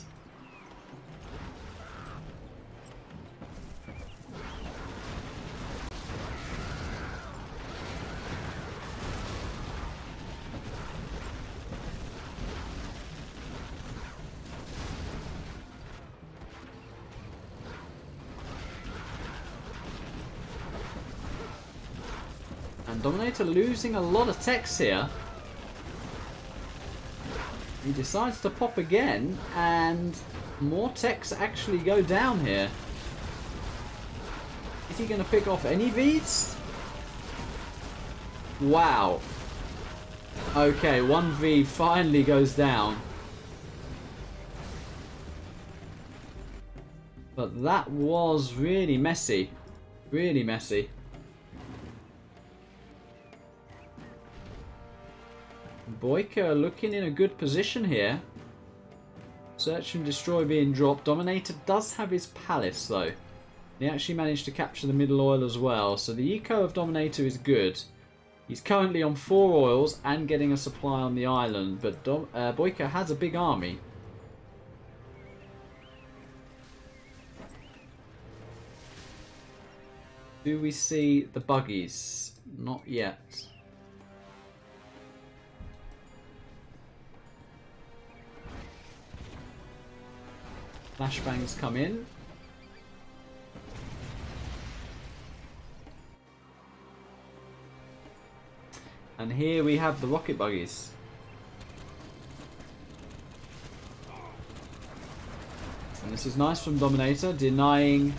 And DoMiNaToR losing a lot of techs here. He decides to pop again, and more techs actually go down here. Is he going to pick off any Vs? Wow. Okay, 1 V finally goes down. But that was really messy. Really messy. BoYcaH looking in a good position here. Search and destroy being dropped. DoMiNaToR does have his palace though. He actually managed to capture the middle oil as well. So the eco of DoMiNaToR is good. He's currently on 4 oils and getting a supply on the island. But BoYcaH has a big army. Do we see the buggies? Not yet. Flashbangs come in. And here we have the rocket buggies. And this is nice from DoMiNaToR, denying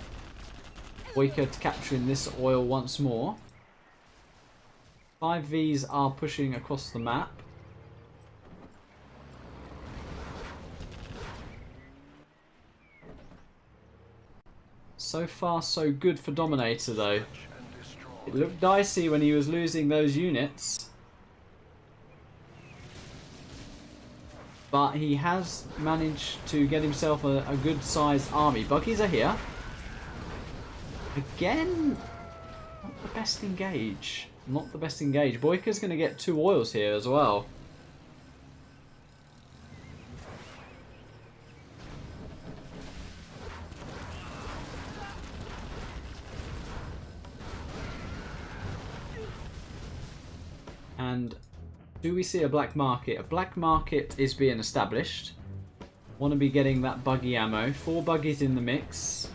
BoYcaH capturing this oil once more. 5 Vs are pushing across the map. So far so good for DoMiNaToR though. It looked dicey when he was losing those units. But he has managed to get himself a good sized army. Buggies are here. Again, not the best engage. Not the best engage. BoYcaH's going to get 2 oils here as well. And do we see a black market? A black market is being established. Want to be getting that buggy ammo. 4 buggies in the mix.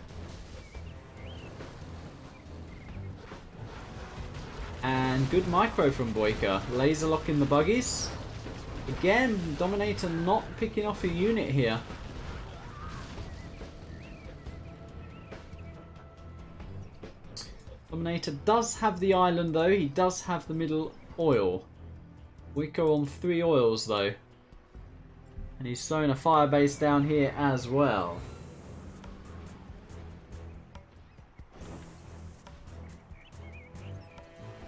And good micro from BoYcaH. Laser lock in the buggies. Again, DoMiNaToR not picking off a unit here. DoMiNaToR does have the island though. He does have the middle oil. BoYcaH on 3 oils though. And he's throwing a fire base down here as well.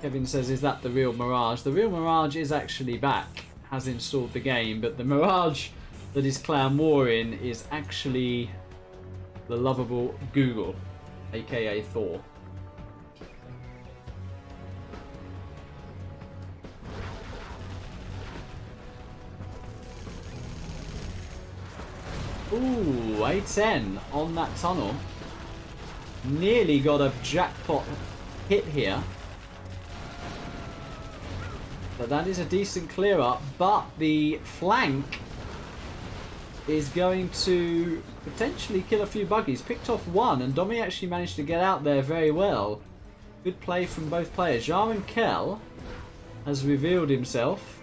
Kevin says, is that the real Mirage? The real Mirage is actually back. Has installed the game. But the Mirage that is clan war in is actually the lovable Google. AKA Thor. Ooh, A10 on that tunnel. Nearly got a jackpot hit here. But that is a decent clear up. But the flank is going to potentially kill a few buggies. Picked off 1 and Domi actually managed to get out there very well. Good play from both players. Jarman Kell has revealed himself.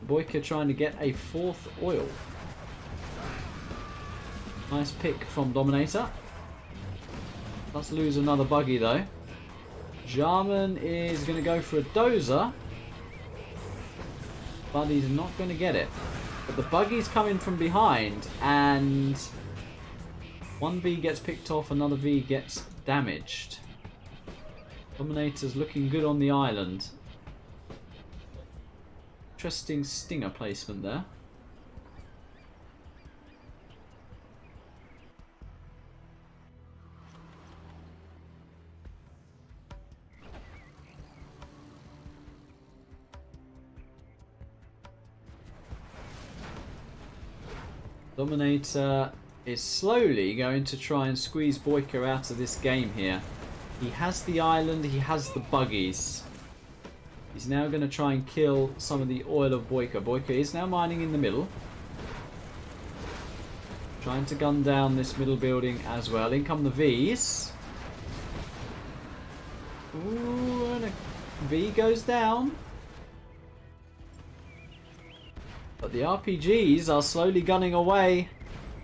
BoYcaH trying to get a 4th oil. Nice pick from DoMiNaToR. Let's lose another buggy though. Jarman is going to go for a dozer. But he's not going to get it. But the buggy's coming from behind. And 1 V gets picked off, another V gets damaged. DoMiNaToR's looking good on the island. Interesting stinger placement there. DoMiNaToR is slowly going to try and squeeze BoYcaH out of this game here. He has the island, he has the buggies. He's now going to try and kill some of the oil of BoYcaH. BoYcaH is now mining in the middle. Trying to gun down this middle building as well. In come the Vs. Ooh, and a V goes down. But the RPGs are slowly gunning away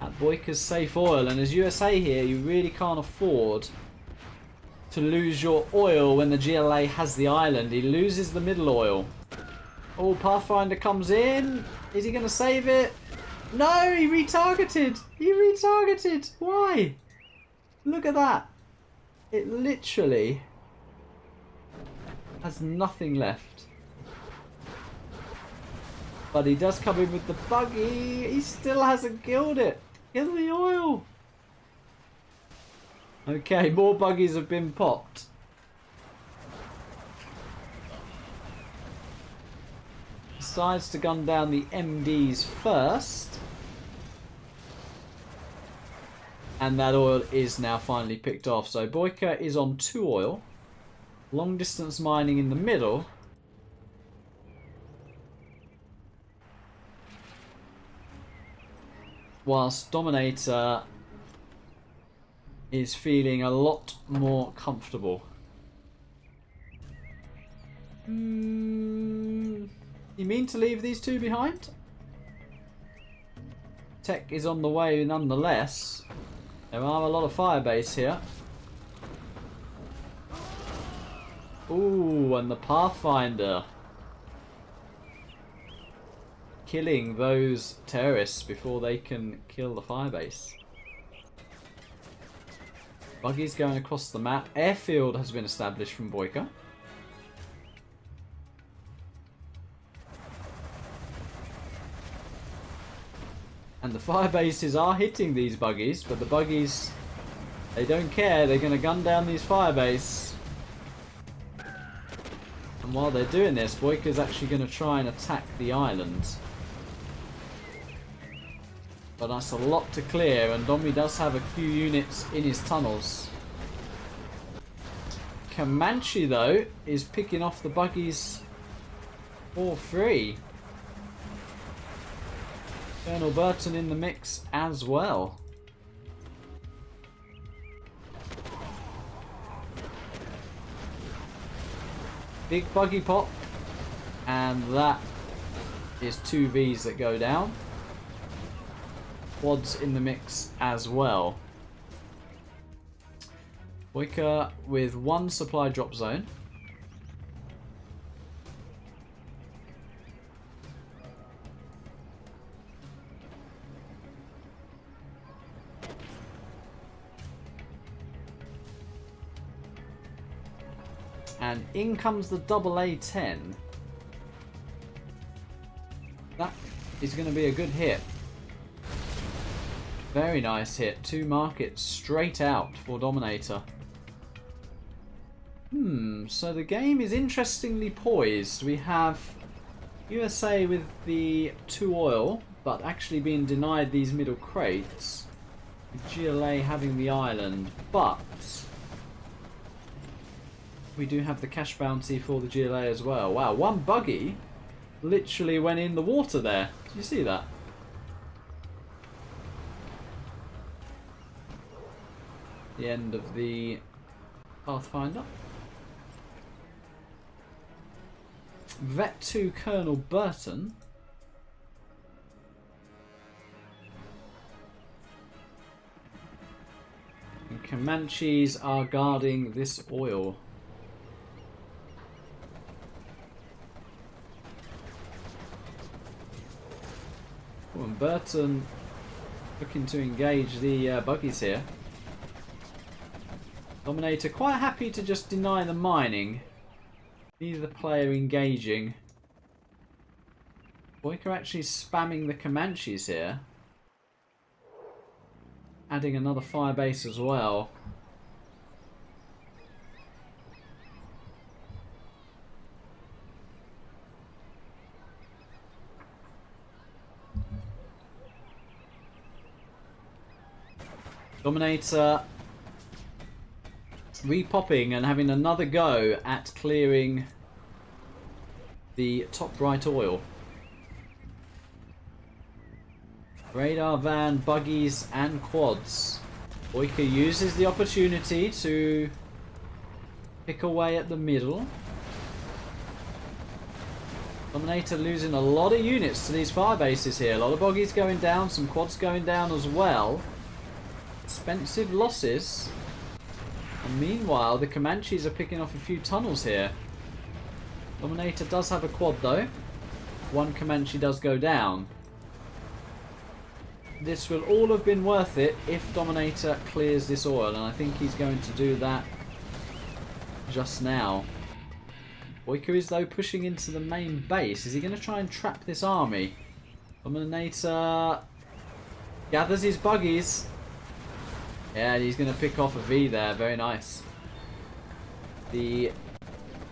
at BoYcaH's safe oil. And as USA here, you really can't afford to lose your oil when the GLA has the island. He loses the middle oil. Oh, Pathfinder comes in. Is he going to save it? No, he retargeted. He retargeted. Why? Look at that. It literally has nothing left. But he does come in with the buggy. He still hasn't killed it. Kill the oil. Okay, more buggies have been popped. Decides to gun down the MDs first. And that oil is now finally picked off. So BoYcaH is on 2 oil. Long distance mining in the middle. Whilst DoMiNaToR is feeling a lot more comfortable. You mean to leave these two behind? Tech is on the way nonetheless. There are a lot of firebase here. Ooh, and the Pathfinder killing those terrorists before they can kill the firebase. Buggies going across the map. Airfield has been established from BoYcaH. And the firebases are hitting these buggies, but the buggies, they don't care. They're going to gun down these firebase. And while they're doing this, BoYcaH's actually going to try and attack the island. But that's a lot to clear, and Domi does have a few units in his tunnels. Comanche, though, is picking off the buggies for free. Colonel Burton in the mix as well. Big buggy pop, and that is 2 Vs that go down. Quads in the mix as well. BoYcaH with 1 supply drop zone. And in comes the AA-10. That is going to be a good hit. Very nice hit. 2 markets straight out for DoMiNaToR. So the game is interestingly poised. We have USA with the 2 oil, but actually being denied these middle crates. GLA having the island, but we do have the cash bounty for the GLA as well. Wow, 1 buggy literally went in the water there. Did you see that? The end of the Pathfinder. Vet 2 Colonel Burton. And Comanches are guarding this oil. Oh, and Burton looking to engage the buggies here. DoMiNaToR quite happy to just deny the mining. Neither player engaging. BoYcaH actually spamming the Comanches here. Adding another firebase as well. DoMiNaToR repopping and having another go at clearing the top right oil. Radar van, buggies and quads. BoYcaH uses the opportunity to pick away at the middle. DoMiNaToR losing a lot of units to these firebases here. A lot of buggies going down, some quads going down as well. Expensive losses. And meanwhile, the Comanches are picking off a few tunnels here. DoMiNaToR does have a quad though. one Comanche does go down. This will all have been worth it if DoMiNaToR clears this oil, and I think he's going to do that just now. BoYcaH is though pushing into the main base. Is he going to try and trap this army? DoMiNaToR gathers his buggies. Yeah, and he's going to pick off a V there. Very nice. The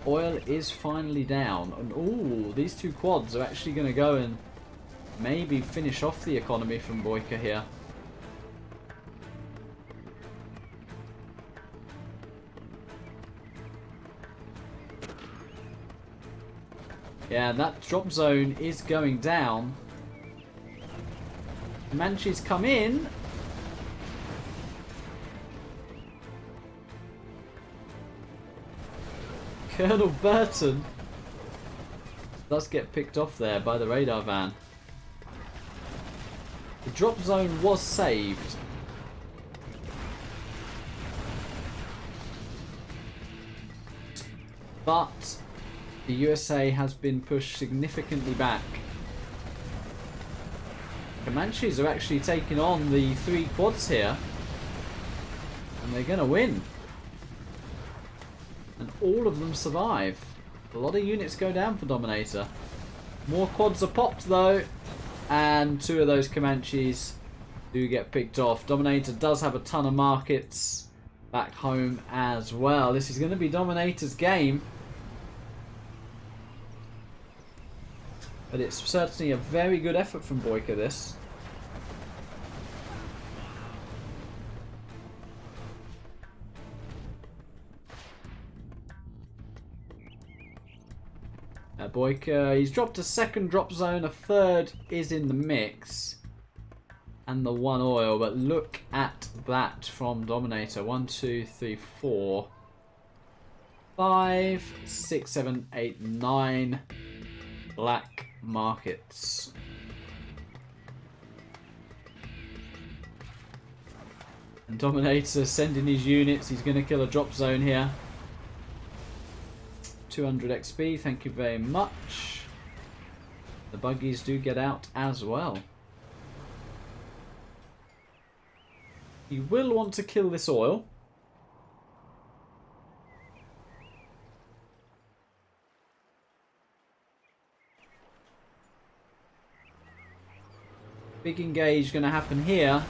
oil is finally down. And ooh, these two quads are actually going to go and maybe finish off the economy from BoYcaH here. Yeah, that drop zone is going down. Comanches come in. Colonel Burton does get picked off there by the radar van. The drop zone was saved. But the USA has been pushed significantly back. Comanches are actually taking on the 3 quads here. And they're going to win. And all of them survive. A lot of units go down for DoMiNaToR. More quads are popped though. And 2 of those Comanches do get picked off. DoMiNaToR does have a ton of markets back home as well. This is going to be DoMiNaToR's game. But it's certainly a very good effort from BoYcaH, this. BoYcaH, he's dropped a 2nd drop zone, a 3rd is in the mix. And the 1 oil, but look at that from DoMiNaToR. 1, 2, 3, 4, 5, 6, 7, 8, 9 black markets. And DoMiNaToR sending his units. He's going to kill a drop zone here. 200 XP, thank you very much. The buggies do get out as well. You will want to kill this oil. Big engage going to happen here.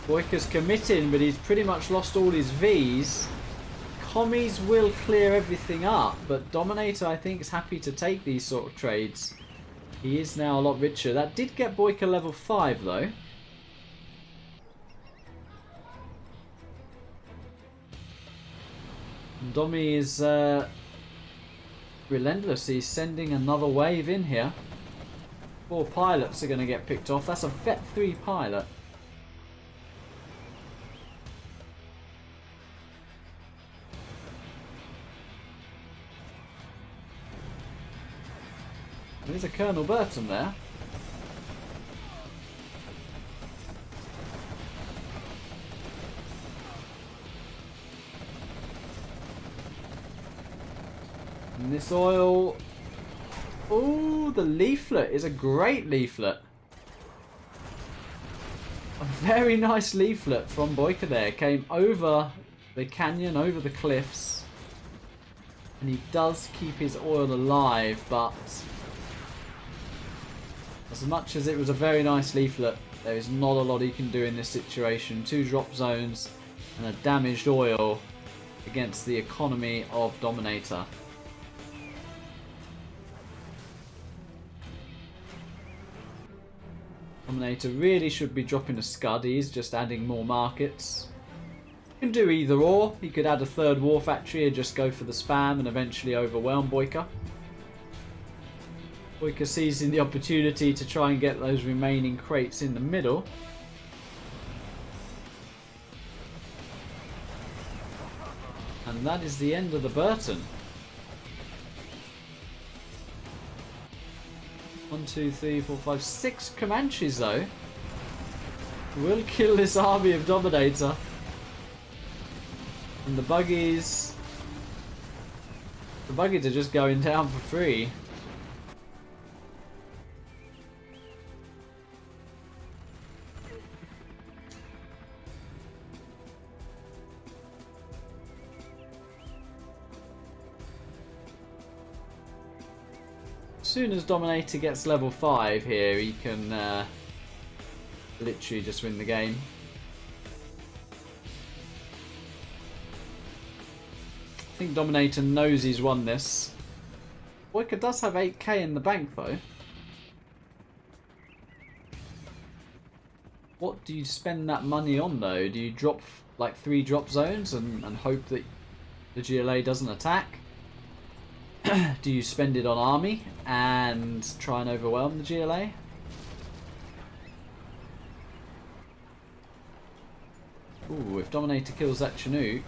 BoYcaH's committing, but he's pretty much lost all his Vs. Commies will clear everything up, but DoMiNaToR, I think, is happy to take these sort of trades. He is now a lot richer. That did get BoYcaH level 5, though. And Domi is relentless. He's sending another wave in here. 4 pilots are going to get picked off. That's a Vet 3 pilot. There's a Colonel Burton there. And this oil... Oh, the leaflet is a great leaflet. A very nice leaflet from BoYcaH there. Came over the canyon, over the cliffs. And he does keep his oil alive, but... as much as it was a very nice leaflet, there is not a lot he can do in this situation. 2 drop zones and a damaged oil against the economy of DoMiNaToR. DoMiNaToR really should be dropping a Scud. He's just adding more markets. He can do either or. He could add a 3rd war factory and just go for the spam and eventually overwhelm BoYcaH. BoYcaH seizing the opportunity to try and get those remaining crates in the middle. And that is the end of the Burton. 1, 2, 3, 4, 5, 6 Comanches though. Will kill this army of DoMiNaToR. And the buggies... the buggies are just going down for free. soon as Dominator gets level 5 here, he can literally just win the game. I think Dominator knows he's won this. BoYcaH does have 8k in the bank though. What do you spend that money on though? Do you drop like 3 drop zones and hope that the GLA doesn't attack? Do you spend it on army and try and overwhelm the GLA? Ooh, if Dominator kills that Chinook,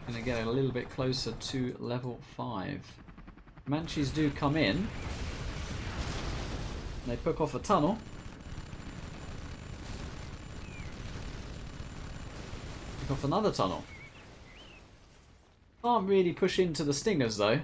gonna get a little bit closer to level 5. Comanches do come in. They pick off a tunnel. Pick off another tunnel. Can't really push into the stingers though.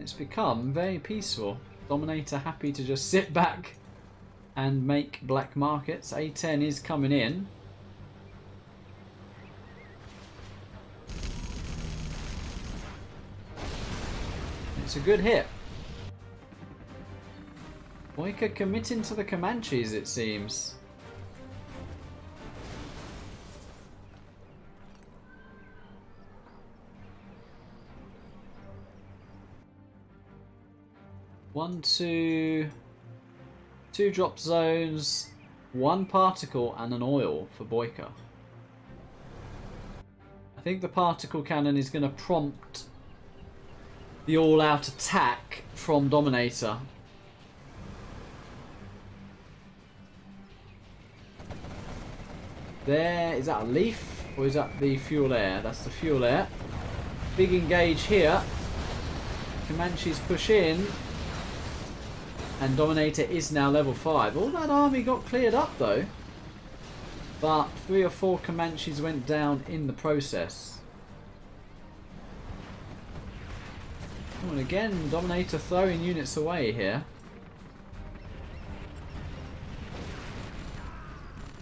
It's become very peaceful. Dominator happy to just sit back and make black markets. A10 is coming in. It's a good hit. BoYcaH committing to the Comanches, it seems. One, two drop zones, 1 particle and an oil for BoYcaH. I think the particle cannon is going to prompt the all-out attack from Dominator. There, is that a leaf or is that the fuel air? That's the fuel air. Big engage here. Comanches push in. And Dominator is now level 5. All that army got cleared up though. But 3 or 4 Comanches went down in the process. Oh, and again, Dominator throwing units away here.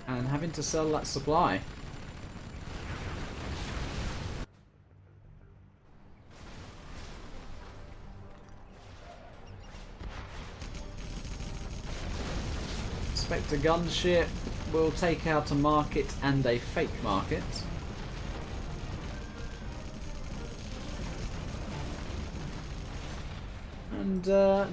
And having to sell that supply. A gunship will take out a market and a fake market. And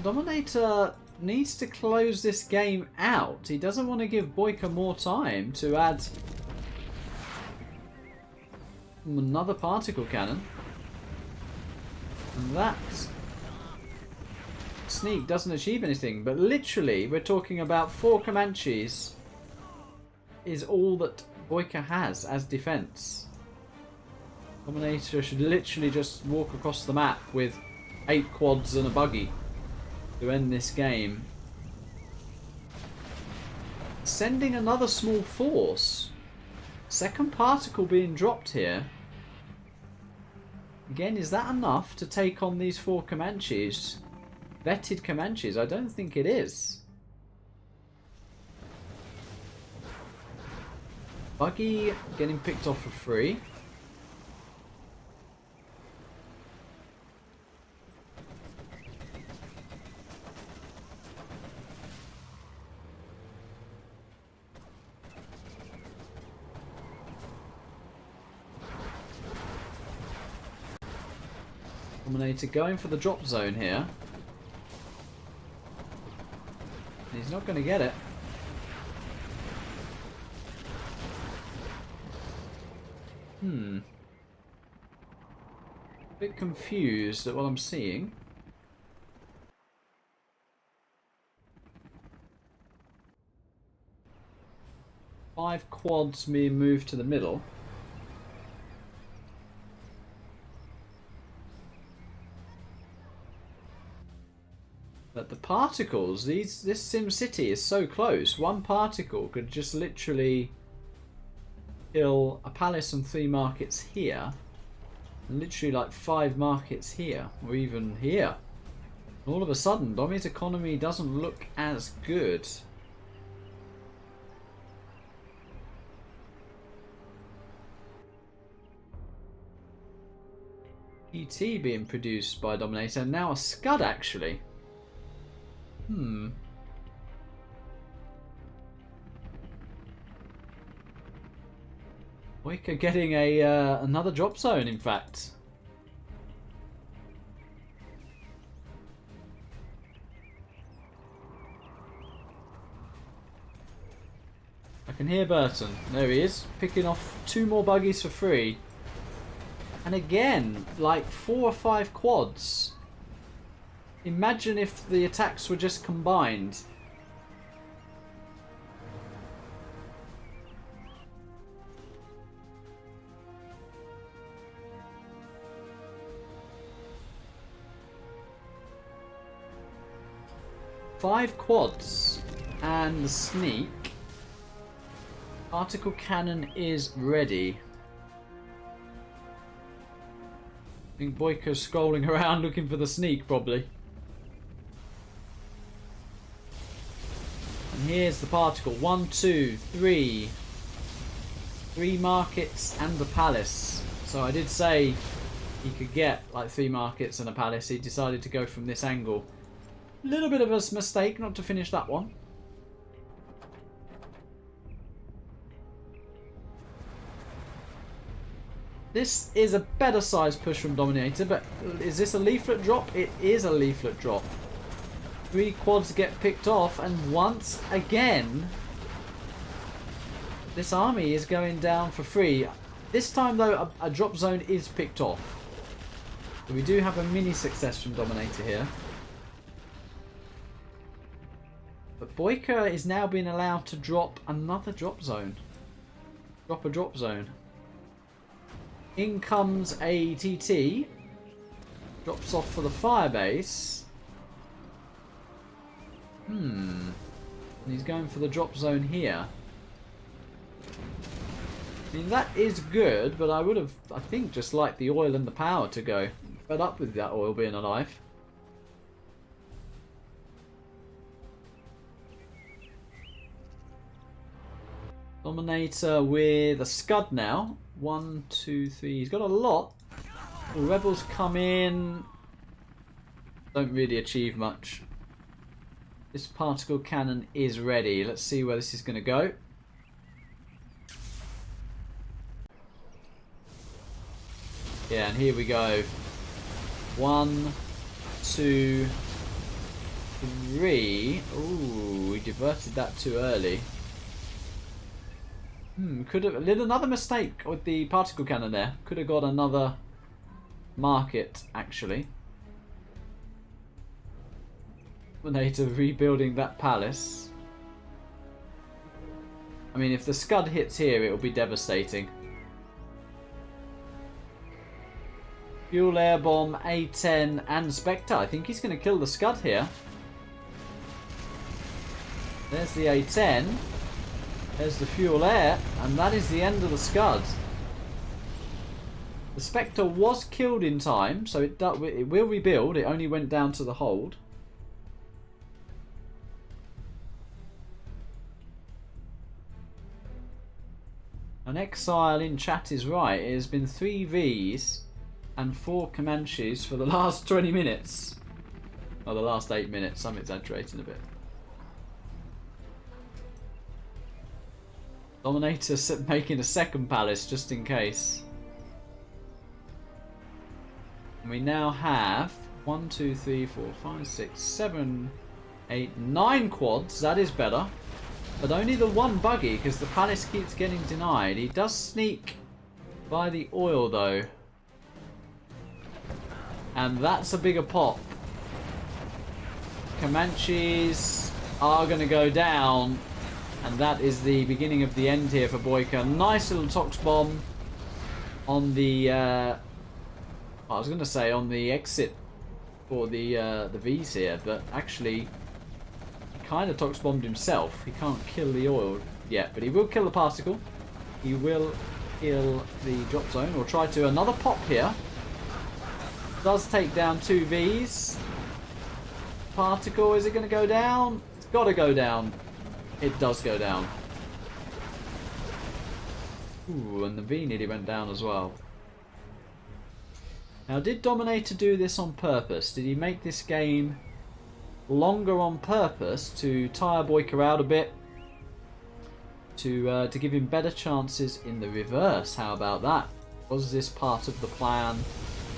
Dominator needs to close this game out. He doesn't want to give BoYcaH more time to add another particle cannon. And that sneak doesn't achieve anything, but literally we're talking about 4 Comanches is all that BoYcaH has as defense. Dominator should literally just walk across the map with 8 quads and a buggy to end this game. Sending another small force. Second particle being dropped here. Again, is that enough to take on these 4 Comanches? Vetted Comanches? I don't think it is. Buggy getting picked off for free. Dominator going for the drop zone here. He's not going to get it. Bit confused at what I'm seeing. Five quads being moved to the middle. But the particles, this Sim City is so close. One particle could just literally kill a palace and 3 markets here. And literally like 5 markets here. Or even here. And all of a sudden, Domi's economy doesn't look as good. ET being produced by Dominator. Now a Scud, actually. BoYcaH getting a another drop zone, in fact. I can hear Burton. There he is, picking off 2 more buggies for free. And again, like 4 or 5 quads. Imagine if the attacks were just combined. Five quads and the sneak. Particle cannon is ready. I think BoYcaH's scrolling around looking for the sneak, probably. And here's the particle. 1, 2, 3. 3 markets and the palace. So I did say he could get like 3 markets and a palace. He decided to go from this angle. A little bit of a mistake not to finish that one. This is a better size push from Dominator, but is this a leaflet drop? It is a leaflet drop. 3 quads get picked off, and once again, this army is going down for free. This time, though, a drop zone is picked off. So we do have a mini success from Dominator here. But BoYcaH is now being allowed to drop another drop zone. Drop a drop zone. In comes a TT. Drops off for the firebase. And he's going for the drop zone here. I mean, that is good, but I would have, I think, just liked the oil and the power to go. Fed up with that oil being alive. Dominator with a Scud now. 1, 2, 3. He's got a lot. The rebels come in. Don't really achieve much. This particle cannon is ready. Let's see where this is going to go. Yeah, and here we go. 1, 2, 3. Ooh, we diverted that too early. Could have did another mistake with the particle cannon there. Could have got another market, actually. Dominator rebuilding that palace. I mean, if the Scud hits here, it will be devastating. Fuel air bomb, A10, and Spectre. I think he's going to kill the Scud here. There's the A10. There's the fuel air, and that is the end of the Scud. The Spectre was killed in time, so it will rebuild. It only went down to the hold. An exile in chat is right. It has been 3 Vs and 4 Comanches for the last 20 minutes. Or the last 8 minutes. I'm exaggerating a bit. Dominator making a second palace just in case. And we now have 1, 2, 3, 4, 5, 6, 7, 8, 9 quads. That is better. But only the 1 buggy because the palace keeps getting denied. He does sneak by the oil though. And that's a bigger pop. Comanches are going to go down. And that is the beginning of the end here for BoYcaH. Nice little Tox Bomb on the... I was going to say on the exit for the Vs here. But actually, he kind of Tox Bombed himself. He can't kill the oil yet. But he will kill the particle. He will kill the drop zone, or try to. Another pop here. Does take down 2 Vs. Particle, is it going to go down? It's got to go down. It does go down. Ooh, and the V nearly went down as well. Now, did DoMiNaToR do this on purpose? Did he make this game longer on purpose to tire BoYcaH out a bit? To give him better chances in the reverse? How about that? Was this part of the plan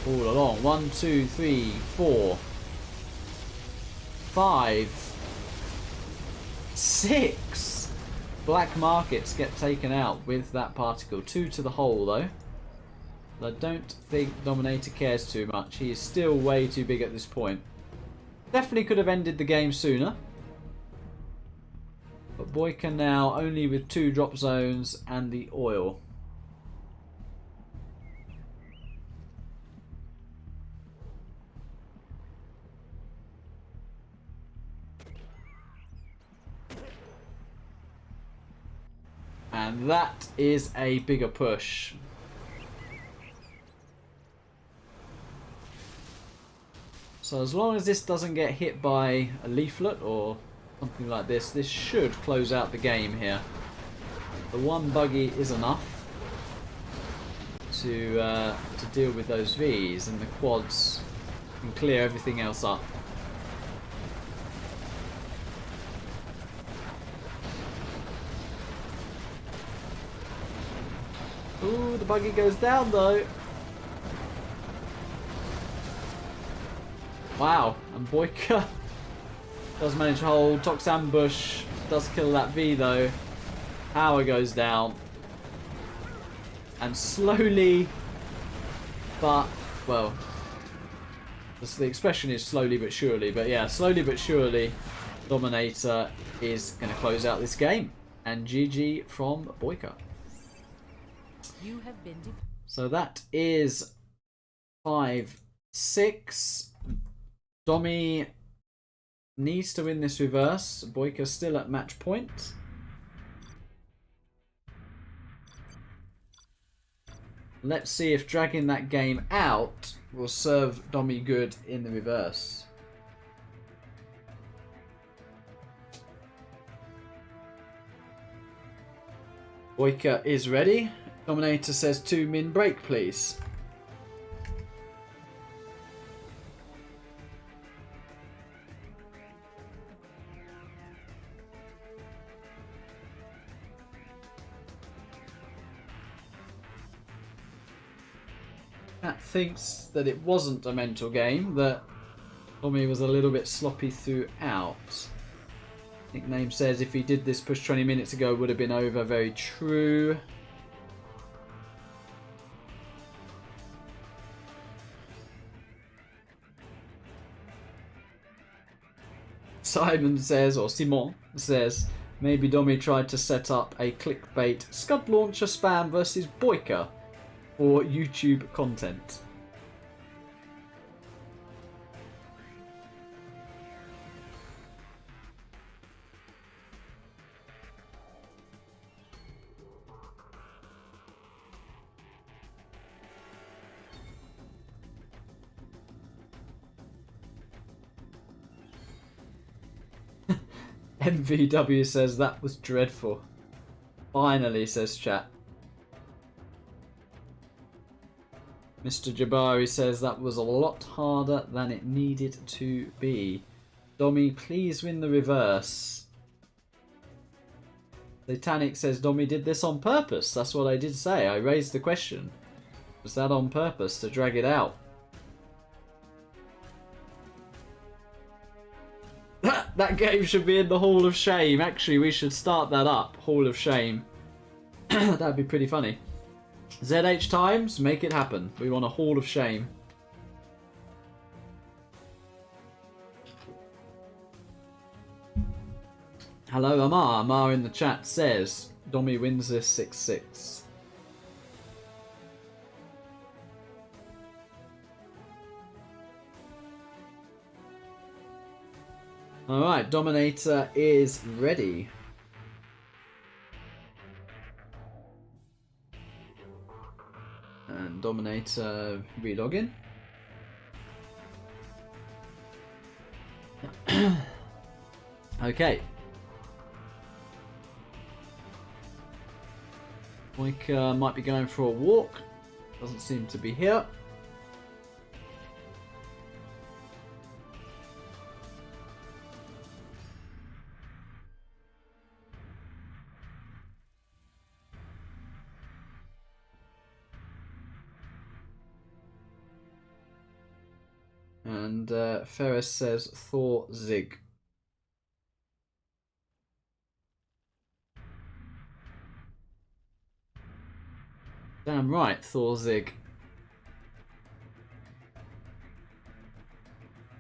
all along? 1, 2, 3, 4, 5, 6 black markets get taken out with that particle. 2 to the hole though. I don't think DoMiNaToR cares too much. He is still way too big at this point. Definitely could have ended the game sooner. But BoYcaH now only with 2 drop zones and the oil. And that is a bigger push. So as long as this doesn't get hit by a leaflet or something like this, this should close out the game here. The 1 buggy is enough to deal with those Vs, and the quads can clear everything else up. Ooh, the buggy goes down though. Wow, and BoYcaH does manage to hold. Tox ambush does kill that V though. Power goes down. And slowly, but, well, the expression is slowly but surely. But yeah, slowly but surely, DoMiNaToR is going to close out this game. And GG from BoYcaH. So that is 5-6. Domi needs to win this reverse. BoYcaH still at match point. Let's see if dragging that game out will serve Domi good in the reverse. BoYcaH is ready. DoMiNaToR says 2 min break, please. Cat thinks that it wasn't a mental game, that Tommy was a little bit sloppy throughout. Nickname says if he did this push 20 minutes ago, it would have been over. Very true. Simon says, or Simon says, maybe Domi tried to set up a clickbait Scud Launcher spam versus BoYcaH for YouTube content. MVW says that was dreadful. Finally, says chat. Mr. Jabari says that was a lot harder than it needed to be. Domi, please win the reverse. Satanic says Domi did this on purpose. That's what I did say. I raised the question. Was that on purpose to drag it out? That game should be in the Hall of Shame. Actually, we should start that up. Hall of Shame. That'd be pretty funny. ZH Times, make it happen. We want a Hall of Shame. Hello, Amar. Amar in the chat says Domi wins this 6-6. Alright, DoMiNaToR is ready. And DoMiNaToR relogin. Okay. BoYcaH might be going for a walk. Doesn't seem to be here. And Ferris says Thor Zig. Damn right, Thor Zig.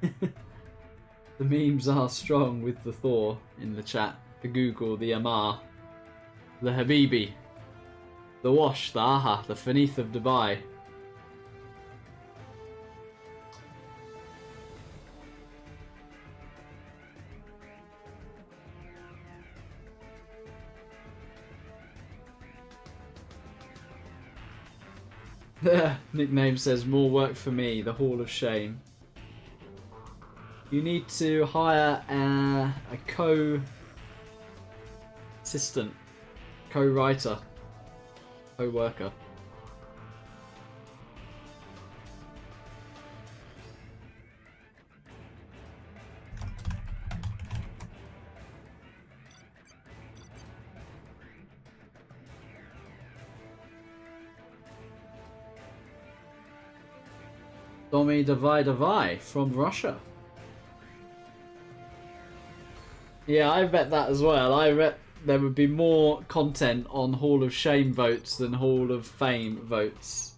The memes are strong with the Thor in the chat. The Google, the Amar, the Habibi, the Wash, the Aha, the Fanith of Dubai. The nickname says more work for me, the Hall of Shame. You need to hire a co-assistant, co-writer, co-worker. DoMiNaToR from Russia. Yeah, I bet that as well. I bet there would be more content on Hall of Shame votes than Hall of Fame votes.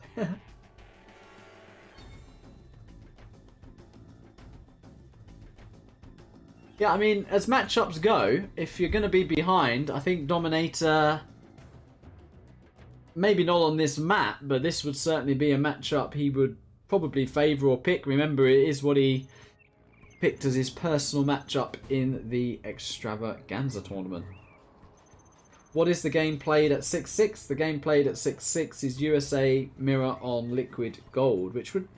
Yeah, I mean, as matchups go, if you're going to be behind, I think DoMiNaToR, maybe not on this map, but this would certainly be a matchup he would probably favour or pick. Remember, it is what he picked as his personal matchup in the Extravaganza tournament. What is the game played at 6-6? The game played at 6-6 is USA Mirror on Liquid Gold, which would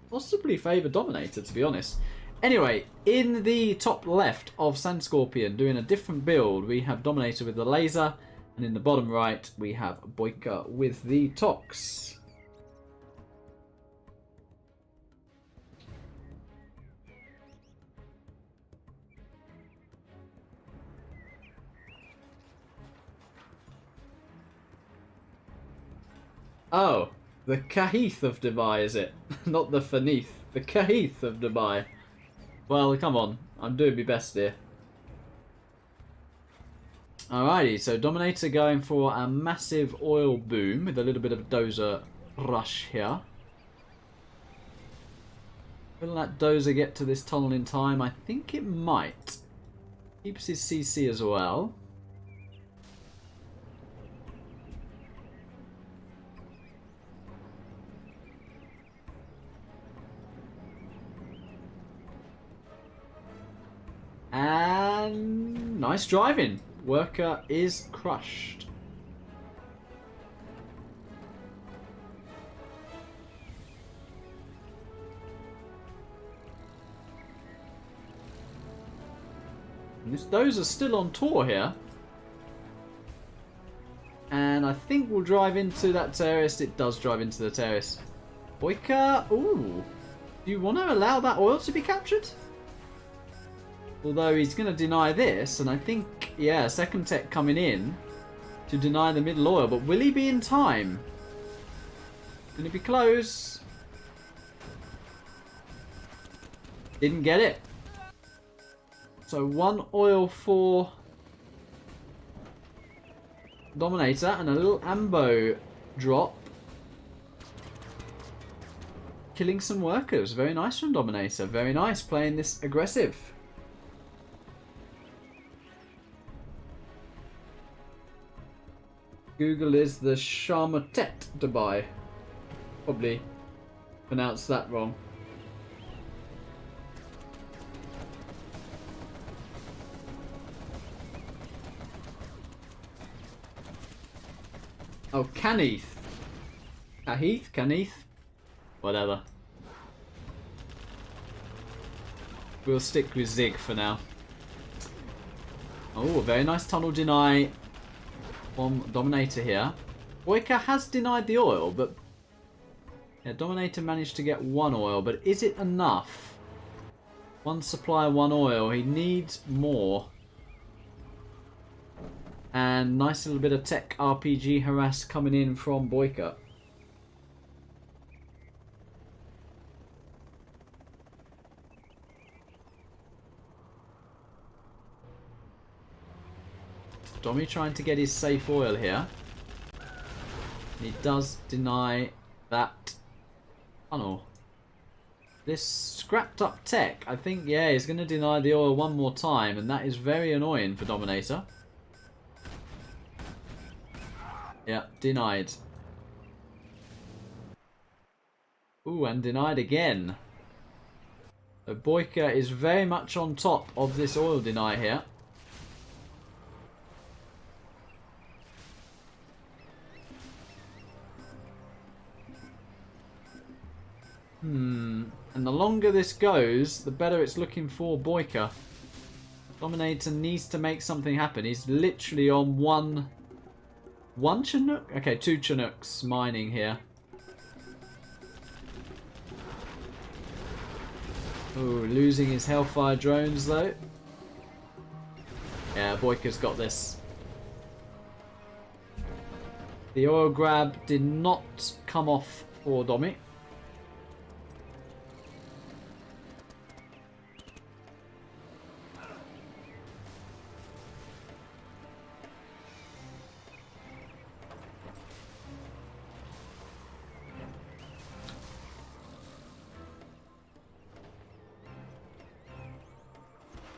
possibly favour DoMiNaToR, to be honest. Anyway, in the top left of Sandscorpion, doing a different build, we have DoMiNaToR with the laser, and in the bottom right, we have BoYcaH with the Tox. Oh, the Kahith of Dubai, is it? Not the Fanith. The Kahith of Dubai. Well, come on. I'm doing my best here. Alrighty, so DoMiNaToR going for a massive oil boom with a little bit of dozer rush here. Will that dozer get to this tunnel in time? I think it might. Keeps his CC as well. And nice driving. BoYcaH is crushed. And those are still on tour here. And I think we'll drive into that terrace. It does drive into the terrace. BoYcaH, ooh. Do you want to allow that oil to be captured? Although he's going to deny this, and I think, yeah, second tech coming in to deny the middle oil. But will he be in time? Going to be close. Didn't get it. So one oil for DoMiNaToR and a little ambo drop. Killing some workers. Very nice from DoMiNaToR. Very nice playing this aggressive. Google is the Sharmatet Dubai. Probably pronounced that wrong. Oh, Canith. Caneth? Whatever. We'll stick with Zig for now. Oh, very nice tunnel deny from DoMiNaToR here. BoYcaH has denied the oil, but yeah, DoMiNaToR managed to get 1 oil, but is it enough? 1 supply, 1 oil. He needs more. And nice little bit of tech RPG harass coming in from BoYcaH. Domi trying to get his safe oil here. He does deny that tunnel. This scrapped up tech, I think, yeah, he's going to deny the oil 1 more time, and that is very annoying for DoMiNaToR. Yeah, denied. Ooh, and denied again. So BoYcaH is very much on top of this oil deny here. And the longer this goes, the better it's looking for BoYcaH. DoMiNaToR needs to make something happen. He's literally on one Chinook? Okay, 2 Chinooks mining here. Ooh, losing his Hellfire drones though. Yeah, BoYcaH's got this. The oil grab did not come off for Domi.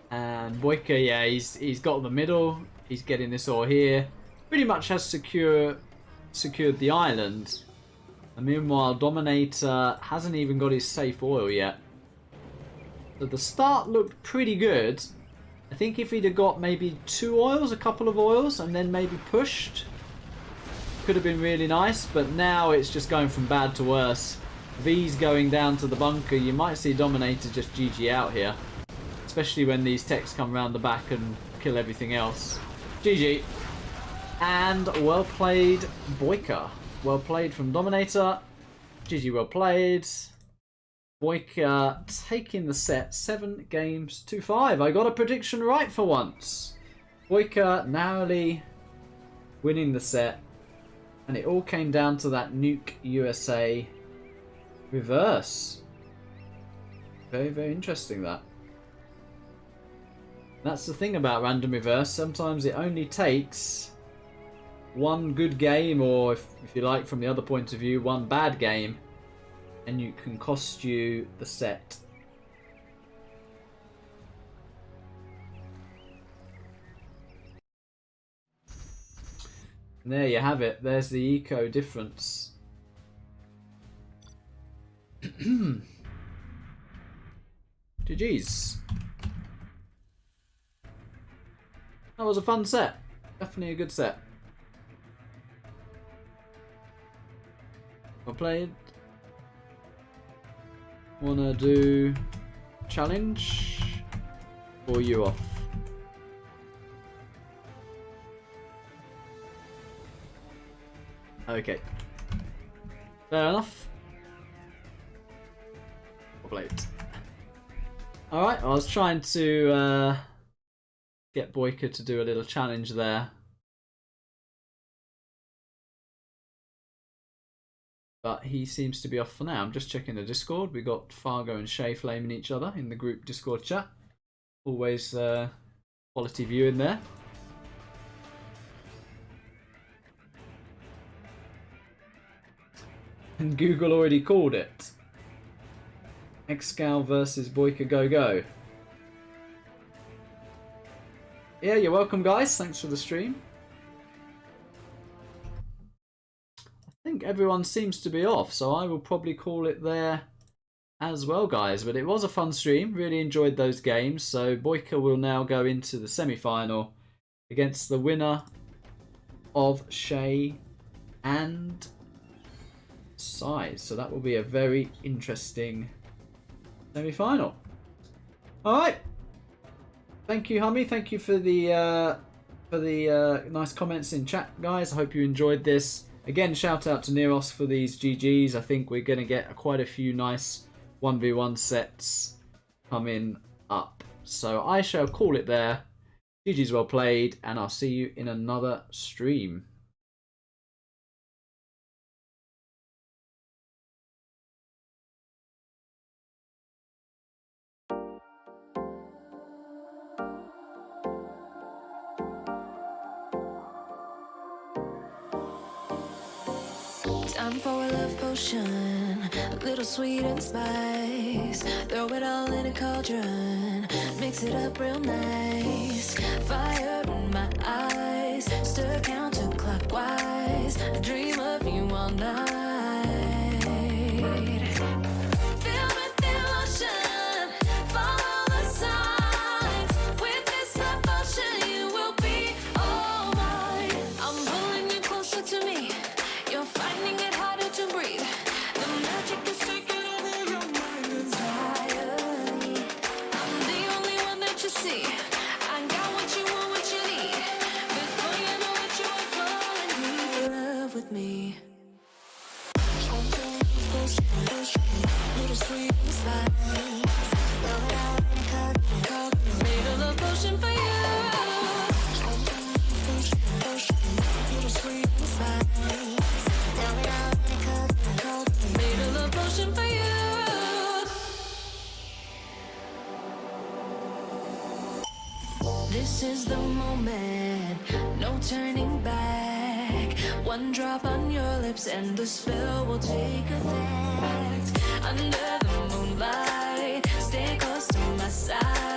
And BoYcaH, yeah, he's got the middle. He's getting this ore here. Pretty much has secured the island. And meanwhile, DoMiNaToR hasn't even got his safe oil yet. So the start looked pretty good. I think if he'd have got maybe 2 oils, a couple of oils, and then maybe pushed, could have been really nice. But now it's just going from bad to worse. V's going down to the bunker. You might see DoMiNaToR just GG out here. Especially when these techs come around the back and kill everything else. GG. And well played, BoYcaH. Well played from DoMiNaToR. GG, well played. BoYcaH taking the set 7 games to 5. I got a prediction right for once. BoYcaH narrowly winning the set. And it all came down to that Nuke USA reverse. Very, very interesting that. That's the thing about random reverse. Sometimes it only takes 1 good game, or if you like from the other point of view, 1 bad game, and you can cost you the set. And there you have it. There's the eco difference. GG's. That was a fun set. Definitely a good set. Well played. Wanna do challenge? Or you off? Okay. Fair enough. Well played. Alright, I was trying to get BoYcaH to do a little challenge there. But he seems to be off for now. I'm just checking the Discord. We got Fargo and Shay flaming each other in the group Discord chat. Always quality view in there. And Google already called it. Excal versus BoYcaH Go Go. Yeah, you're welcome, guys. Thanks for the stream. I think everyone seems to be off, so I will probably call it there as well, guys. But it was a fun stream. Really enjoyed those games. So BoYcaH will now go into the semi-final against the winner of Shay and size. So that will be a very interesting semi-final. All right. Thank you, Hummy. Thank you for the nice comments in chat, guys. I hope you enjoyed this. Again, shout out to Nerosk for these GGs. I think we're going to get quite a few nice 1v1 sets coming up. So I shall call it there. GG's well played, and I'll see you in another stream. Time for a love potion, a little sweet and spice. Throw it all in a cauldron, mix it up real nice. Fire in my eyes, stir counterclockwise. I dream of you all night. Filled with devotion, follow the signs. With this love potion, you will be all mine. I'm pulling you closer to me. You're finding it harder to breathe. The magic is taking over your mind entirely. I'm the only one that you see. I got what you want, what you need. Before you know it, you are falling in love with me. Little sweet and spice. Made a love potion for you. Little sweet and spice. Made a love potion for you. This is the moment, no turning back. One drop on your lips and the spell will take effect. Under the moonlight, stay close to my side.